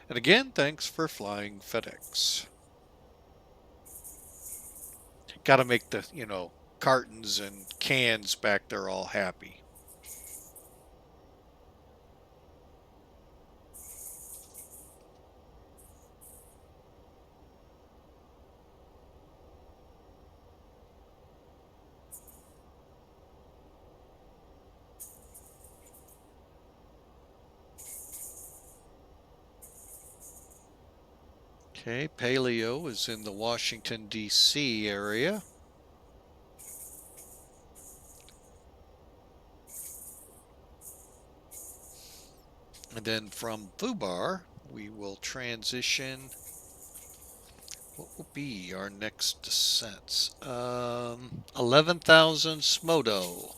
And again, thanks for flying FedEx. Got to make the, cartons and cans back there all happy. Okay, Paleo is in the Washington, D.C. area. And then from FUBAR, we will transition. What will be our next descents? 11,000 Smodo.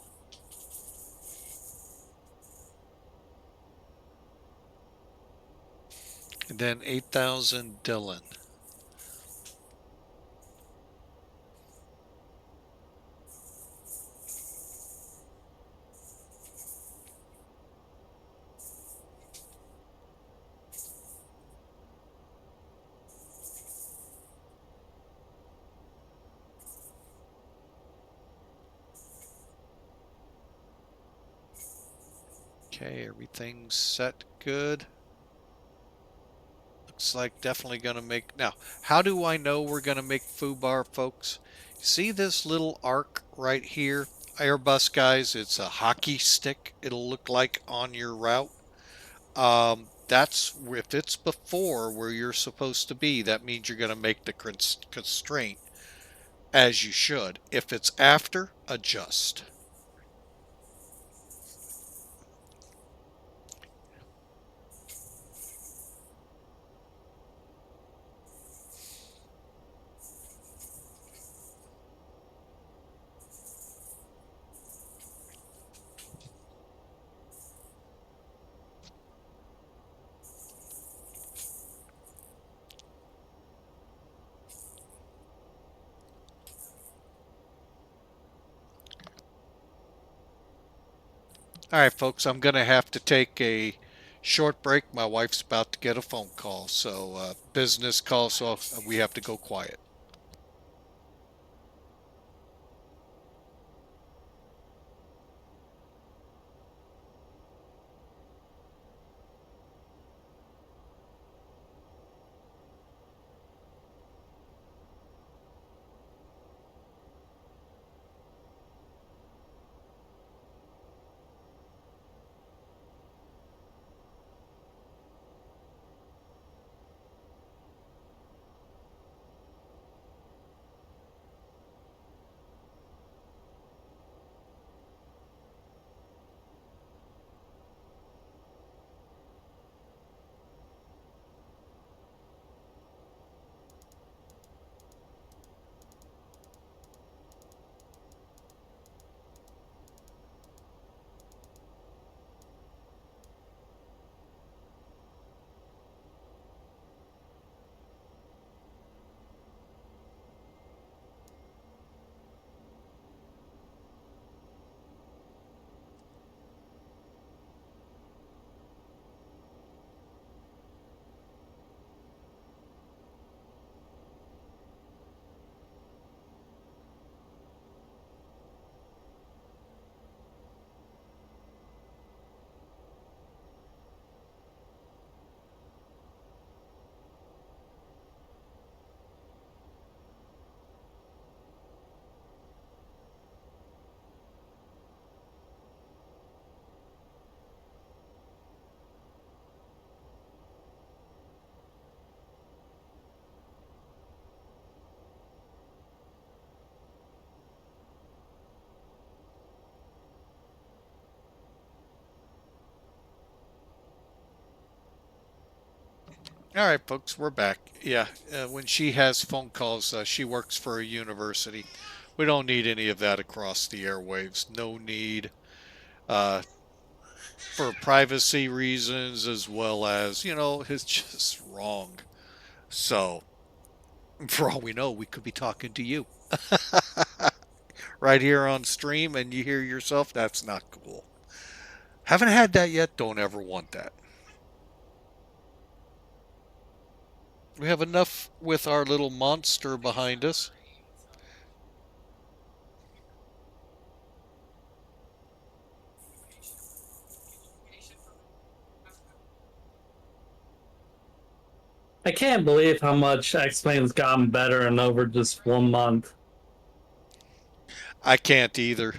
And then 8,000 Dillon. Okay, everything's set good. Looks like definitely going to make... Now, how do I know we're going to make FUBAR, folks? See this little arc right here? Airbus guys, it's a hockey stick it'll look like on your route. That's if it's before where you're supposed to be, that means you're going to make the constraint as you should. If it's after, adjust. All right, folks, I'm going to have to take a short break. My wife's about to get a phone call, so business call, so we have to go quiet. All right, folks, we're back. Yeah, when she has phone calls, she works for a university. We don't need any of that across the airwaves. No need for privacy reasons, as well as, it's just wrong. So, for all we know, we could be talking to you right here on stream and you hear yourself. That's not cool. Haven't had that yet. Don't ever want that. We have enough with our little monster behind us. I can't believe how much X-Men's gotten better in over just 1 month. I can't either.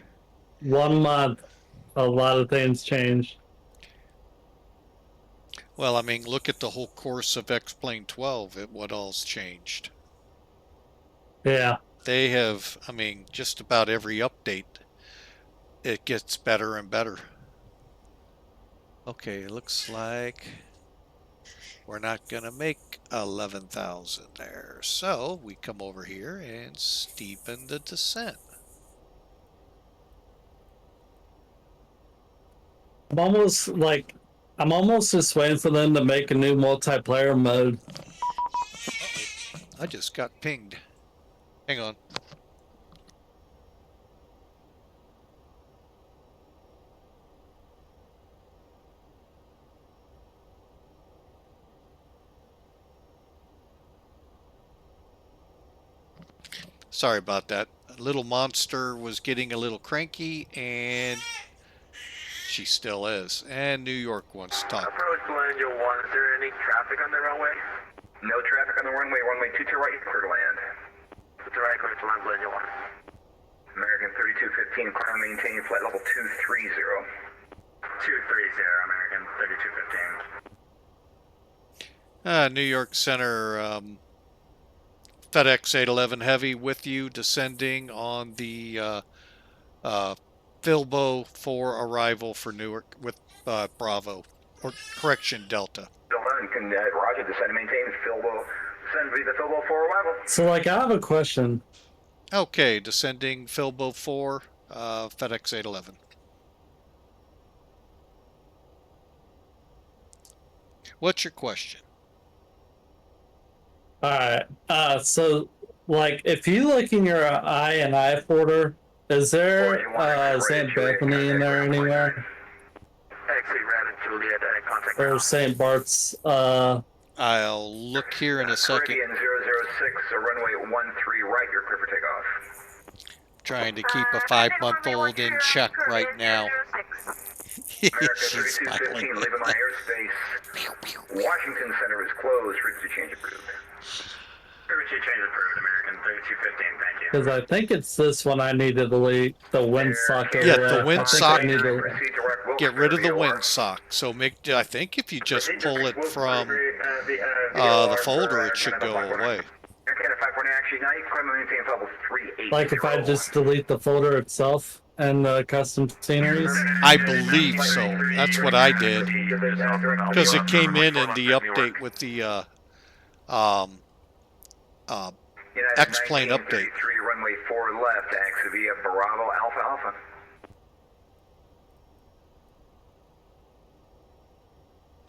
1 month, a lot of things changed. Well, I mean, look at the whole course of X-Plane 12 at what all's changed. Yeah. They have, I mean, just about every update, it gets better and better. Okay, looks like we're not going to make 11,000 there. So we come over here and steepen the descent. I'm almost just waiting for them to make a new multiplayer mode. I just got pinged. Hang on. Sorry about that. Little monster was getting a little cranky, and she still is. And New York wants to talk. Approach Landio 1, is there any traffic on the runway? No traffic on the runway 22 right, clear to land. To right, clear to land, Landio 1. American 3215, climb maintain flight level 230. 230, American 3215. New York Center, FedEx 811 Heavy with you, descending on the Filbo for arrival for Newark with Bravo, or correction, Delta. Roger, descend and maintain Filbo. Descend via the Filbo for arrival. So, I have a question. Okay, descending Filbo 4, FedEx 811. What's your question? Alright, so, if you look in your I folder, is there St. Bethany in there anywhere? Exit routed Juliet, contact Or St. Bart's, I'll look here in a second. Caribbean 006, runway 13 right, you're clear for takeoff. Trying to keep a 5-month-old in check right now. She's smiling. Leaving my airspace. Washington Center is closed. Frequency change approved. Frequency change approved, American 3215, thank you. because I think it's this one I need to delete, the windsock area. Yeah, the windsock. I need to Get rid of the windsock. So I think if you just pull it from the folder, it should go away. Like if I just delete the folder itself and the custom sceneries? I believe so. That's what I did. Because it came in the update with the X-Plane update. 3 runway 4 left, exit via Bravo Alpha Alpha.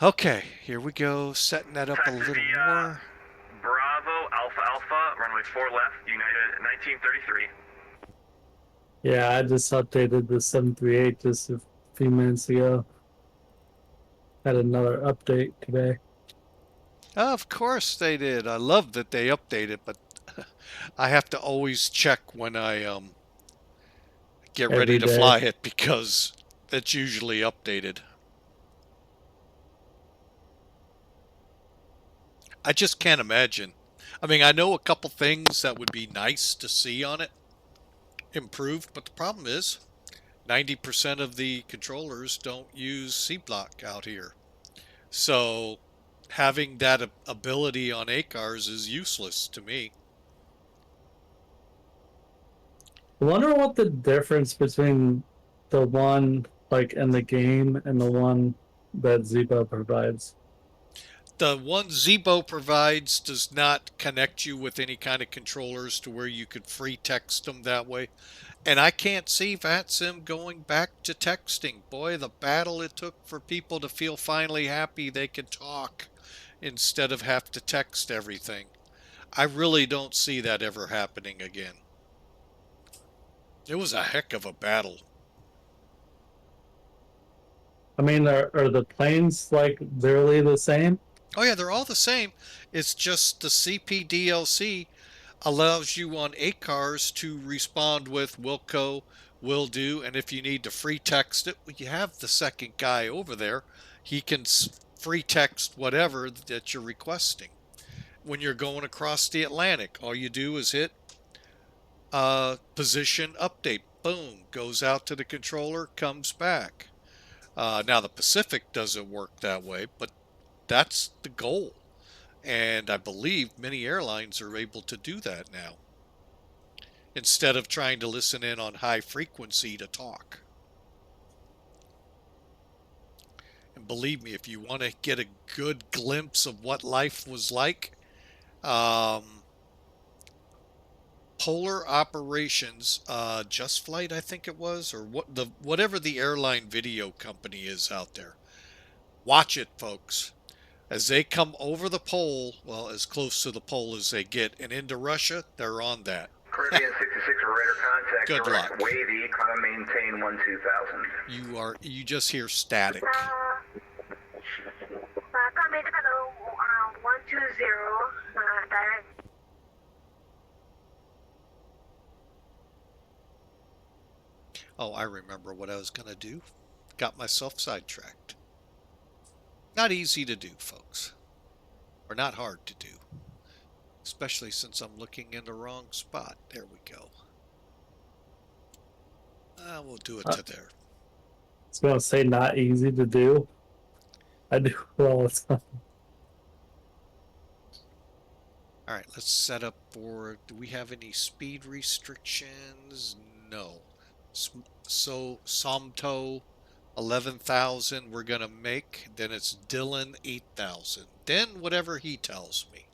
Okay, here we go. Setting that up a little more. Bravo Alpha Alpha, runway 4 left, United 1933. Yeah, I just updated the 738 just a few minutes ago. Had another update today. Of course they did. I love that they updated, but I have to always check when I get ready to fly it because it's usually updated. I just can't imagine. I mean, I know a couple things that would be nice to see on it improved, but the problem is 90% of the controllers don't use C-Block out here. So having that ability on ACARs is useless to me. I wonder what the difference between the one like in the game and the one that Zebra provides. The one Zebo provides does not connect you with any kind of controllers to where you could free text them that way. And I can't see VATSIM going back to texting. Boy, the battle it took for people to feel finally happy they could talk instead of have to text everything. I really don't see that ever happening again. It was a heck of a battle. I mean, are the planes like literally the same? Oh yeah, they're all the same. It's just the CPDLC allows you on ACARs to respond with Wilco, will do, and if you need to free text it, well, you have the second guy over there. He can free text whatever that you're requesting. When you're going across the Atlantic, all you do is hit position update. Boom, goes out to the controller, comes back. Now the Pacific doesn't work that way, but that's the goal. And I believe many airlines are able to do that now, instead of trying to listen in on high frequency to talk. And believe me, if you want to get a good glimpse of what life was like, Polar Operations, Just Flight, I think it was, or whatever the airline video company is out there. Watch it, folks. As they come over the pole, well, as close to the pole as they get, and into Russia, they're on that. Caribbean 66 radar contact. Good direct luck. Wavy, climb and maintain 12000. You just hear static. 120, direct. Oh, I remember what I was going to do. Got myself sidetracked. Not easy to do, folks. Or not hard to do. Especially since I'm looking in the wrong spot. There we go. We'll do it to there. I was going to say not easy to do. I do it all the time. Alright, let's set up for... Do we have any speed restrictions? No. So, Somto 11,000 we're going to make. Then it's Dylan 8,000. Then whatever he tells me.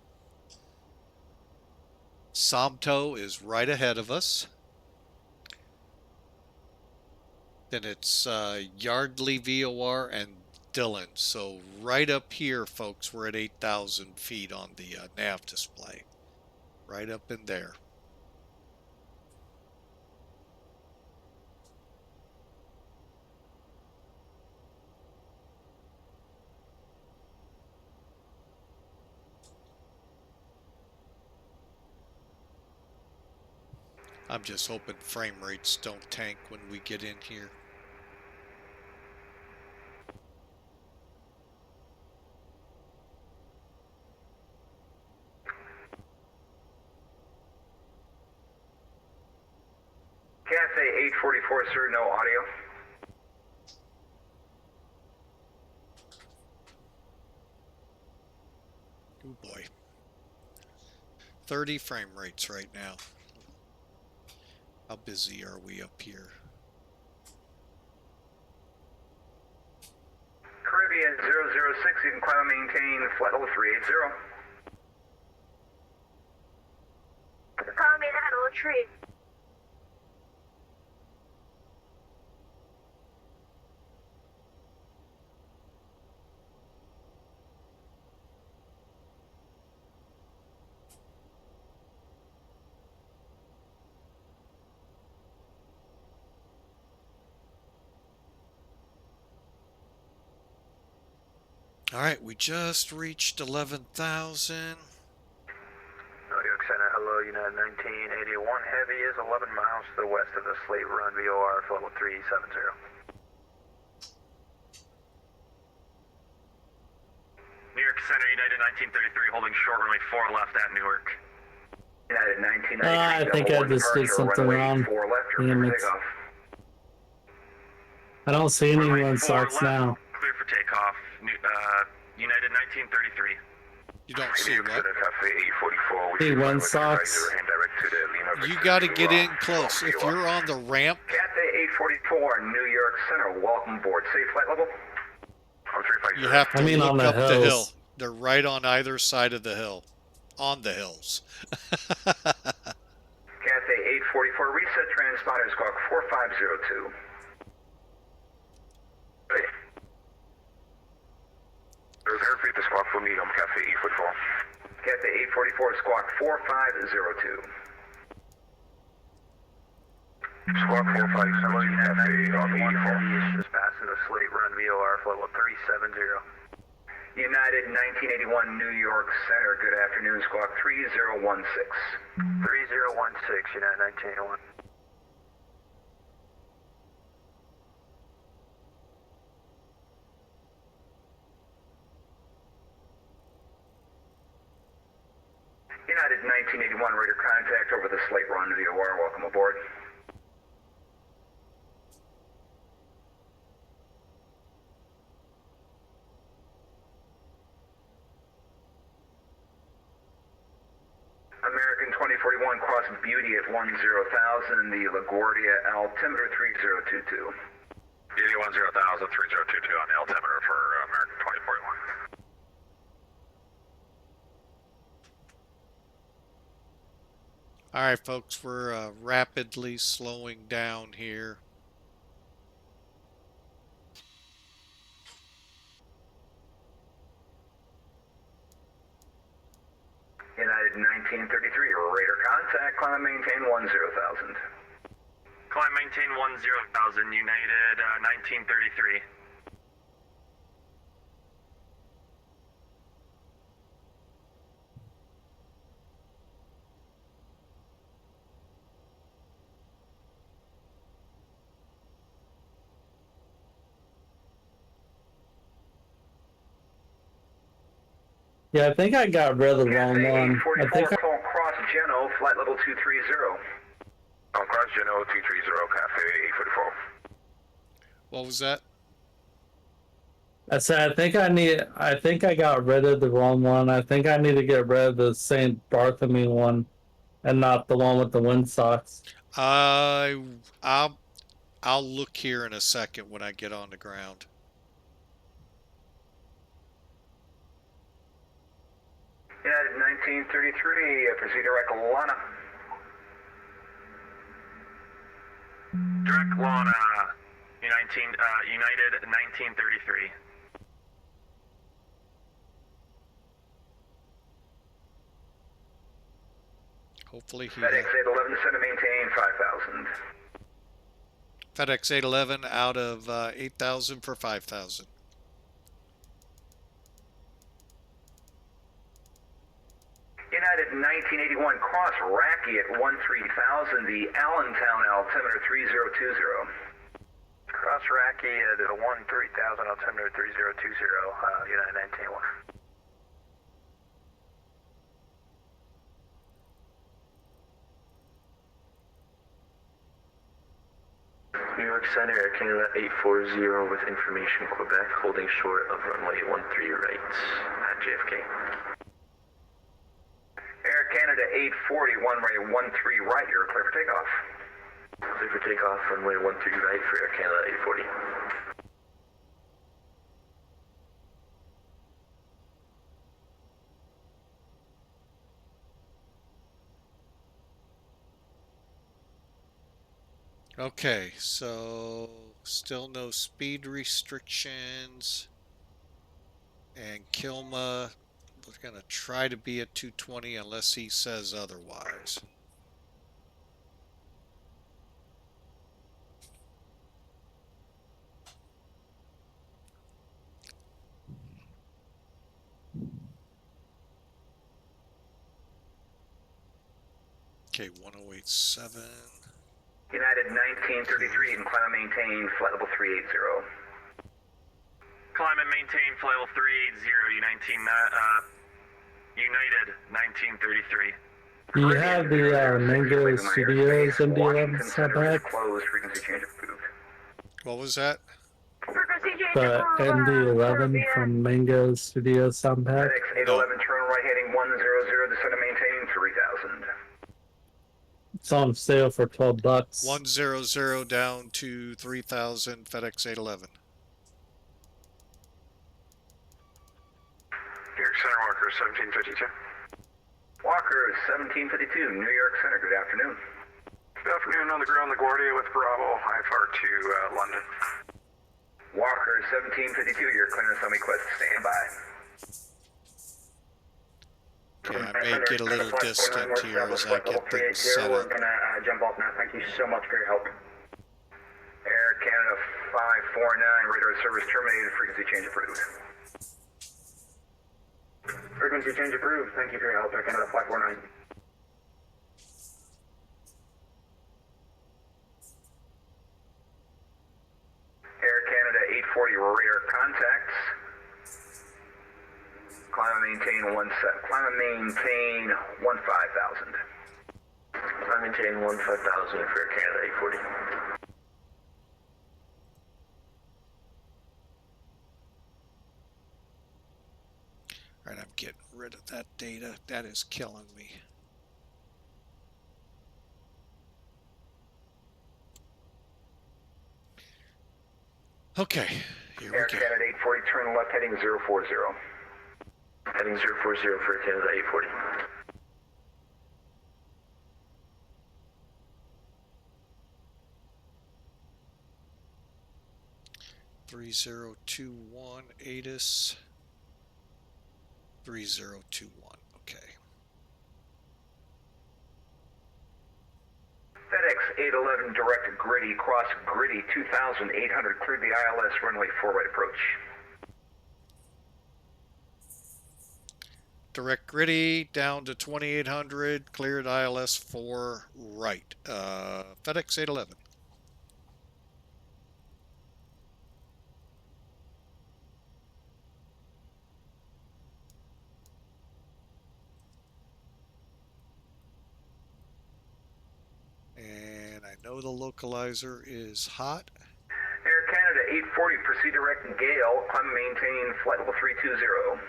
Somto is right ahead of us. Then it's Yardley VOR and Dylan. So right up here, folks, we're at 8,000 feet on the nav display. Right up in there. I'm just hoping frame rates don't tank when we get in here. Cathay 844, sir, no audio. Oh boy. 30 frame rates right now. How busy are we up here? Caribbean 006, you can climb and maintain flight level 380. Climb in at level 3. Alright, we just reached 11,000. New York Center, hello, United 1981. Heavy is 11 miles to the west of the Slate Run VOR, level 370. New York Center, United 1933, holding short runway 4 left at Newark. United 1993. I think I just did something wrong. Damn it. I don't see anyone sucks now. Clear for takeoff. United 1933. You don't see what? Hey, one sucks. You got to get in close. If you're on the ramp. Cathay 844, New York Center, welcome aboard. Safe flight level? You have to on look the up the hill. hills. They're right on either side of the hill. On the hills. Cathay 844, reset transponder squawk 4502. Hey. There's airfield to squawk for me, I'm Cathay 844. Cathay 844, squawk 4502. Squawk 4502, Cathay on the 84. Just passing the slate run VOR flight 370. United 1981 New York Center, good afternoon, squawk 3016. 3016, United 1981. United 1981 radar contact over the slate run VOR, welcome aboard. American 2041 cross Beauty at 10,000, the LaGuardia altimeter 3022. Beauty 10,000, 3022 on the altimeter for American 2041. All right, folks, we're rapidly slowing down here. United 1933, radar contact, climb and maintain 10,000. Climb maintain 10,000, United 1933. Yeah, I think I got rid of the wrong one. I think call cross Geno, flight level 230. Cross Geno 230, Cathay 844. What was that? I said I think I got rid of the wrong one. I think I need to get rid of the St. Bartholomew one and not the one with the windsocks. I'll look here in a second when I get on the ground. United 1933, proceed direct Lana. Direct Lana, United 1933. Hopefully he... FedEx 811, descend and maintain 5,000. FedEx 811 out of 8,000 for 5,000. United 1981, cross Racky at 13,000, the Allentown altimeter 3020. Cross Racky at 13,000, altimeter 3020, United 1981. New York Center, Air Canada 840 with information Quebec, holding short of runway 13 right at JFK. Air Canada 840, runway 13 right, you're clear for takeoff. Clear for takeoff, runway 13 right for Air Canada 840. Okay, so still no speed restrictions. And Kilma, we're going to try to be at 220 unless he says otherwise. Okay, 1087. United 1933, and climb and maintain flight level 380. Climb and maintain flight level 380, United 1933. Do you have the Mango Studios MD11 set back? Closed, frequency change approved. What was that? The MD11 from Mango Studios sound pack? FedEx 811, turn right heading 100, descend and maintain 3,000. It's on sale for $12. 100 down to 3,000, FedEx 811. Air Center, Walker 1752. Walker 1752, New York Center. Good afternoon. Good afternoon, on the ground, LaGuardia with Bravo, IFR to London. Walker 1752, your clearance on request. Stand by. Okay, I may get a little distant here as I get things set We're up. gonna jump off now. Thank you so much for your help. Air Canada 549, radar service terminated. Frequency change approved. Frequency change approved. Thank you for your help, Air Canada 549. Air Canada 840 radar contacts. Climb and maintain 15,000. I maintain 15,000 for Air Canada 840. All right, I'm getting rid of that data. That is killing me. Okay, here we Air go. Canada 840, turn left heading 040. Heading 040 for Air Canada 840. Three 3021 ATIS 3021. Okay. FedEx 811 direct Gritty, cross Gritty 2,800, cleared the ILS runway 4 right approach. Direct Gritty down to 2800, cleared ILS 4 right. FedEx 811. And I know the localizer is hot. Air Canada 840, proceed direct Gale, climb and maintain flight level 320.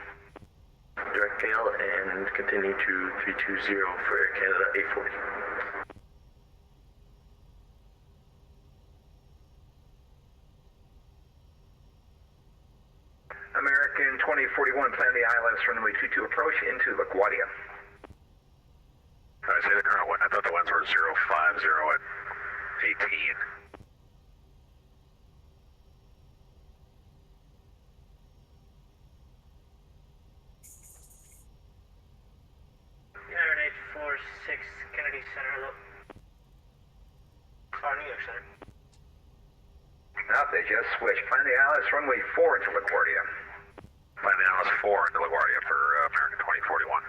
Direct Gale and continue to 320 for Air Canada 840. American 2041, plan the ILS runway 22 approach into LaGuardia. I say the current one. I thought the ones were 050 at 18. United 846, Kennedy Center, hello. New York Center. Now they just switched. Plan the ILS runway 4 into LaGuardia. Plan the ILS 4 into LaGuardia for American 2041.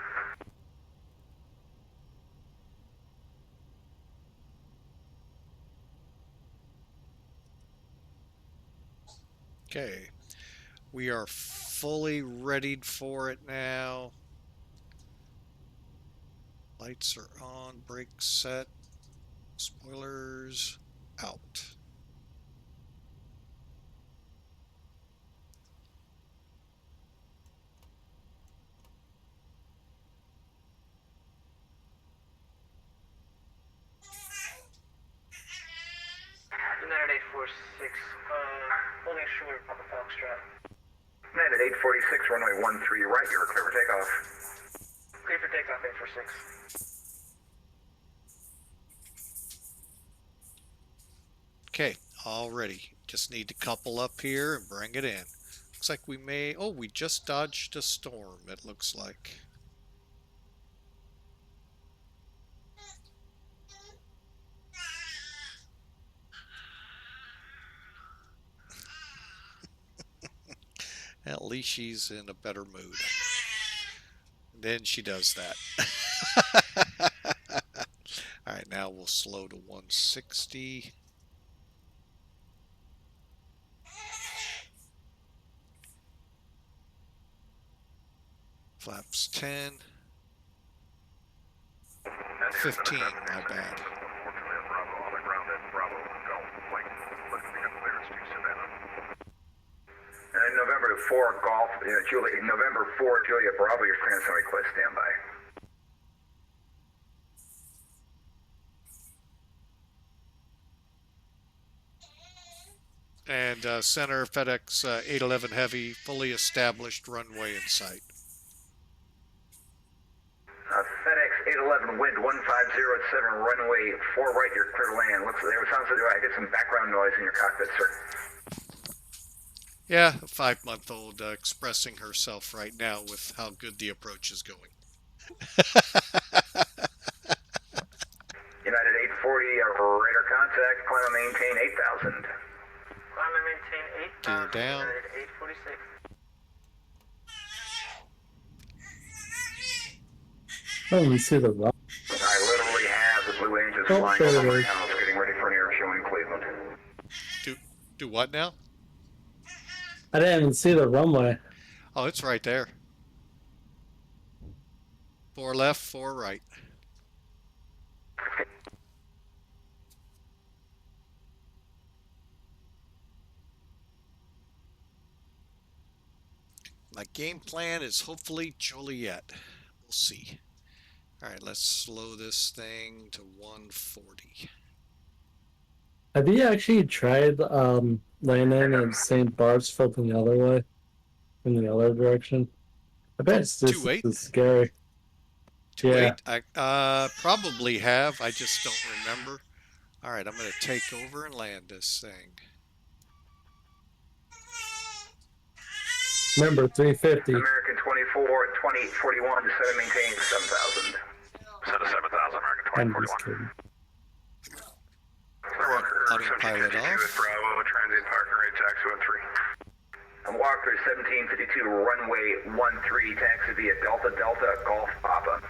Okay. We are fully readied for it now. Lights are on, brakes set, spoilers out. United 846, holding short, Papa Foxtrot. United 846, runway 13 right, you're clear for takeoff. Clear for takeoff, 846. Okay, all ready. Just need to couple up here and bring it in. Looks like we may... Oh, we just dodged a storm, it looks like. At least she's in a better mood. Then she does that. All right, now we'll slow to 160. Flaps 10. 15, my bad. November 4 Golf, November 4 Julia Bravo, your clearance on request, standby. And center FedEx 811 Heavy, fully established runway in sight. 07, runway 4 right, you're clear to land. Sounds like I get some background noise in your cockpit, sir. Yeah, a 5-month-old expressing herself right now with how good the approach is going. United 840, radar contact, climb and maintain 8,000. Climb and maintain 8,000. Gear down. United 846. I don't even see the rock. I literally have the Blue Angels flying over my house, getting ready for an air show in Cleveland. Do what now? I didn't even see the runway. Oh, it's right there. 4 left, 4 right. My game plan is hopefully Joliet. We'll see. All right, let's slow this thing to 140. Have you actually tried landing in St. Bart's from the other way? In the other direction? I bet it's just as scary. Yeah. I probably have. I just don't remember. All right, I'm going to take over and land this thing. Remember, 350. American 24, 2041, descend and maintain 7,000. Set to 7,000, American 2041. Autopilot off. Bravo, transient partner rate, taxi 13. Walker 1752, runway 13, taxi via Delta Delta, Golf Papa.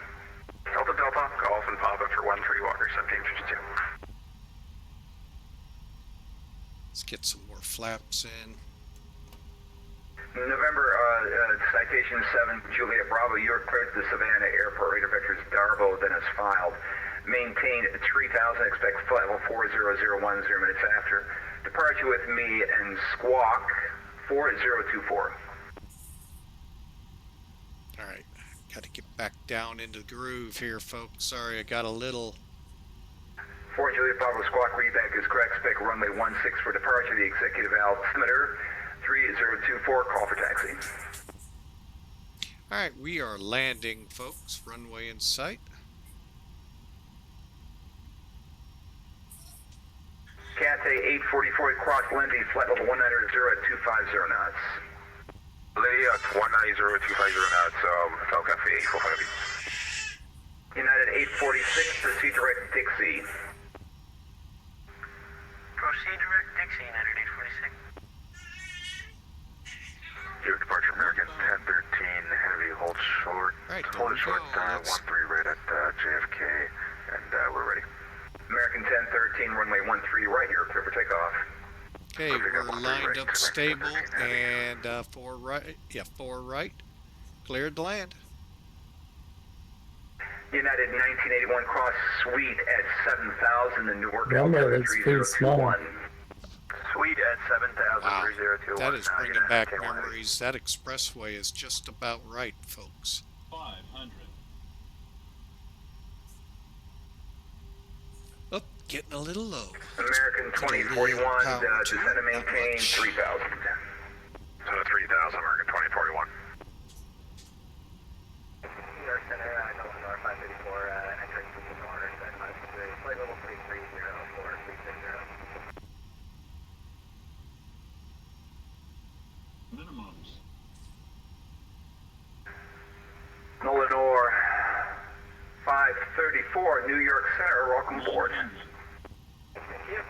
Delta Delta, Golf and Papa for 13, Walker 1752. Let's get some more flaps in. November, citation 7, Juliet Bravo, you are cleared to the Savannah Airport. Radar vectors Darbo, then is filed. Maintain 3,000, expect flight level 40010 minutes after. Departure with me and Squawk 4024. All right, got to get back down into the groove here, folks. Sorry, I got a little... 4 Juliet Bravo, Squawk readback is correct. Expect runway 16 for departure. The executive altimeter 3024, call for taxi. All right, we are landing, folks. Runway in sight. Cathay 844, cross Lindy, flight level 190 at 250 knots. Lindy at 190 at 250 knots, Falcon 845. United 846, proceed direct Dixie. Proceed direct Dixie, United 846. Your departure, American 1013, heavy, hold short. Right, hold short, 13 right at JFK, and we're ready. American 1013, runway 13 right, you're clear for takeoff. Okay, we're lined up stable, and 4 right. Yeah, 4 right. Cleared to land. United 1981, cross suite at 7,000, the Newark Remember, it's pretty small. Suite at 7,000, Wow, 3021. that is bringing back memories. That expressway is just about right, folks. 500. Oh, getting a little low. American 2041, descend and maintain 3,000. So 3,000, American 2041. Newark Center, November 554, entering Houston Order, flight level 330, 4360. Minimums. Lenore 534, New York Center, welcome aboard. Thank you.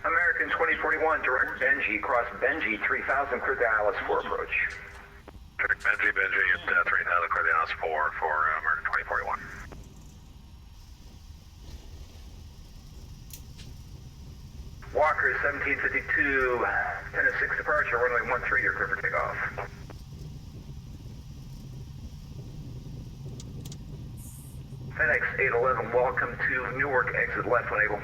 American 2041, direct Benji, cross Benji 3000, clear Dallas for approach. Direct Benji at 3,000, clear the Dallas for American 2041. Walker 1752, 10-6 departure, runway 13, you're clear for takeoff. FedEx 811, welcome to Newark, exit left when able.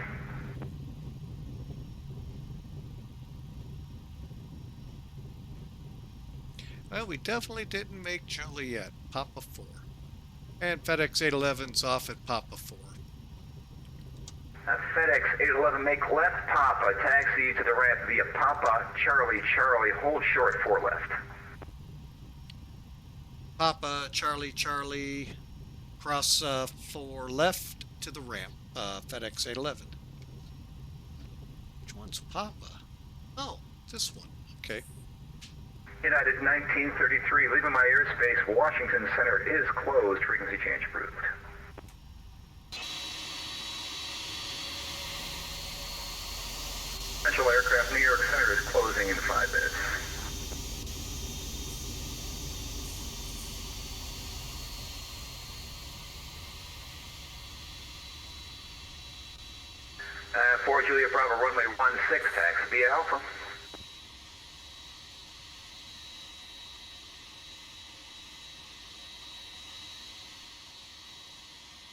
Well, we definitely didn't make Joliet. Papa 4. And FedEx 811's off at Papa 4. FedEx 811, make left Papa, taxi to the ramp via Papa, Charlie, Charlie, hold short 4 left. Papa, Charlie, Charlie, cross 4 left to the ramp, FedEx 811. Which one's Papa? Oh, this one. Okay. United 1933, leaving my airspace. Washington Center is closed. Frequency change approved. Central aircraft, New York Center is closing in 5 minutes. For Julia Bravo, runway 16, taxi via Alpha.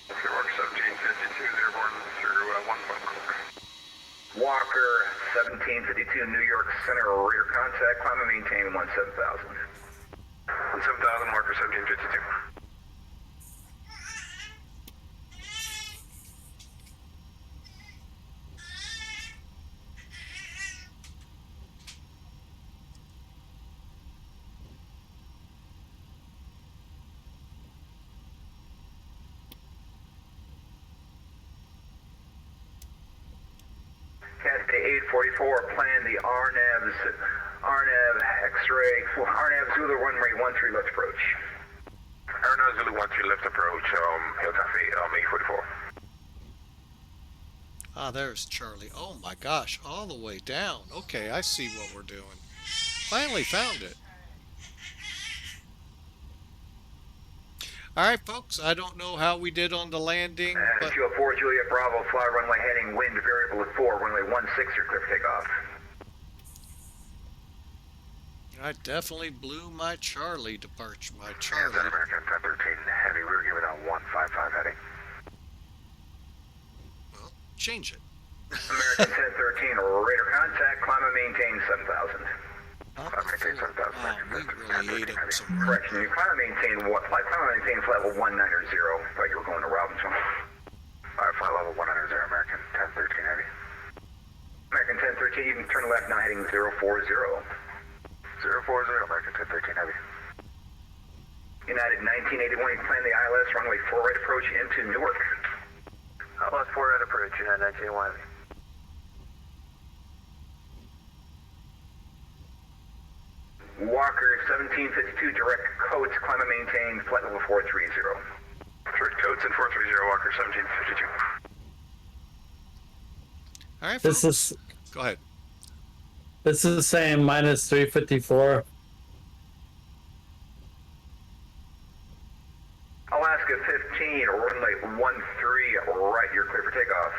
Newark 1752, airborne through 1 Walker 1752, New York Center, radar contact, climb and maintain 17,000. 17,000, Walker 1752. Cascade 844, plan the RNAV X-ray, RNAV Zulu runway 13 left approach. Airline Zulu 13 left approach, Hill Cafe, 844. Ah, there's Charlie. Oh my gosh, all the way down. Okay, I see what we're doing. Finally found it. All right, folks, I don't know how we did on the landing, but 204 Juliet Bravo, fly runway heading wind variable at 4, runway 16, you're clear for takeoff. I definitely blew my Charlie departure. My Charlie. American 1013 heavy, we were giving out 155 heading. Well, change it. American 1013, radar contact, climb and maintain 7,000. Wow, we really ate up some room. Correction, you climb and maintain flight level 190. Thought you were going to Robinson. Alright, flight level 190, American 1013 heavy. American 1013, you can turn left now heading 040. 040, American 1013 heavy. United 1981, you plan the ILS runway 4 right approach into Newark. ILS 4 right approach, United 1981 heavy. Walker 1752, direct codes, climb and maintain, flight level 430. Direct codes in 430, Walker 1752. All right, This folks. is Go ahead. this is saying minus 354. Alaska 15, runway 13, right, you're clear for takeoff.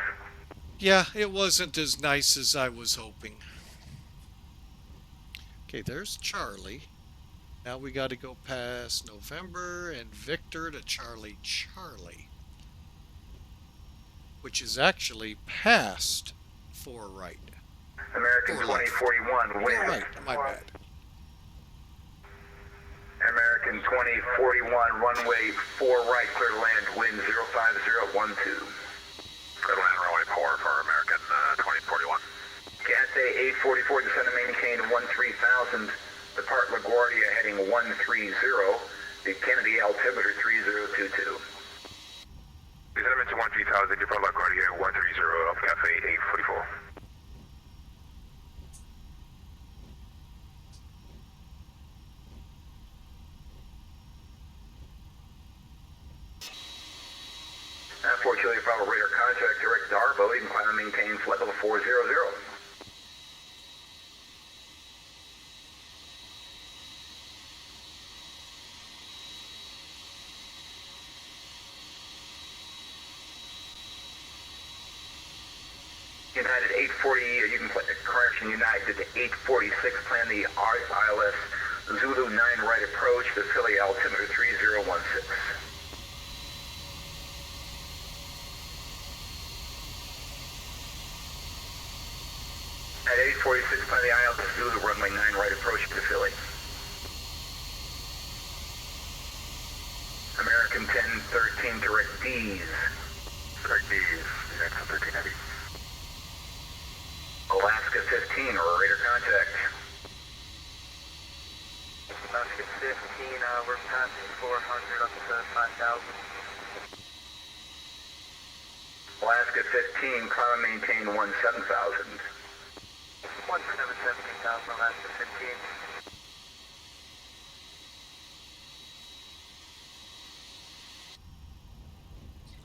Yeah, it wasn't as nice as I was hoping. Okay, there's Charlie. Now we got to go past November and Victor to Charlie, which is actually past 4 right. American 2041, wind. 4 right, my bad. American 2041, runway 4 right, clear to land, wind 05012. Clear to land runway 4 for American 2041. Cathay 844, descend and maintain 13,000. Depart LaGuardia heading 130. The Kennedy altimeter 3022. Descend into 13,000, depart LaGuardia 130 of Cafe 844. Fort Juliet Bravo radar contact direct Darbo. You can climb and maintain flight level 400. United 840, you can correction, United 846, plan the ILS Zulu 9 right approach, the Philly altimeter 3016. At 846, plan the ILS Zulu runway 9 right approach to Philly. American 1013, direct D's. Direct D's, United 1013 heavy. Alaska 15, radar contact. Alaska 15, we're passing 400 up to 5,000. Alaska 15, climb and maintain 17,000. 17,000, Alaska 15.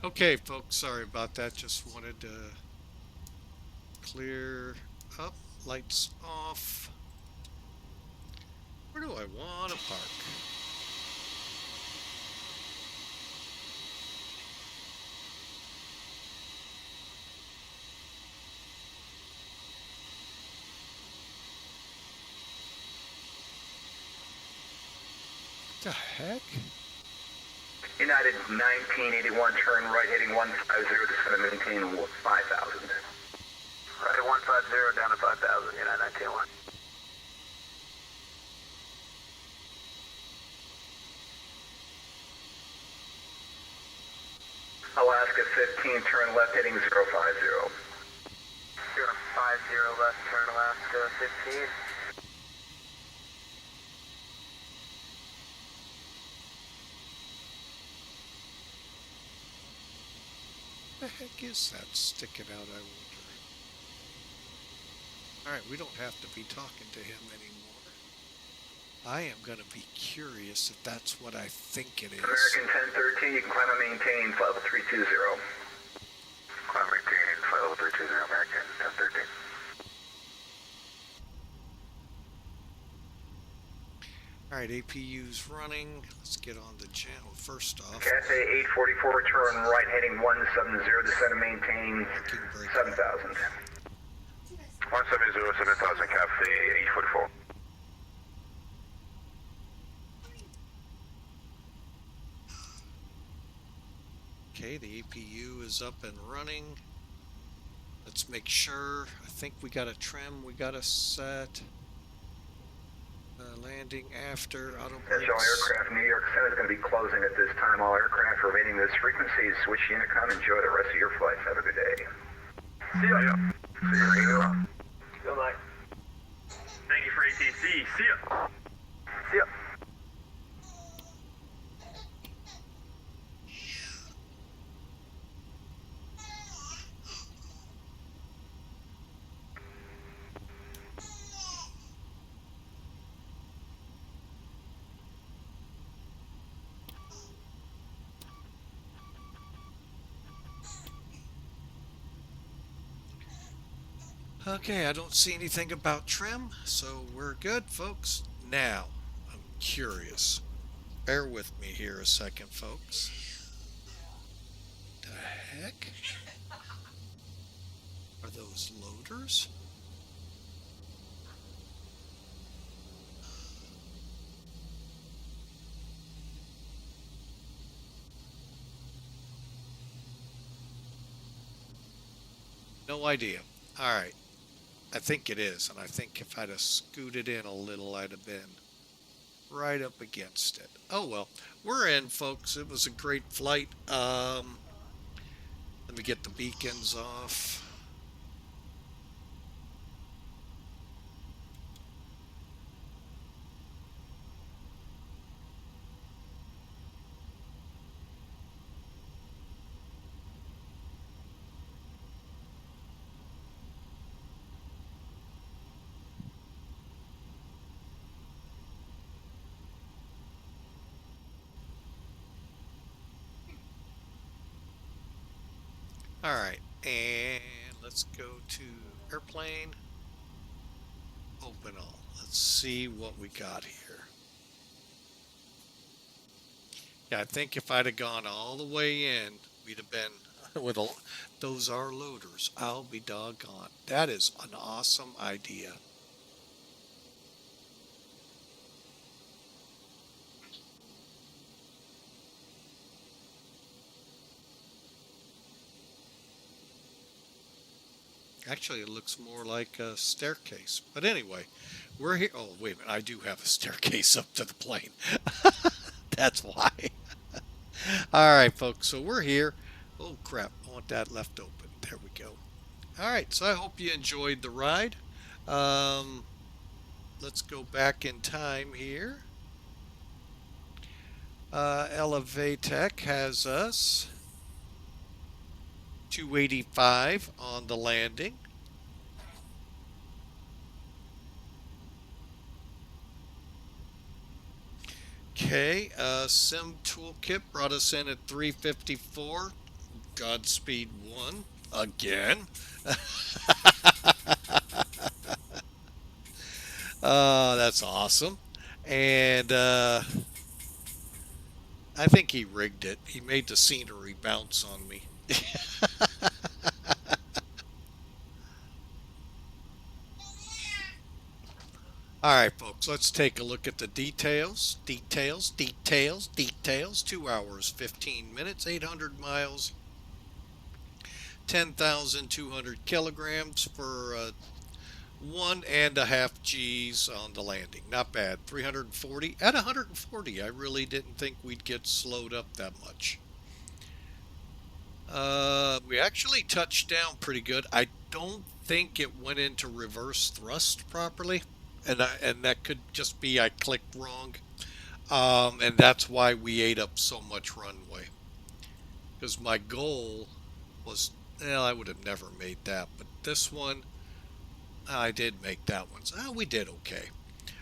Okay, folks, sorry about that. Just wanted to clear up, lights off. Where do I want to park? What the heck? United 1981, turn right heading 150, descend and maintain 5,000. Right, 150 down to 5,000, United 1981. Alaska 15, turn left heading 050. 050 left, turn Alaska 15. What the heck is that sticking out, I wonder? Alright, we don't have to be talking to him anymore. I am going to be curious if that's what I think it is. American 1013, you can climb and maintain flight level 320. Climb and maintain flight level 320, American 1013. Alright, APU's running. Let's get on the channel first off. Cathay 844, turn right heading 170, descend and maintain 7,000. 170, 7,000, Cathay 844. Okay, the APU is up and running. Let's make sure. I think we got a trim. We got a set. Landing after auto brakes. All aircraft, New York Center is going to be closing at this time. All aircraft remaining this frequency, switch the intercom. Enjoy the rest of your flights. Have a good day. See ya. See ya. Good night. Thank you for ATC. See ya. See ya. Okay, I don't see anything about trim, so we're good, folks. Now, I'm curious. Bear with me here a second, folks. The heck? Are those loaders? No idea. All right. I think it is, and I think if I'd have scooted in a little, I'd have been right up against it. Oh well, we're in, folks. It was a great flight. Let me get the beacons off. All right, and let's go to airplane, open all. Let's see what we got here. Yeah, I think if I'd have gone all the way in, we'd have been with those are loaders. I'll be doggone. That is an awesome idea. Actually, it looks more like a staircase. But anyway, we're here. Oh, wait a minute. I do have a staircase up to the plane. That's why. All right, folks. So we're here. Oh, crap. I want that left open. There we go. All right. So I hope you enjoyed the ride. Let's go back in time here. Elevatech has us 285 on the landing. Okay, Sim Toolkit brought us in at 354. Godspeed 1 again. That's awesome. And I think he rigged it. He made the scenery bounce on me. All right, folks, let's take a look at the details. Details. 2 hours, 15 minutes, 800 miles, 10,200 kilograms for 1.5 G's on the landing. Not bad. 340. At 140, I really didn't think we'd get slowed up that much. We actually touched down pretty good. I don't think it went into reverse thrust properly. And that could just be I clicked wrong. And that's why we ate up so much runway. Because my goal was, well, I would have never made that. But this one, I did make that one. So we did okay.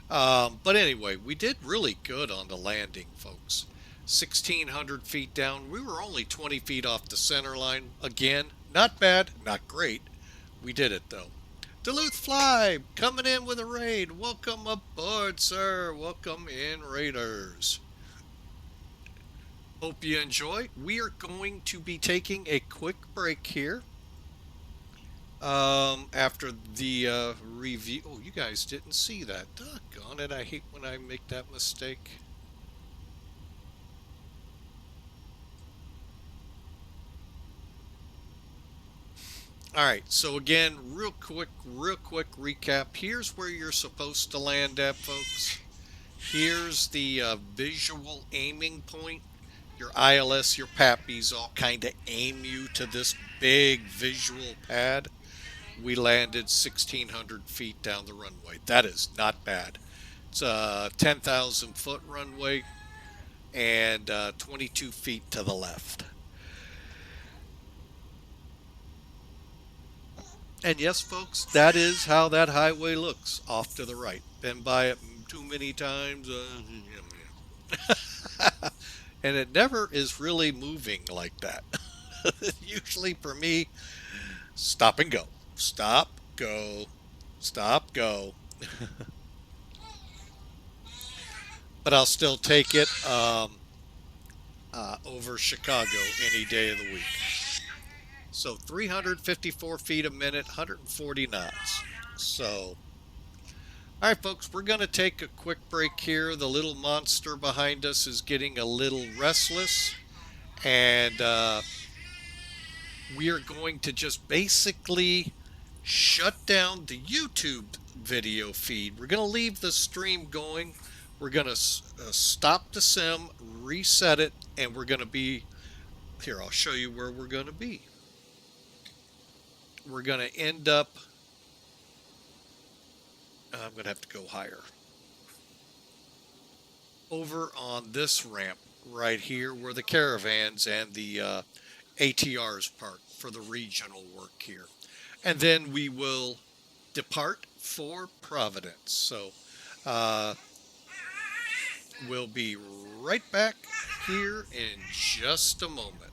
But anyway, we did really good on the landing, folks. 1,600 feet down. We were only 20 feet off the center line. Again, not bad, not great. We did it, though. Duluth Fly, coming in with a raid. Welcome aboard, sir. Welcome in, Raiders. Hope you enjoy. We are going to be taking a quick break here. After the review. Oh, you guys didn't see that. Doggone it. I hate when I make that mistake. Alright, so again, real quick recap. Here's where you're supposed to land at, folks. Here's the visual aiming point. Your ILS, your PAPIs all kind of aim you to this big visual pad. We landed 1,600 feet down the runway. That is not bad. It's a 10,000 foot runway and 22 feet to the left. And yes, folks, that is how that highway looks off to the right. Been by it too many times. And it never is really moving like that. Usually for me, stop and go. Stop, go, stop, go. But I'll still take it over Chicago any day of the week. So 354 feet a minute, 140 knots. So, all right, folks, we're going to take a quick break here. The little monster behind us is getting a little restless. And we are going to just basically shut down the YouTube video feed. We're going to leave the stream going. We're going to stop the sim, reset it, and we're going to be... Here, I'll show you where we're going to be. We're going to end up... I'm going to have to go higher. Over on this ramp right here where the caravans and the ATRs park for the regional work here. And then we will depart for Providence. So we'll be right back here in just a moment.